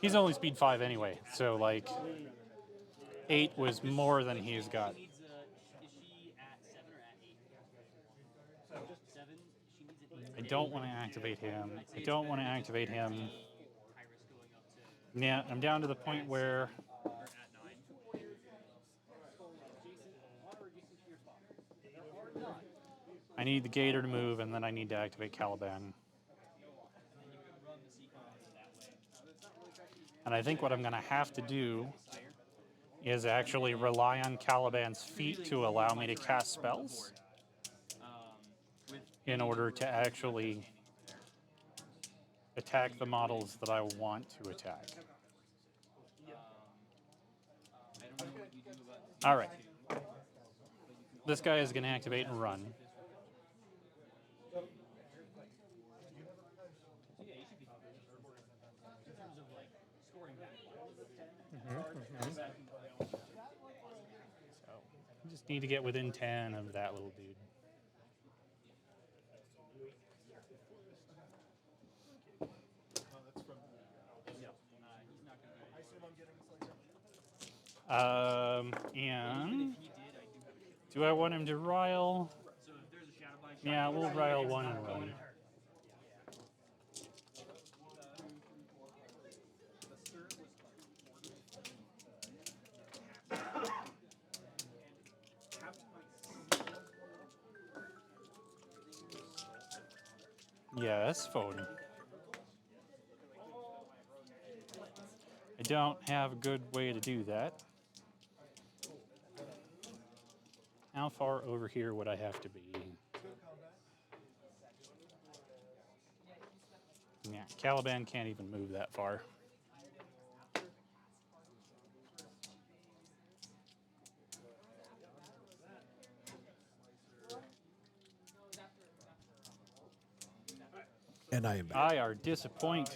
He's only speed 5 anyway, so like 8 was more than he's got. Is she at 7 or at 8? 7. She needs an 8. I don't want to activate him. I don't want to activate him. High risk going up to Yeah, I'm down to the point where or at 9. I need the Gator to move, and then I need to activate Calaban. And I think what I'm going to have to do is actually rely on Calaban's feet to allow me to cast spells in order to actually attack the models that I want to attack. All right. This guy is going to activate and run. So, I just need to get within 10 of that little dude. And do I want him to rile? Yeah, we'll rile one and run. Yes, phone. I don't have a good way to do that. How far over here would I have to be? Yeah, Calaban can't even move that far. And I am back. I are disappointed.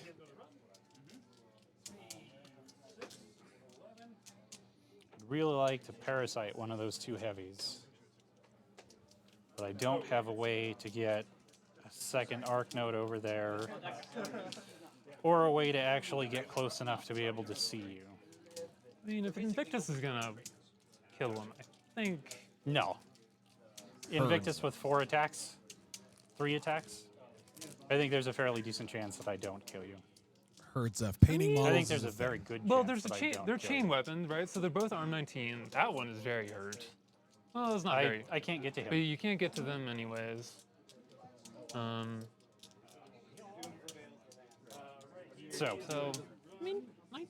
I'd really like to parasite one of those two heavies. But I don't have a way to get a second arc node over there. Or a way to actually get close enough to be able to see you. I mean, if Invictus is gonna kill him, I think. No. Invictus with 4 attacks? 3 attacks? I think there's a fairly decent chance that I don't kill you. Herds of painting models. I think there's is a very good Well, chance there's a that I chain. don't They're kill chain you. weapons, right? So they're both arm 19. That one is very hurt. Well, it's not very. I can't get to But him. you can't get to them anyways. So, So, I mean, 19.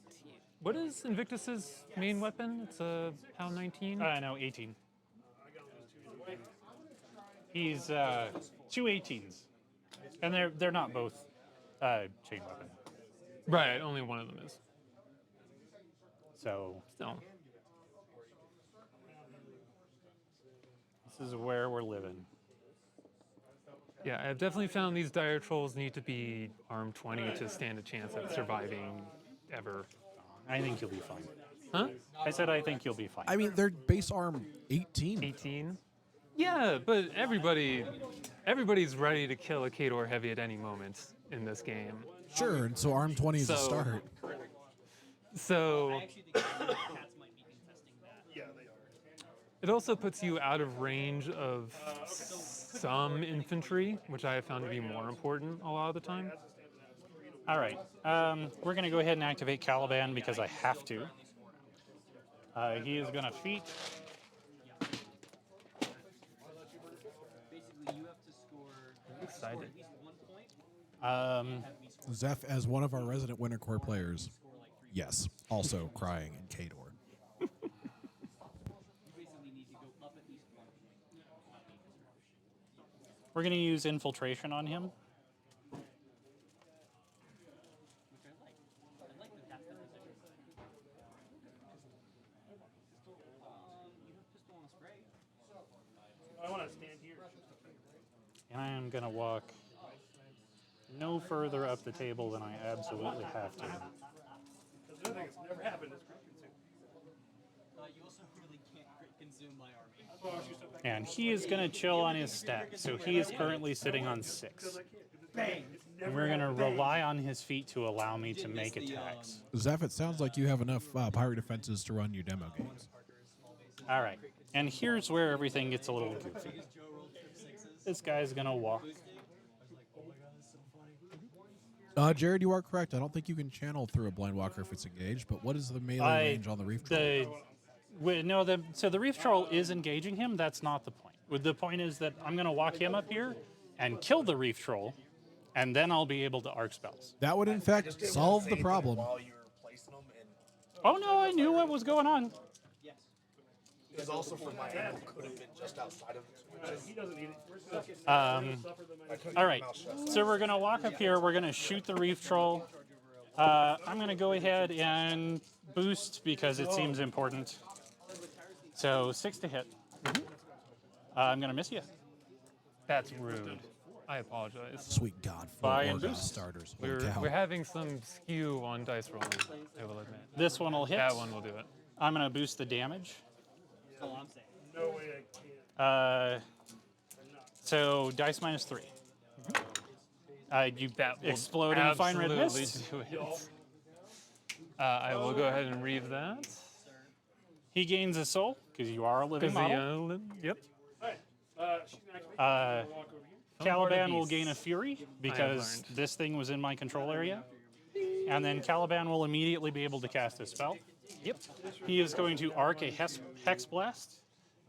What is Invictus's main weapon? It's a POW 19. no, 18. He's 2 18s. And they're not both chain weapon. Right. Only one of them is. So, Still. this is where we're living. Yeah, I've definitely found these dire trolls need to be arm 20 to stand a chance at surviving ever. I think you'll be fine. Huh? I said I think you'll be fine. I mean, they're base arm 18. 18? Yeah, but everybody's ready to kill a Khador heavy at any moment in this game. Sure, and so arm 20 is a So- start. So I actually think the cats might be contesting that. Yeah, they are. it also puts you out of range of some infantry, which I have found to be more important a lot of the time. All right. We're going to go ahead and activate Calaban because I have to. He is going to feat. Basically, you have to score Excited. at least 1 point. Zeph, as one of our resident Winter Core players, yes, also crying in Khador. You basically need to go up at least 1 point. We're going to use infiltration on him. Which I like. I like that that's the position. You have pistol on a spray. I want to stand here. And I am going to walk no further up the table than I absolutely have to. Because the other thing that's never happened is group consume. You also really can't crit consume my army. That's why I was used to back. And he is going to chill on his stat. So he is currently sitting on 6. And we're going to rely on his feet to allow me to make attacks. Zeph, it sounds like you have enough pirate defenses to run your demo games. All right. And here's where everything gets a little goofy. This guy's going to walk. Jared, you are correct. I don't think you can channel through a Blindwalker if it's engaged, but what is the melee range on the Reef Troll? So the Reef Troll is engaging him. That's not the point. The point is that I'm going to walk him up here and kill the Reef Troll, and then I'll be able to arc spells. That would, in fact, solve the problem. While you were placing them, and Oh, no, I knew what was going on. because also from my angle could have been just outside of the switches. He doesn't need it. We're still suffer than my All right. So we're going to walk up here. We're going to shoot the Reef Troll. I'm going to go ahead and boost because it seems important. So 6 to hit. I'm going to miss you. That's rude. I apologize. Sweet God, Buy 4 and Orgon boost. starters. Holy We're cow. having some skew on dice rolling, I will admit. This one will hit. That one will do it. I'm going to boost the damage. That's all I'm saying. No way I can't. So dice minus 3. You That will explode in fine red absolutely mist. do it. I will go ahead and reave that. He gains a soul because you are a living model. Yep. She's gonna activate. Walk over here. Calaban will beast. gain a fury because learned. this thing was in my control area. And then Calaban will immediately be able to cast a spell. Yep. He is going to arc a Hex Blast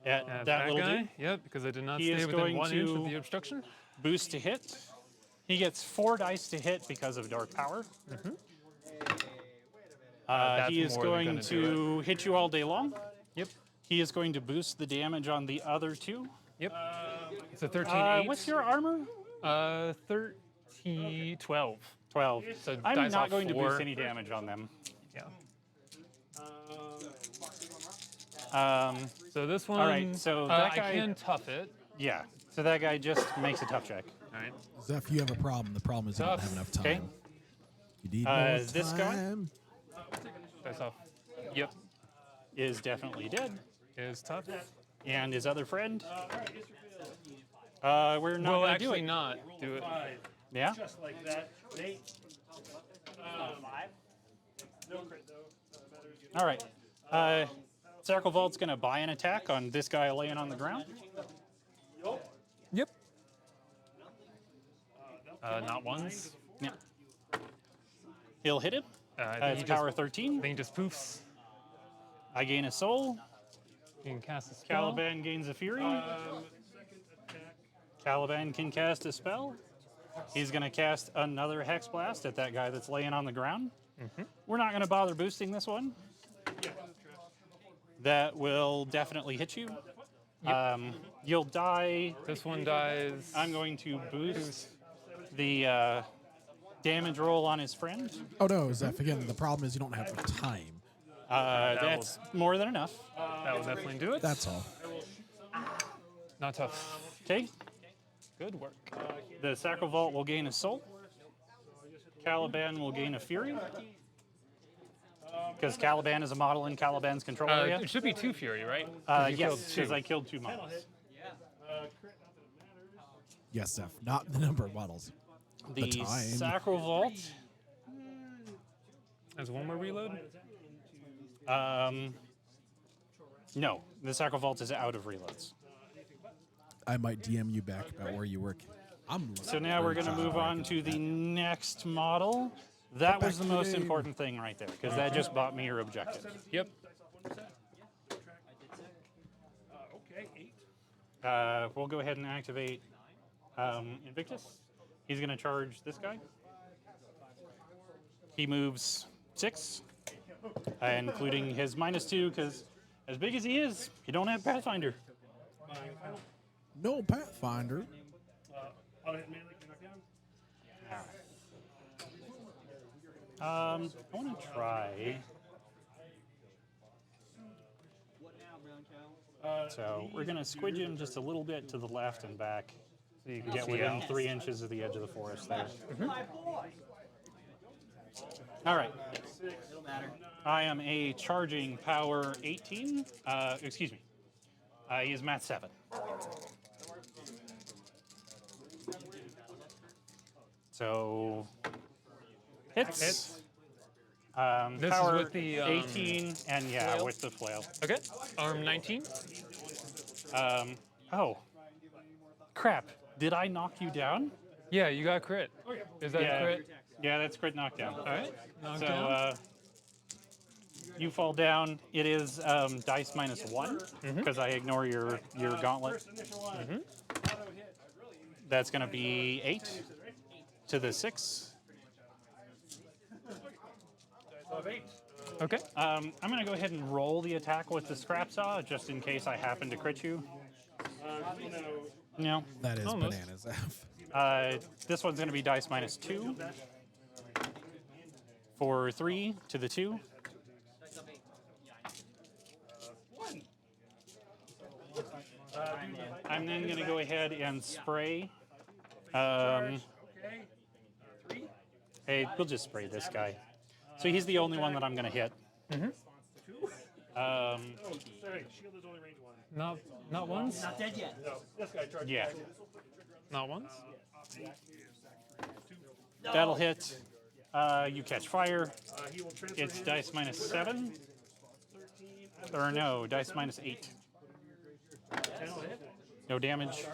at that little guy. dude. Yep, because I did not He stay is within going 1 inch of to- the obstruction. Boost to hit. He gets 4 dice to hit because of Dark Power. That's He is more than going gonna do to hit you all day long. Yep. He is going to boost the damage on the other 2. Yep. It's a 13 What's your armor? 12. 12. So I'm dice not off going to 4. boost any damage on them. Yeah. Um, So this one. right, so that guy- I can tough it. yeah, so that guy just makes a tough check. All right. Zeph, you have a problem. The problem is you don't Tough. have enough time. Okay. You need more this guy? time. Dice off. Yep. Is definitely dead. Is tough. And his other friend? We're not We'll going to do actually it. not do it. Yeah? Just like that. Nate. No crit though. Matters. All right. Sacral Vault's going to buy an attack on this guy laying on the ground. Yep. Not once. Yeah. He'll hit him. I It's think power 13. he just poofs. I gain a soul. You can cast a spell. Calaban gains a fury. Second attack. Calaban can cast a spell. He's going to cast another Hex Blast at that guy that's laying on the ground. We're not going to bother boosting this one. That will definitely hit you. You'll die. This one dies. I'm going to boost the damage roll on his friend. Oh no, Zeph. Again, the problem is you don't have the time. That's more than enough. That will definitely do it. That's all. Not tough. Okay. Good work. The Sacral Vault will gain a soul. Calaban will gain a fury. Because Calaban is a model in Calaban's control area. It should be 2 fury, right? 'Cause you Yes, killed because 2. I killed 2 models. Crit, not that it matters. Yes, Zeph. Not the number of models. The time. Sacral Vault. There's one more reload. No, the Sacral Vault is out of reloads. I might DM you back about where you work. So now we're going to move on to the next model. That was the back to most the- important thing right there, because that just bought me your objective. Yep. Okay, 8. We'll go ahead and activate Invictus. He's going to charge this guy. He moves 6, including his -2, because as big as he is, you don't have Pathfinder. No Pathfinder. Auto hit melee, knock down. I want to try. What now, brown cow? So we're going to squidge him just a little bit to the left and back, So you can get see within out. 3 inches of the edge of the forest there. All right. It'll matter. I am a charging power 18. Excuse me. He is math 7. So hits. Hits. This Power is with the 18, and yeah, flail? with the flail. Okay. Arm 19. Oh, crap! Did I knock you down? Yeah, you got crit. Is that Yeah. crit? Yeah, that's crit knockdown. All right. Knocked So down. you fall down. It is dice -1 because I ignore your gauntlet. That's going to be 8 to the 6. Okay. I'm going to go ahead and roll the attack with the scrap saw just in case I happen to crit you. No. That is Almost. bananas, Zeph. This one's going to be dice -2 for 3 to the 2. I'm then going to go ahead and spray. Hey, we'll just spray this guy. So he's the only one that I'm going to hit. Sorry, shield is only range 1. Not once. Not dead yet. No, this guy charged. Yeah, Not once. that'll hit. You catch fire. He will transfer It's his dice -7. 13. I Or no, dice minus 8. No damage.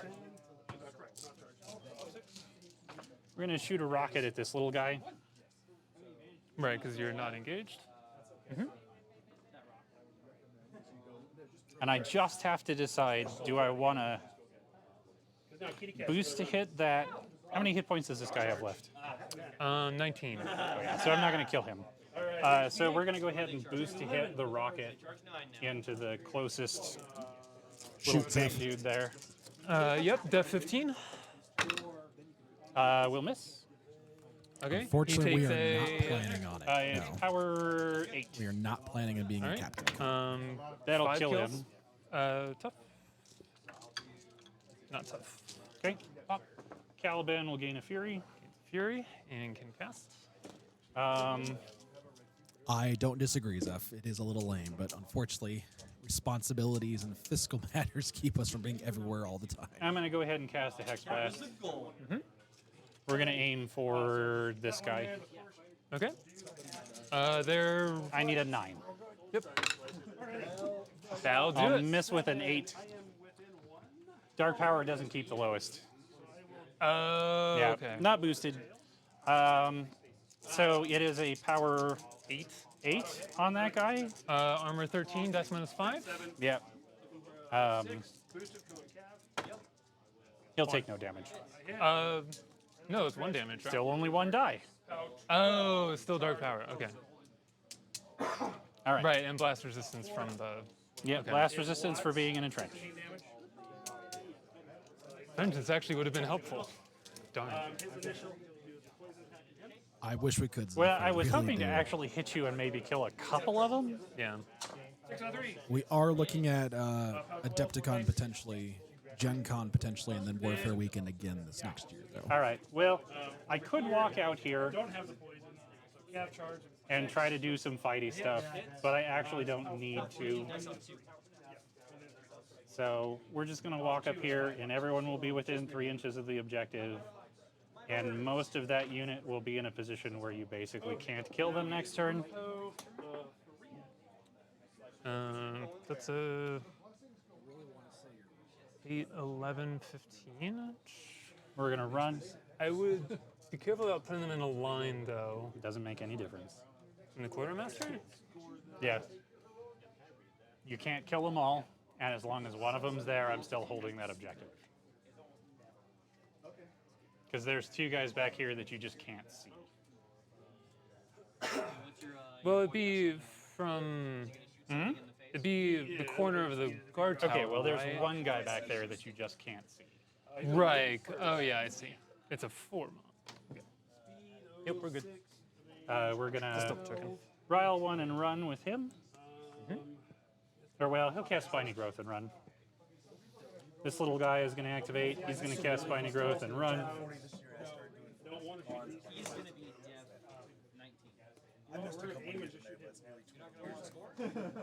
We're going to shoot a rocket at this little guy. Right, because you're not engaged. And I just have to decide, do I want to boost to hit that? How many hit points does this guy have left? 19. So I'm not going to kill him. So we're going to go ahead and boost to hit the rocket into the closest little Shoot big safe. dude there. Yep, def 15. We'll miss. Okay. Unfortunately, he we takes are not a, planning on it. It's No. power 8. We are not planning on being All a right. captain. That'll 5 kill kills. him. Tough. Not tough. Okay. Pop. Calaban will gain a fury. Fury and can cast. I don't disagree, Zeph. It is a little lame, but unfortunately, responsibilities and fiscal matters keep us from being everywhere all the time. I'm going to go ahead and cast a Hex Blast. We're going to aim for this guy. Okay. They're. I need a 9. Yep. That'll do I'll it. miss with an 8. Dark Power doesn't keep the lowest. Yeah, Okay. not boosted. So it is a power 8 on that guy. Armor 13, dice minus 5. Yeah. He'll take no damage. No, it's 1 damage. Right? Still only 1 die. Oh, it's still dark power. Okay. All right. Right, and blast resistance from the. Yeah, Okay. blast resistance for being in a trench. Vengeance actually would have been helpful. Darn. I wish we could. Zeph. Well, I was really hoping to do. actually hit you and maybe kill a couple of them. Yeah. We are looking at Adepticon potentially, Gen Con potentially, and then Warfare Weekend again this next year, though. All right. Well, I could walk out here and try to do some fighty stuff, but I actually don't need to. So we're just going to walk up here, and everyone will be within 3 inches of the objective. And most of that unit will be in a position where you basically can't kill them next turn. That's a 8, 11, 15. We're going to run. I would be careful about putting them in a line, though. It doesn't make any difference. In the quartermaster? Yeah. You can't kill them all, and as long as one of them's there, I'm still holding that objective. Because there's 2 guys back here that you just can't see. Well, it'd be from. It'd be the corner of the guard tower. Okay, well, there's right? 1 guy back there that you just can't see. Right. Oh, yeah, I see. It's a 4 mod. Yep, we're good. We're going Just to double checking. rile 1 and run with him. Or, well, he'll cast Spiny Growth and run. This little guy is going to activate. He's going to cast Spiny Growth and run. He's going to be dev 19. I missed a couple of years in there, but it's nearly 20 years.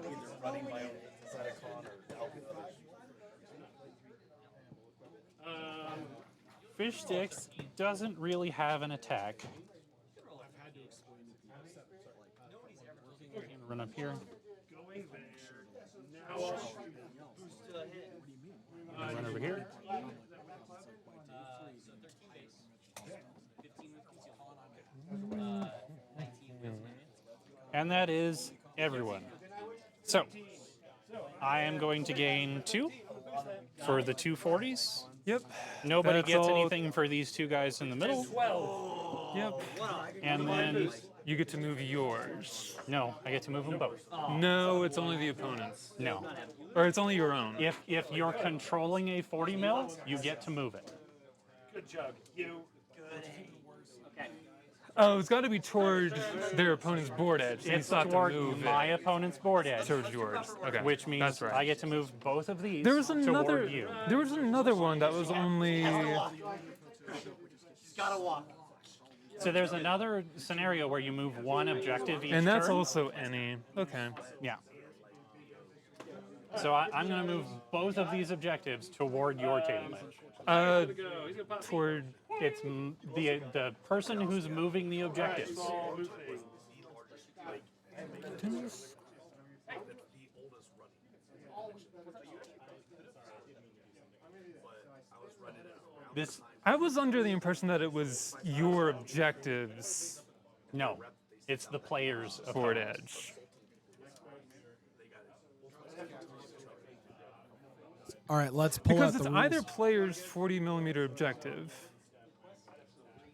Either running my own Zetacon or helping others. Fish Sticks doesn't really have an attack. Run up here. Run over here. So 13 base. 15 with concealment. 19 with limit. And that is everyone. So, I am going to gain 2 for the 240s. Yep. Nobody That's gets all. anything for these 2 guys in the middle. Yep. And then, You get to move yours. no, I get to move them both. No, it's only the opponent's. No. Or it's only your own. If you're controlling a 40 mil, you get to move it. Good job. You. Oh, it's got to be toward their opponent's board edge. So you It's still have to toward move my it opponent's board edge, towards yours. Okay. which means That's right. I get to move both of these There was another. toward you. There was another one that was only. So there's another scenario where you move 1 objective each And that's turn. also any. Okay. Yeah. So I'm going to move both of these objectives toward your table edge. Toward. It's the person who's moving the objectives. This I was under the impression that it was your objectives no, it's the players. forward opponents. edge. All right, let's pull Because out it's the rules. either player's 40mm objective.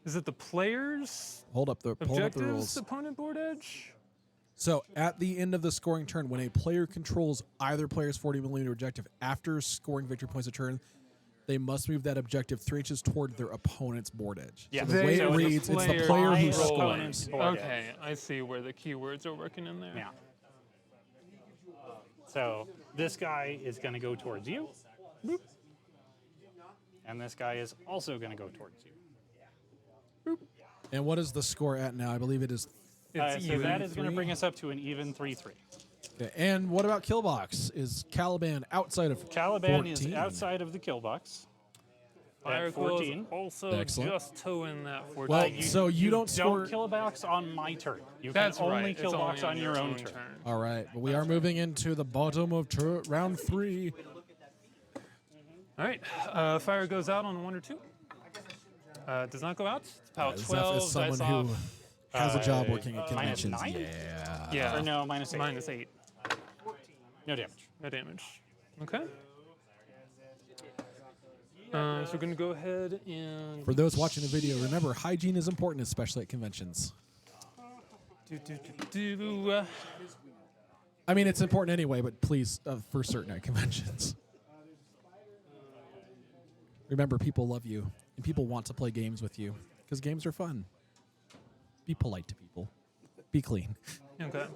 Is it the player's Hold up the objectives rules. opponent board edge? So at the end of the scoring turn, when a player controls either player's 40mm objective after scoring victory points a turn, they must move that objective 3 inches toward their opponent's board edge. Yeah. So the way So it the reads, it's the player player who controls opponent's scores. board Okay, edge. I see where the keywords are working in there. Yeah. So this guy is going to go towards you. Boop. And this guy is also going to go towards you. And what is the score at now? I believe it is. It's So even that is going to 3. bring us up to an even 3-3. Okay. And what about Killbox? Is Calaban outside of Calaban 14? is outside of the kill box. At Firequill 14. is also Excellent. just towing that 14. Well, so you don't score. kill a box on my turn. You That's can only right. kill it's box only on your own turn. All right, but we are moving into the bottom of round 3. All right, fire goes out on 1 or 2. Does not go out. It's power Zeph 12. is someone dice who off. has a job working at minus conventions. 9? Yeah. Yeah. Or no, minus 8. Minus 8. No damage. No damage. Okay. So we're going to go ahead and. For those watching the video, remember hygiene is important, especially at conventions. Do. I mean, it's important anyway, but please, for certain at conventions. Remember, people love you, and people want to play games with you, because games are fun. Be polite to people. Be clean. Okay.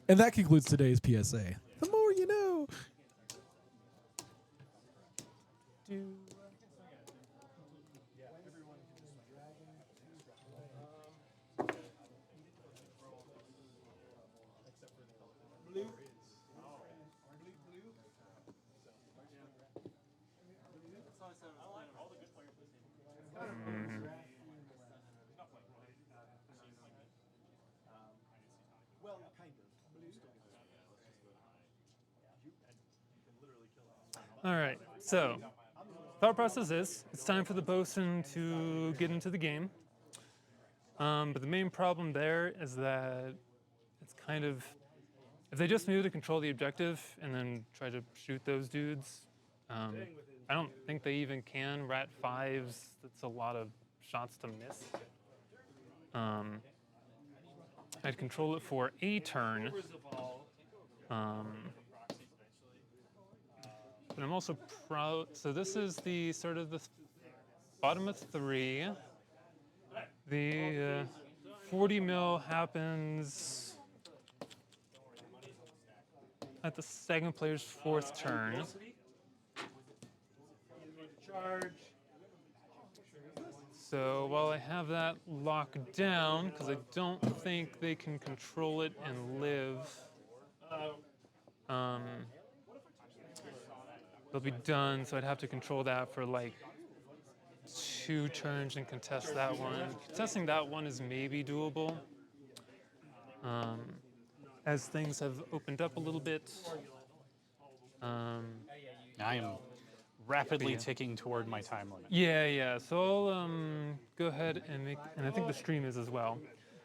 And that concludes today's PSA. The more you know. All right. So, thought process is it's time for the bosun to get into the game. But the main problem there is that it's kind of if they just move to control the objective and then try to shoot those dudes, I don't think they even can. Rat 5s, that's a lot of shots to miss. I'd control it for a turn. But I'm also proud. So this is the sort of the bottom of 3. The 40 mil happens at the second player's 4th turn. So while I have that locked down, because I don't think they can control it and live, they'll be done. So I'd have to control that for like 2 turns and contest that one. Contesting that one is maybe doable. As things have opened up a little bit. I am rapidly ticking toward my time limit. Yeah. So I'll go ahead and make, and I think the stream is as well.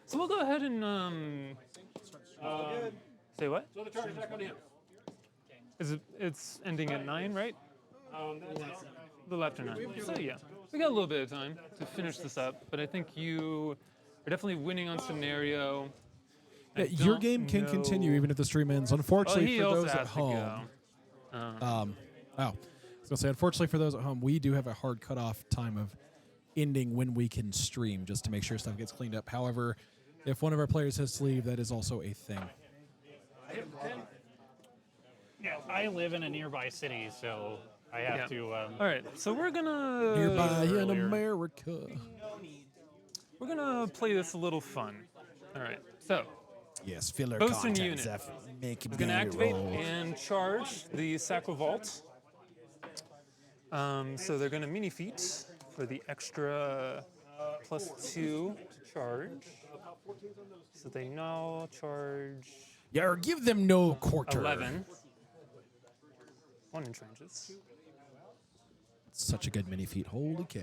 So we'll go ahead and say what? So the turn attack on him. Is it? It's ending at 9, right? The left or 9. So yeah, we got a little bit of time to finish this up, but I think you are definitely winning on scenario. I Yeah, your don't game can know- continue even if the stream ends. Unfortunately, he for also those at has to home, go. I was gonna say, unfortunately for those at home, we do have a hard cutoff time of ending when we can stream, just to make sure stuff gets cleaned up. However, if one of our players has to leave, that is also a thing. Yeah, I live in a nearby city, so I have to. All right, so we're gonna Hereby in earlier. America. we're gonna play this a little fun. All right, so Yes, filler Bosun content. unit. Zeph. Make we're gonna activate roll. and charge the Sacral Vault. So they're gonna mini feat for the extra +2 to charge. So they now charge Yeah, or give them no quarter. 11. 1 inch ranges. Such a good mini feat. Holy cow.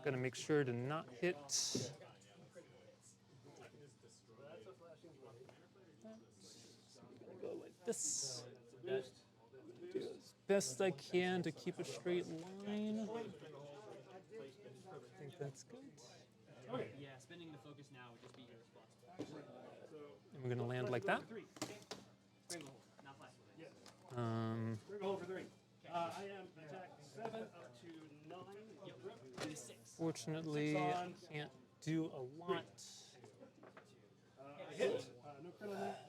Gonna make sure to not hit. Go like this. Do as best I can to keep a straight line. I think that's good. Yeah, spending the focus now would just be irresponsible. And we're gonna land like that. Strangle, not flash. Hold for 3. I am attack 7 up to 9. Do 6. Fortunately, I can't do a lot. Hit. No crit on that.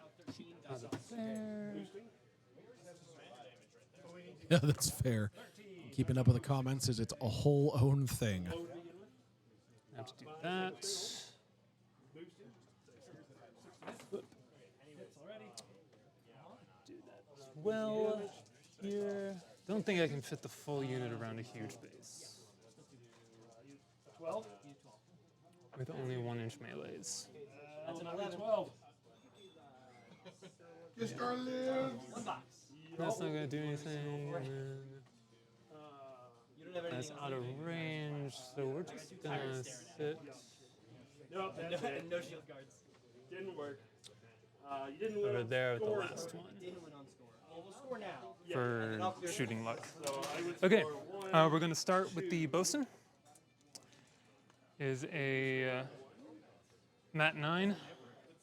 Out 13, Out dice of there. Yeah, that's fair. Keeping up with the comments is its a whole own thing. Have to do that. Do that as well here. Don't think I can fit the full unit around a huge base 12. with only 1-inch melees. That's an 11. 12. One box. That's not gonna do anything. And then You don't have that's anything out of range, so we're just gonna sit. Nope, that's it. No shield guards. Didn't work. You didn't win. Over on there with the score, last one Didn't win on score. Well, we'll score now. for shooting luck. So I would Okay, score 1. we're gonna start with the bosun. Is a mat 9,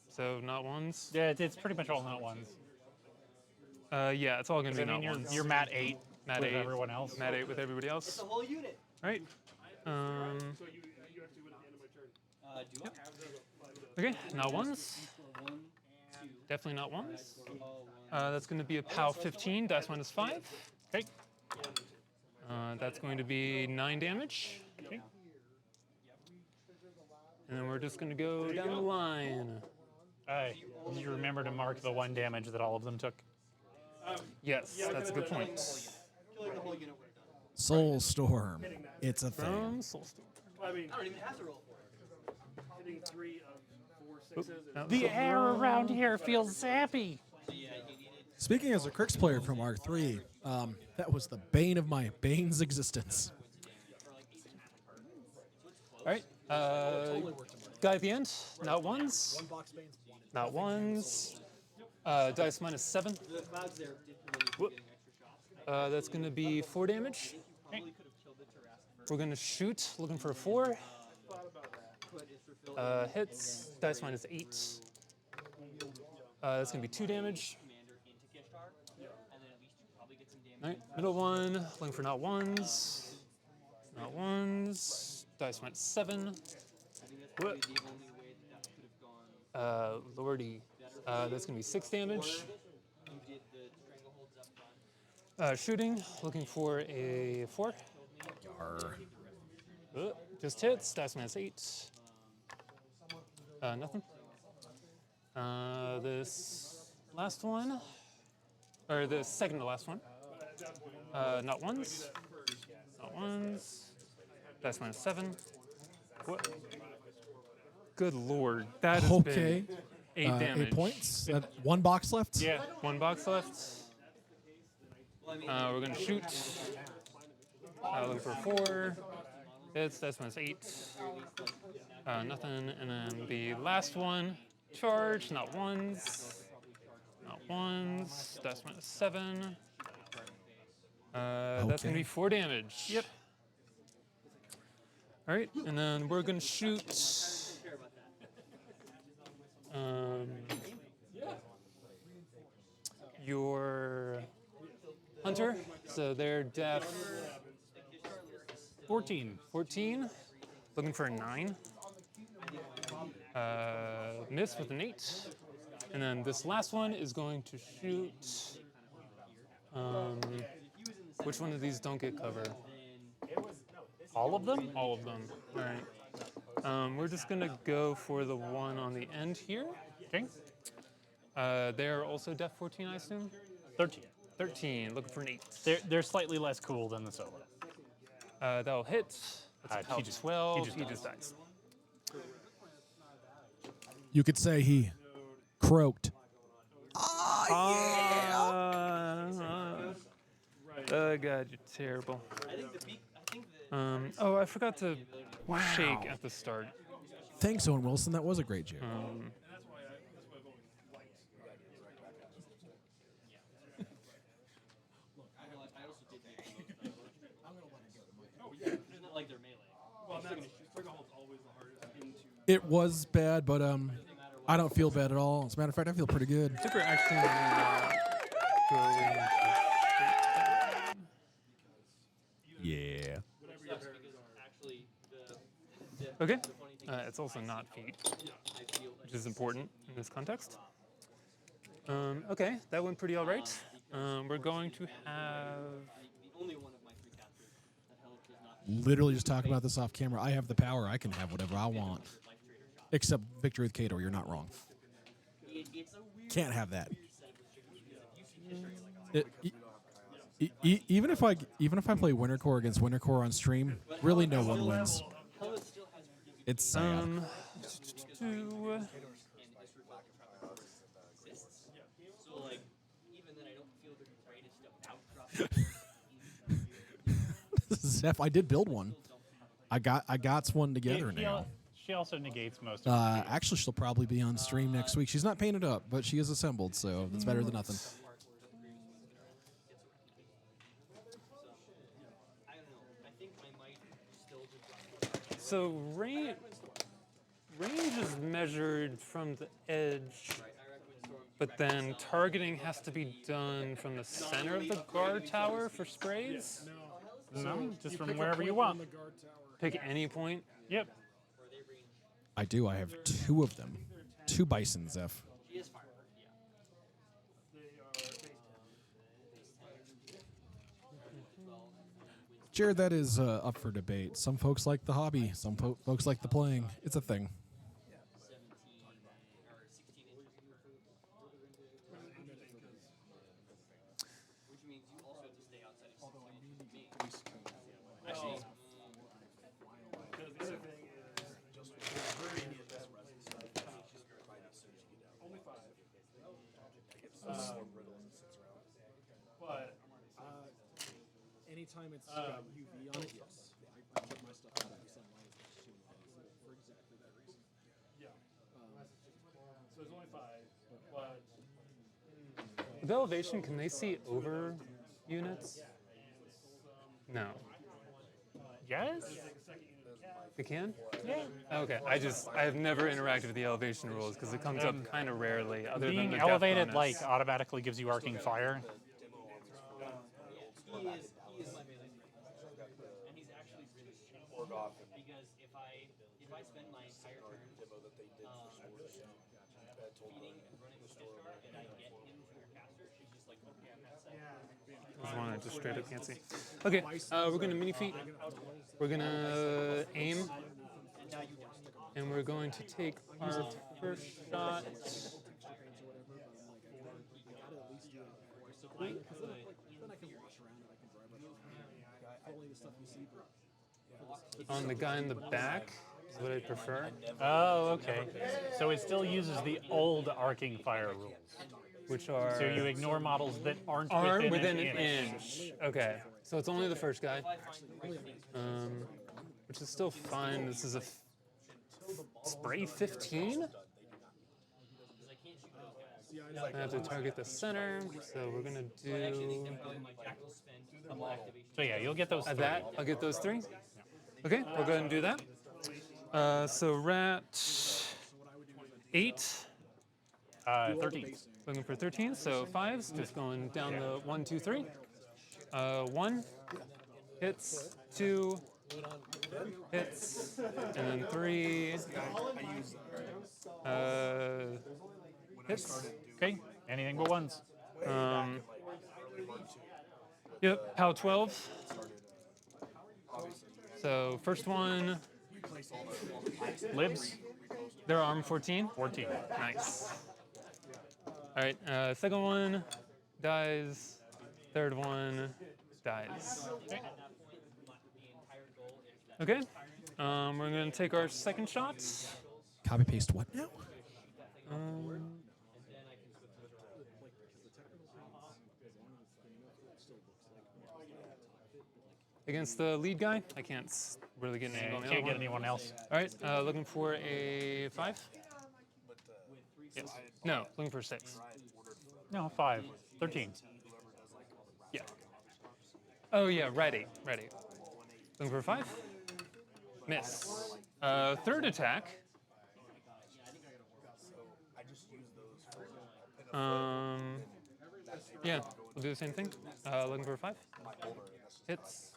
so not ones. Yeah, it's pretty much all not ones. Yeah, it's all gonna be I mean, not you're, ones. you're mat 8 Mat with 8. everyone else. Mat 8 with everybody The else. whole unit. Right. So you actually win at the end of my turn. Do I? Okay, not ones. For 1, 2. Definitely not ones. Oh, 1. That's going to be a POW 15, dice -5. Okay. That's going to be 9 damage. Okay. And then we're just going to go down the line. You remember to mark the 1 damage that all of them took. Yes, that's a good point. Killing the whole unit would have done. Soul Storm. It's a thing. From Soulstorm. I mean, I don't even have to roll for it. hitting 3 of 4 sixes. No, The so- air around here feels zappy. So yeah, he needed. Speaking as a Crix player from Arc 3, that was the bane of my Bane's existence. All right. Guy at the end, not ones. Not ones. Dice -7. The clouds there did really Whoop. getting extra shots. That's going to be 4 damage. Probably could have killed the Terrasser We're going to shoot, looking for a 4. put his refill Hits, dice -8. That's going to be 2 damage. commander into Kishtar. And then at least you probably get some damage. All right, middle one, looking for not ones. Not ones. Dice -7. I think that's probably the only way that could have gone. Lordy. That's going to be 6 damage. You did the strangleholds up front. Shooting, looking for a 4. Arr. Just hits, dice -8. Nothing. This last one, or the second to last one. Not ones. Not ones. Dice -7. What? Good lord, that has Okay. been 8 damage. 8 points. 1 box left. Yeah. 1 box left. We're gonna shoot. Looking for a 4. Hits, dice -8. Nothing. And then the last one, charge, not ones. Not ones. Dice -7. That's gonna Okay. be 4 damage. Yep. All right, and then we're gonna shoot. Your hunter. So they're def 14. 14. Looking for a 9. Miss with an 8. And then this last one is going to shoot. Which one of these don't get cover? All of them? All of them. All right. We're just gonna go for the one on the end here. Okay. They're also def 14, I assume. 13. 13. Looking for an 8. They're slightly less cool than the solo. That'll hit. That's a He power just- 12. he just dies. You could say he croaked. Oh god, you're terrible. I think the peak. I think the Oh, I forgot to shake at the start. Thanks, Owen Wilson. That was a great joke. I also did make the most. It's not like they're melee. Well, that's Strugleholt's always the hardest into. It was bad, but I don't feel bad at all. As a matter of fact, I feel pretty good. Super action. Going to Yeah. Sucks because actually the okay. funny thing is It's also not feet, I feel which is important in this context. Okay, that went pretty all right. We're going to have. the only one of my three casters that health does not Literally just talking about this off camera. I have the power. I can have whatever I want. Except Victory with Kato. You're not wrong. it's a weird Can't have that. set of restrictions because if you see history like Even if I play Winter Core against Winter Core on stream, really no one wins. Helmet still has It's sad. to and assists. So like even then I don't feel the greatest about dropping. Zeph, I did build one. I got one together now. She also negates most of it. Actually, she'll probably be on stream next week. She's not painted up, but she is assembled, so that's better than nothing. I don't know. I think I might still just So range is measured from the edge, but then targeting has to be done from the center of the guard tower for sprays. No, just from wherever you want. Pick any point. Yep. I do. I have two of them. Two bison, Zeph. She is firework, Jared, that is up for debate. Some folks like the hobby. Some folks like the playing. It's a thing. 17 or 16 inches. Which means you also have to stay outside of 16 inches of me. Actually, Because the other thing is only 5. But Anytime it's got UV on it, yes. I put my stuff out of the sunlight as much as humanly possible for exactly that reason. yeah. So there's only 5. But With elevation, can they see over units? No. Yes? They can? Yeah. Okay. I have never interacted with the elevation rules because it comes up kind of rarely. Other than Being the death elevated bonus. automatically gives you arcing fire. he is my melee strength. And he's actually really cheap. Because if I spend my entire turn feeding and running with Mr. and I get into your caster, she's just like, okay, I'm not set. There's one I just straight up can't see. Okay, we're gonna mini feet. We're gonna aim, and we're going to take our first shot. On the guy in the back is what I prefer. Oh, okay. So it still uses the old arcing fire rules. Which are So you ignore models that aren't within an an inch. Okay, so it's only the first guy, which is still fine. This is a spray 15. I have to target the center, so we're gonna do So yeah, you'll get those three. that. I'll get those 3. Okay, we'll go ahead and do that. So rat 8. 13. Looking for 13, so 5s, just going down the 1, 2, 3. 1 hits, 2 hits, and then 3 hits. Okay. Anything but ones. Yep, POW 12. So first one, Libs. they're arm 14. 14. Nice. All right, second one dies. Third one dies. Okay, we're gonna take our second shot. Copy paste what now? against the lead guy. I can't really get an angle on the other Can't get one. anyone else. All right, looking for a 5. Yes. No, looking for a 6. No, 5. 13. Yeah. Oh yeah, ready. Looking for a 5. Miss. Third attack. Yeah, we'll do the same thing. Looking for a 5. Hits.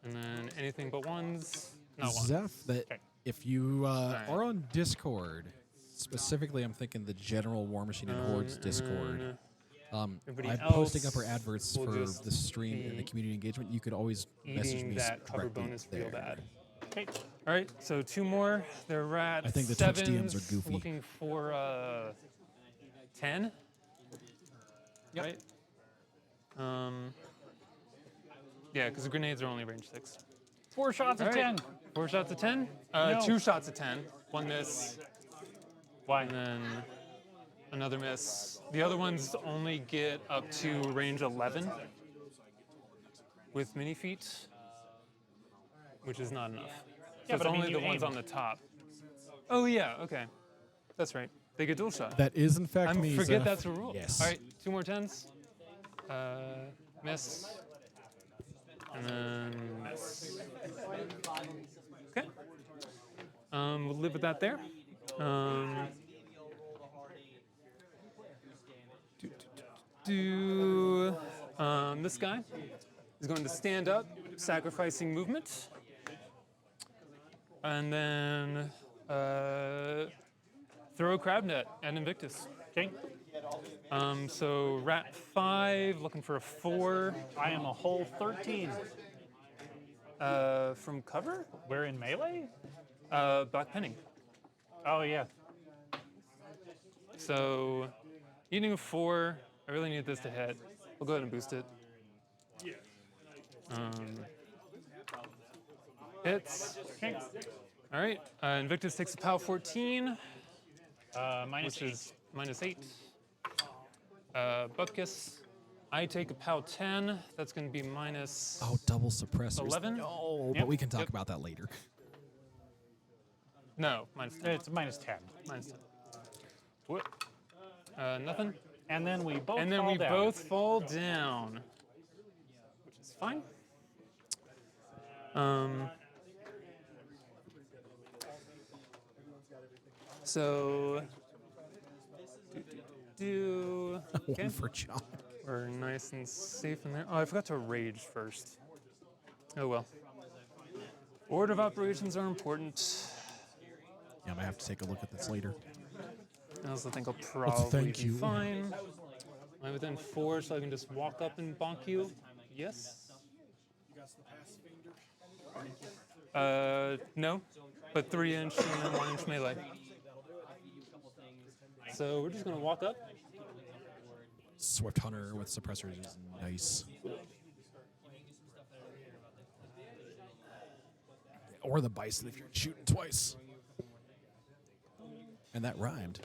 And then anything but ones. Not one. Zeph, that Okay. if you are on Discord, specifically, I'm thinking the general Warmachine and Hordes and Discord. then everybody I'm posting up else our adverts will for just the stream and the be community engagement. You could always message eating me that cover directly bonus there. real bad. Okay. All right, so 2 more. They're at I think the Twitch 7s, DMs are goofy. looking for 10. Yep. Right. Yeah, because the grenades are only range 6. 4 shots All of right, 10. 4 shots of 10. No. 2 shots of 10. 1 miss, Why? and then another miss. The other ones only get up to range 11 with mini feet, which is not enough. So Yeah, it's but I mean, only you the ones aimed. on the top. Oh yeah, okay, that's right. They get dual shot. That is in fact I me. forget Zeph. that's a rule. Yes. All right, 2 more 10s. Miss. And then miss. Okay. We'll live with that there. This guy is going to stand up, sacrificing movement. And then throw a crab net at Invictus. Okay. So rat 5, looking for a 4. I am a whole 13. From cover? We're in melee? Black penning. Oh, yeah. So eating a 4, I really need this to hit. We'll go ahead and boost it. Hits. Okay. All right, Invictus takes a POW 14, Minus which 8. is minus 8. Bupkis, I take a POW 10. That's going to be minus. Oh, double suppressors. 11? No, Yep, but we can talk yep. about that later. No, minus 10. It's minus 10. Minus 10. What? Nothing. And then we both And then fall we down. both fall down, which is fine. So, okay. One for John. We're nice and safe in there. Oh, I forgot to rage first. Oh well. Order of operations are important. Yeah, I might have to take a look at this later. I also think I'll probably thank be you. fine. Am I within 4 so I can just walk up and bonk you? Yes. No, but 3-inch and then 1-inch melee. So we're just gonna walk up. Swift Hunter with suppressors is nice. Or the Bison if you're shooting twice. And that rhymed.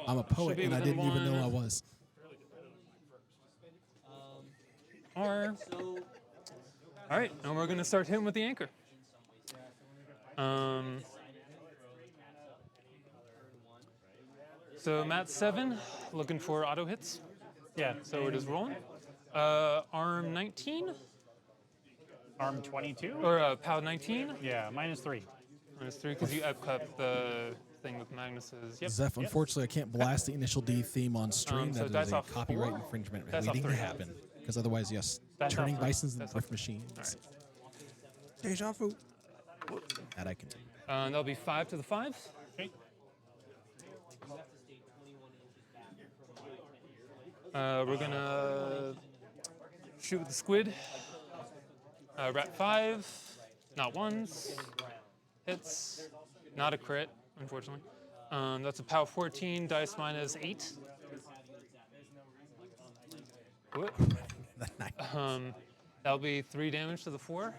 I'm a poet be and I within didn't even know I one. was. Or, all right, and we're gonna start hitting with the anchor. So Matt 7, looking for auto hits. Yeah. So we're just rolling. Arm 19 Arm 22? or POW 19. Yeah, minus 3. Minus 3 because you up-cut the thing with Magnus's. Yep. Zeph, unfortunately, I can't blast the initial D theme on stream. So That dice is a off copyright 4? infringement Dice off waiting to 3. happen. Because otherwise, yes, Dice off turning 3. Bisons into Dice off brick 3. machines. All right. Deja vu. That I can do. That'll be 5 to the 5. Okay. We're gonna shoot with the squid. Rat 5, not ones. Hits, not a crit, unfortunately. That's a POW 14, dice minus 8. What? Nice. That'll be 3 damage to the 4.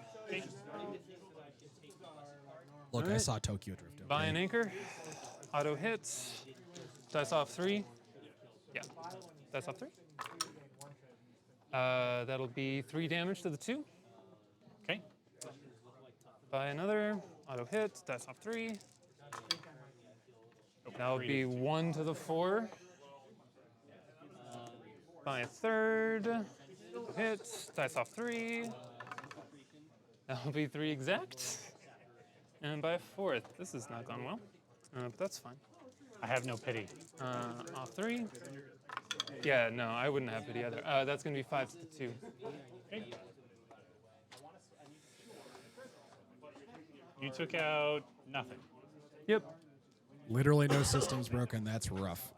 Look, I Alright. saw Tokyo Drift. Okay? Buy an anchor. Auto hits. Dice off 3. Yeah. Dice off 3. That'll be 3 damage to the 2. By another. Auto hit. Dice off 3. That would be 1 to the 4. By a third. Hit. Dice off 3. That will be 3 exact. And by a fourth. This has not gone well. But that's fine. I have no pity. Off 3. Yeah, no, I wouldn't have pity either. That's going to be 5 to 2. Okay. You took out nothing. Yep. Literally no systems broken. That's rough.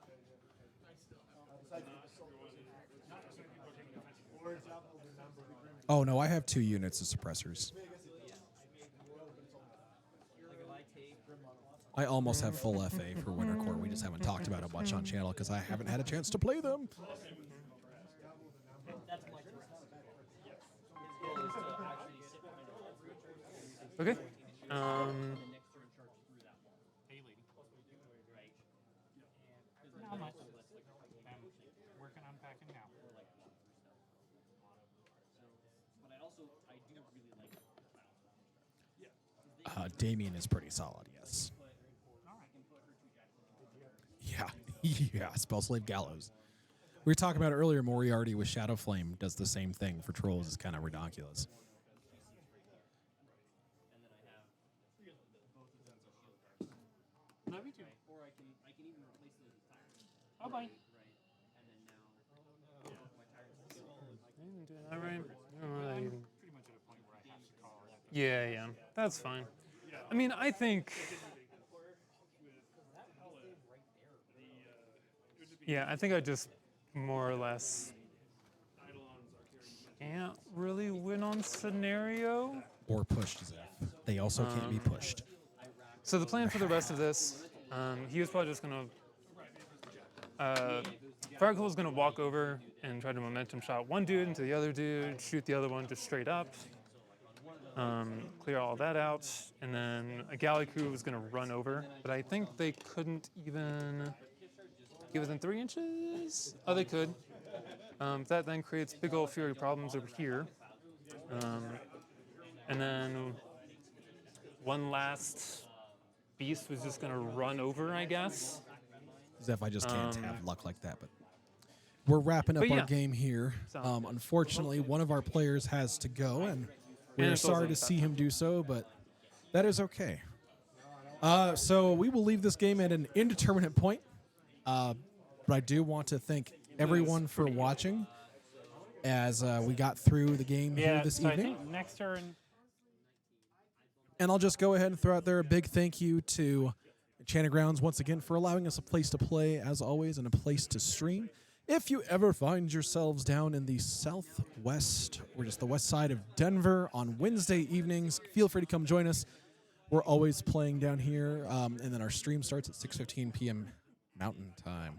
Oh, no, I have 2 units of suppressors. I almost have full FA for Winter Court. We just haven't talked about it much on channel because I haven't had a chance to play them. Okay. Working on packing now. Damien is pretty solid, yes. Yeah, yeah, Spellslave Gallows. We were talking about it earlier, Moriarty with Shadow Flame does the same thing for trolls. It's kind of ridiculous. Love you too. Oh, bye. All right. Pretty much at a point where I have to call her. Yeah, that's fine. I mean, I think. Yeah, I think I just more or less can't really win on scenario. Or pushed, Zeph. They also can't be pushed. So the plan for the rest of this, he was probably just gonna. Firequill was gonna walk over and try to momentum shot one dude into the other dude, shoot the other one just straight up, clear all that out, and then a galley crew was gonna run over, but I think they couldn't even get within 3 inches. Oh, they could. That then creates big old fury problems over here, and then one last beast was just gonna run over, I guess. Zeph, I just can't have luck like that. But we're wrapping up But our yeah. game here. Unfortunately, one of our players has to go, and we're it's also sorry to tough. see him do so, but that is okay. So we will leave this game at an indeterminate point. But I do want to thank everyone for watching as we got through the game here this so evening. I think next turn. And I'll just go ahead and throw out there a big thank you to Enchanted Grounds once again for allowing us a place to play, as always, and a place to stream. If you ever find yourselves down in the southwest or just the west side of Denver on Wednesday evenings, feel free to come join us. We're always playing down here, and then our stream starts at 6:15 p.m. Mountain Time.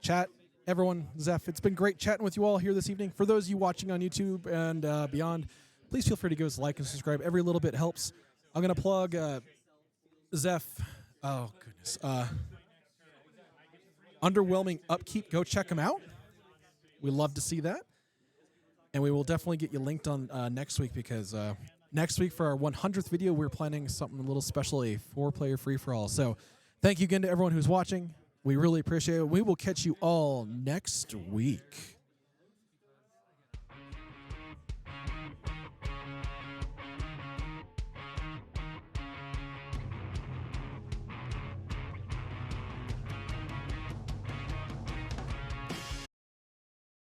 Chat, everyone, Zeph, it's been great chatting with you all here this evening. For those of you watching on YouTube and beyond, please feel free to give us a like and subscribe. Every little bit helps. I'm going to plug Zeph. Oh, goodness. Underwhelming Upkeep. Go check them out. We love to see that. And we will definitely get you linked on next week because next week for our 100th video, we're planning something a little special, a 4-player free-for-all. So thank you again to everyone who's watching. We really appreciate it. We will catch you all next week.